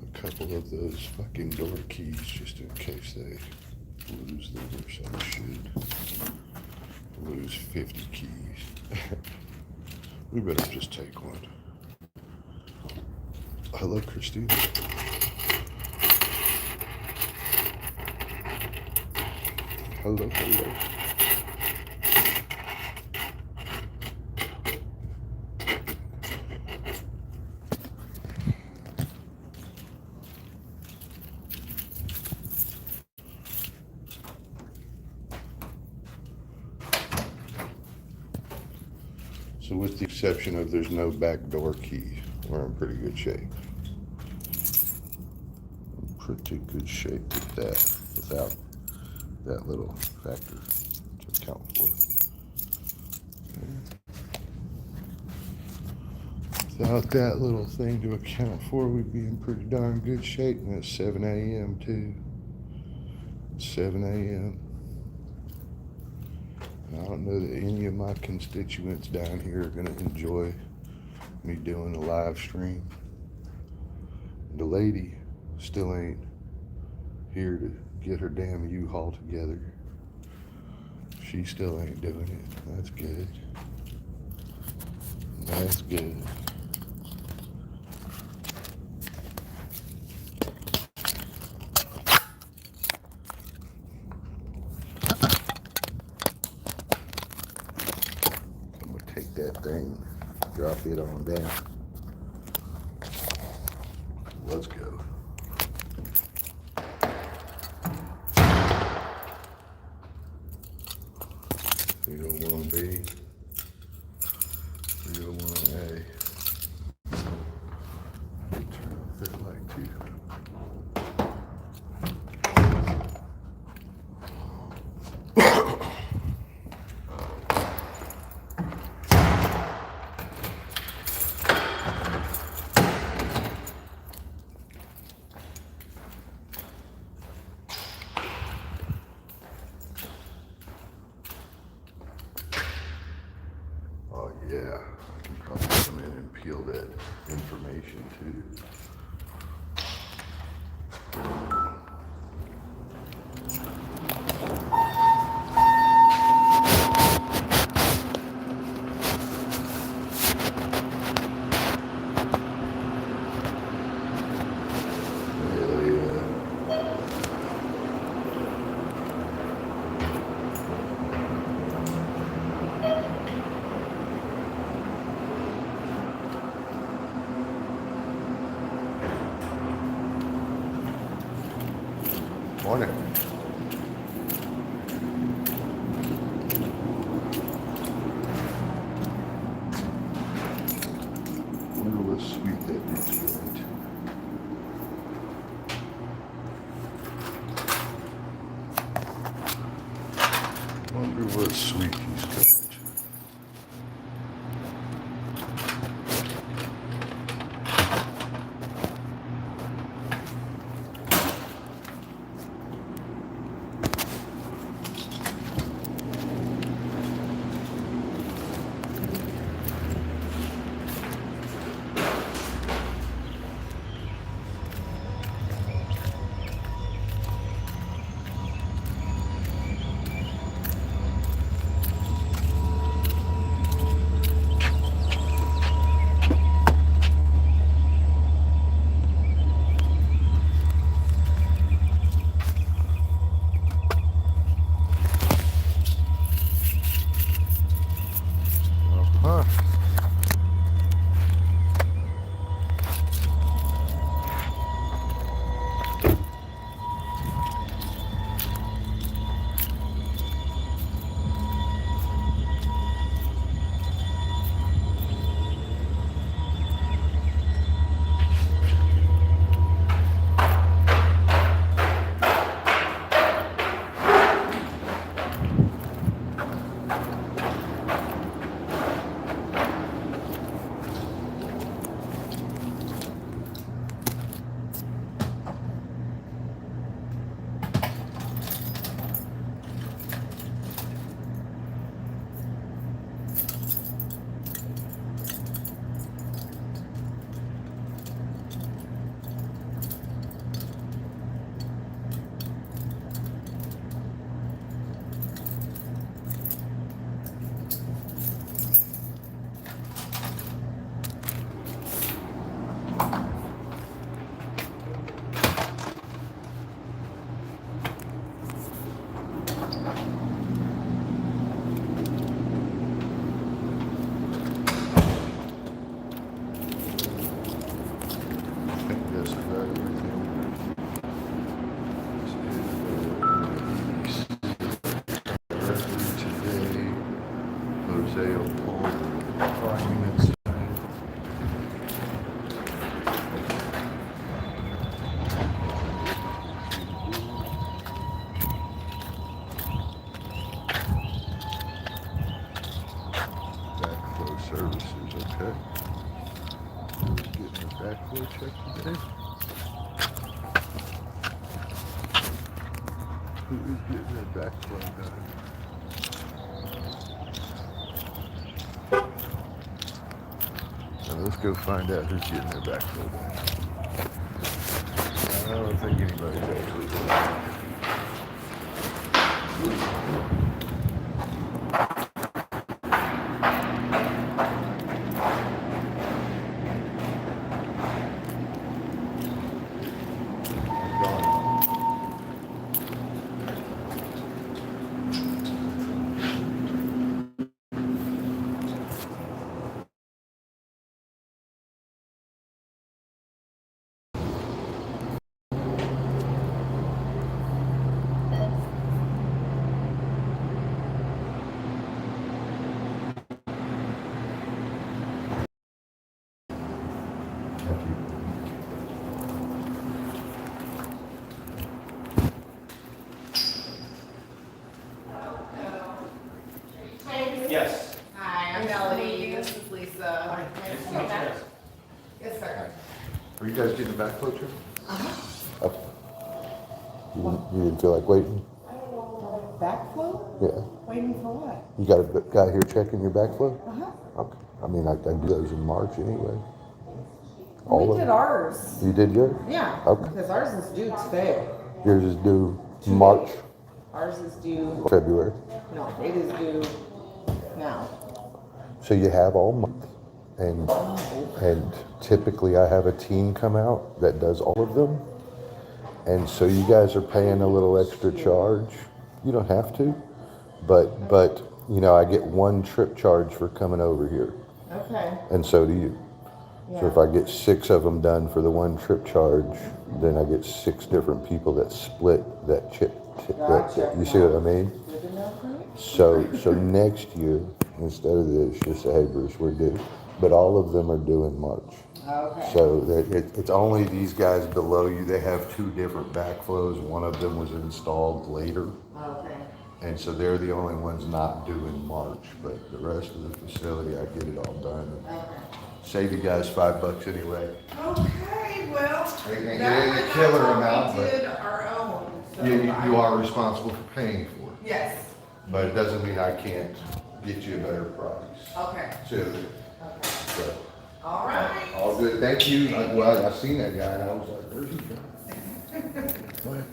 a couple of those fucking door keys just in case they lose them or some shit. Lose 50 keys. We better just take one. Hello, Christine. Hello, hello. So with the exception of there's no back door key, we're in pretty good shape. In pretty good shape with that, without that little factor to account for. Without that little thing to account for, we'd be in pretty darn good shape. And it's 7 a.m. too. It's 7 a.m. I don't know that any of my constituents down here are going to enjoy me doing a live stream. The lady still ain't here to get her damn U-Haul together. She still ain't doing it. That's good. That's good. Take that thing, drop it on down. Let's go. You don't want to be. You don't want to A. Turn off that light too. Yeah, I can probably come in and peel that information too. Morning. Wonder what sweet that is going to. Wonder what sweet he's going to. sale pull 5 units. Backflow services, okay. Who's getting a backflow check today? Who is getting a backflow done? Now let's go find out who's getting their backflow done. I don't think anybody's actually doing it. Yes. Hi, I'm Melody. This is Lisa. Yes, sir. Are you guys getting a backflow check? Uh-huh. Okay. You didn't feel like waiting? Backflow? Yeah. Waiting for what? You got a guy here checking your backflow? Uh-huh. Okay. I mean, I do those in March anyway. We did ours. You did yours? Yeah. Okay. Because ours is due today. Yours is due March, Ours is due, February. no, it is due now. So you have all month. And typically I have a team come out that does all of them. And so you guys are paying a little extra charge. You don't have to, but you know, I get one trip charge for coming over here. Okay. And so do you. So if I get 6 of them done for the one trip charge, then I get 6 different people that split that chip. Gotcha. You see what I mean? Good to know for me. So next year, instead of this, just say, hey Bruce, we're due. But all of them are due in March. Okay. So it's only these guys below you. They have 2 different backflows. One of them was installed later. Okay. And so they're the only ones not due in March. But the rest of the facility, I get it all done. Okay. Save you guys $5 anyway. Okay, well. It ain't that a was killer how amount, we but did our own. So You are responsible for paying for it. Yes. But it doesn't mean I can't get you a better price. Okay. So, Okay. so, All right. all good. Thank you. Well, I seen that guy and I was like, where's he going? What?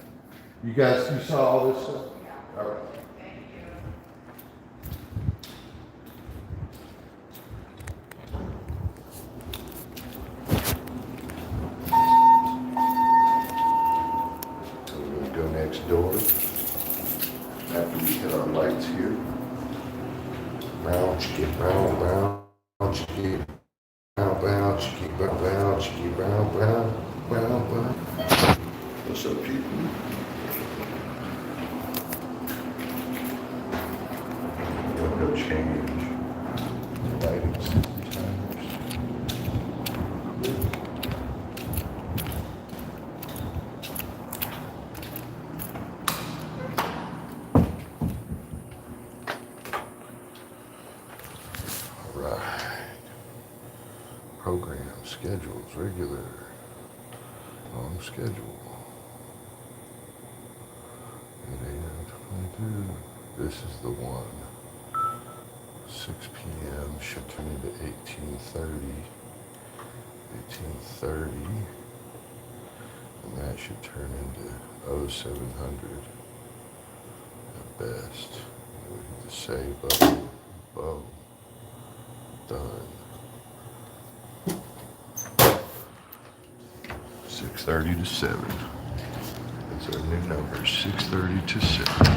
You guys, you saw all this stuff? All right. So we're gonna go next door after we hit our lights here. Bounce, get round, bounce, get round, bounce, get round, bounce, get round, round, round, round. What's up, people? We'll go change the lighting system timers. Right. Program schedules, regular, on schedule. 8 a.m. to 22. This is the one. 6 p.m. should turn into 18:30. 18:30. And that should turn into 0700 at best. We hit the save button. Boom. Done. 6:30 to 7. That's our new number, 6:30 to 7.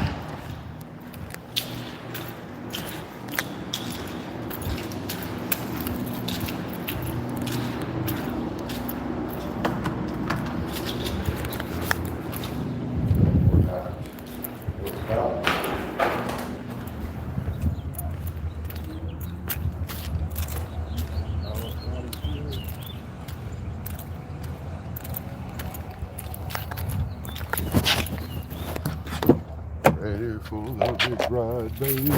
Ready for the big ride, baby.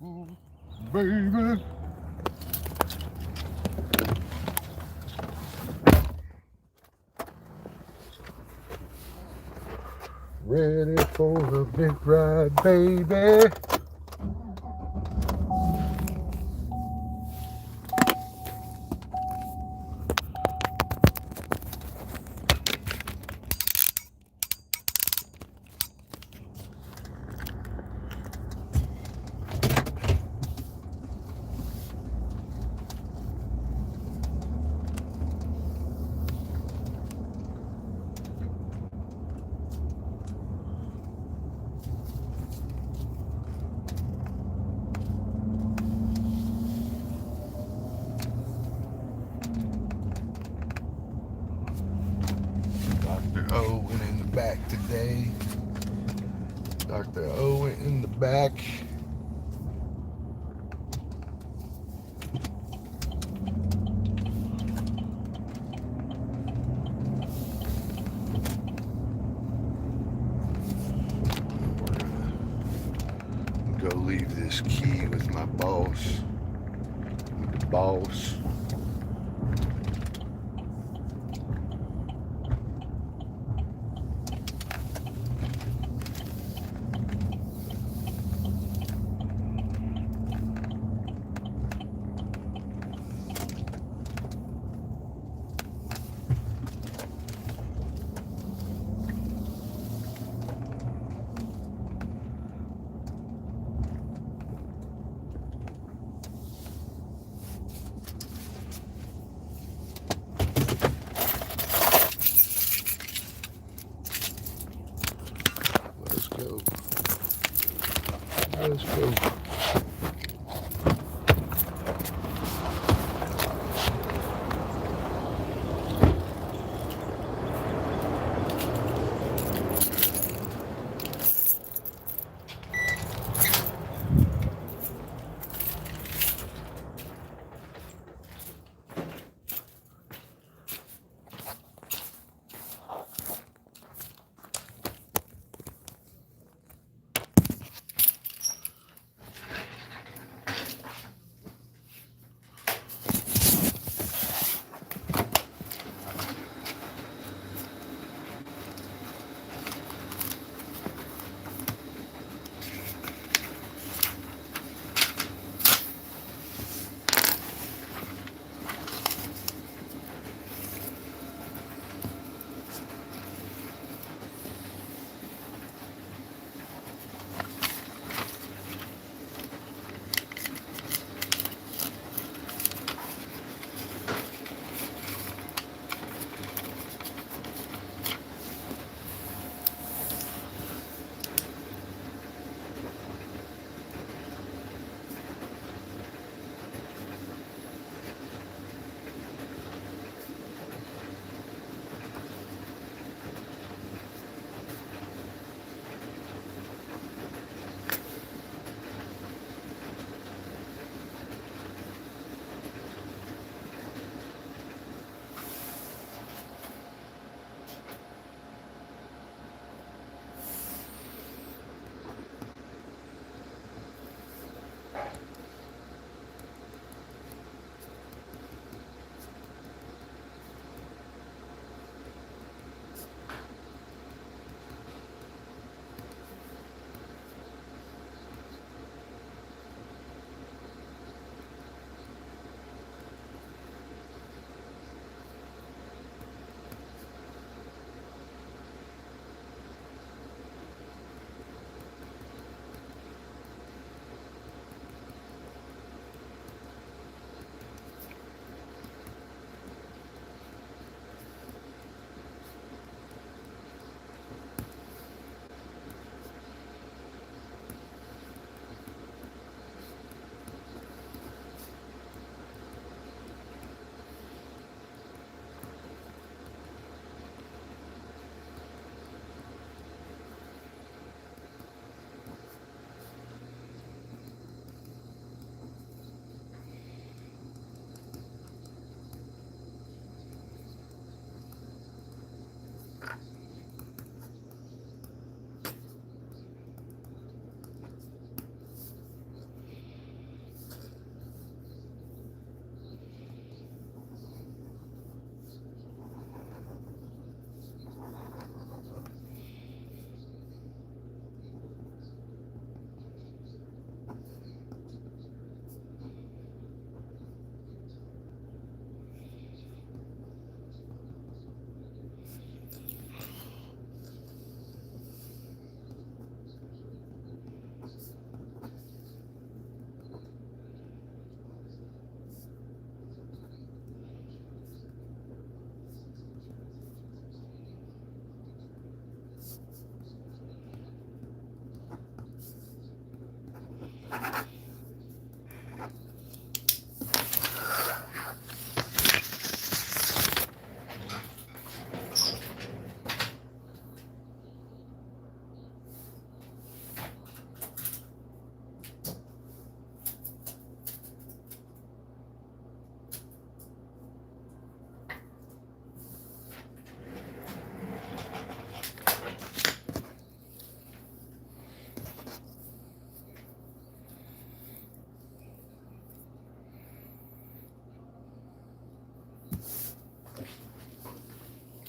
Ooh, baby. Ready for the big ride, baby. Dr. Owen in the back today. Dr. Owen in the back. Go leave this key with my boss. The boss.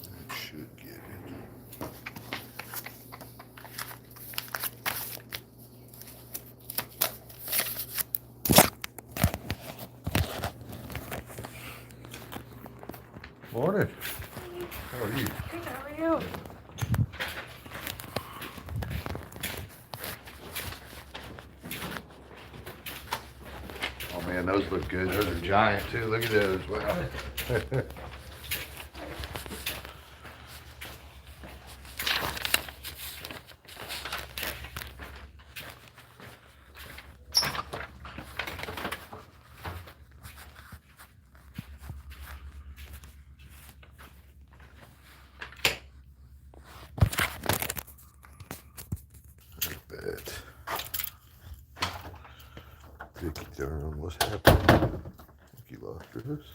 That should get it. Morning. How are you? Good, how are you? Oh man, those look good. Those are giant too. Look at those. Wow. Bet. Vicky Durham, what's happening? Vicky lost hers.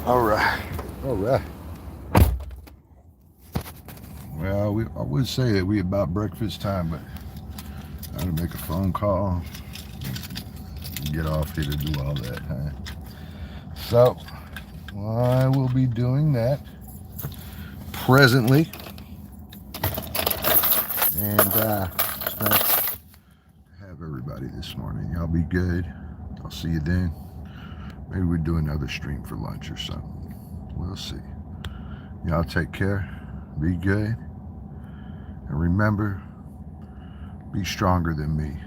All right. All right. Well, I would say that we about breakfast time, but I had to make a phone call, get off here to do all that. Huh? So I will be doing that presently, and it's nice to have everybody this morning. Y'all be good. I'll see you then. Maybe we do another stream for lunch or something. We'll see. Y'all take care. Be good. And remember, be stronger than me.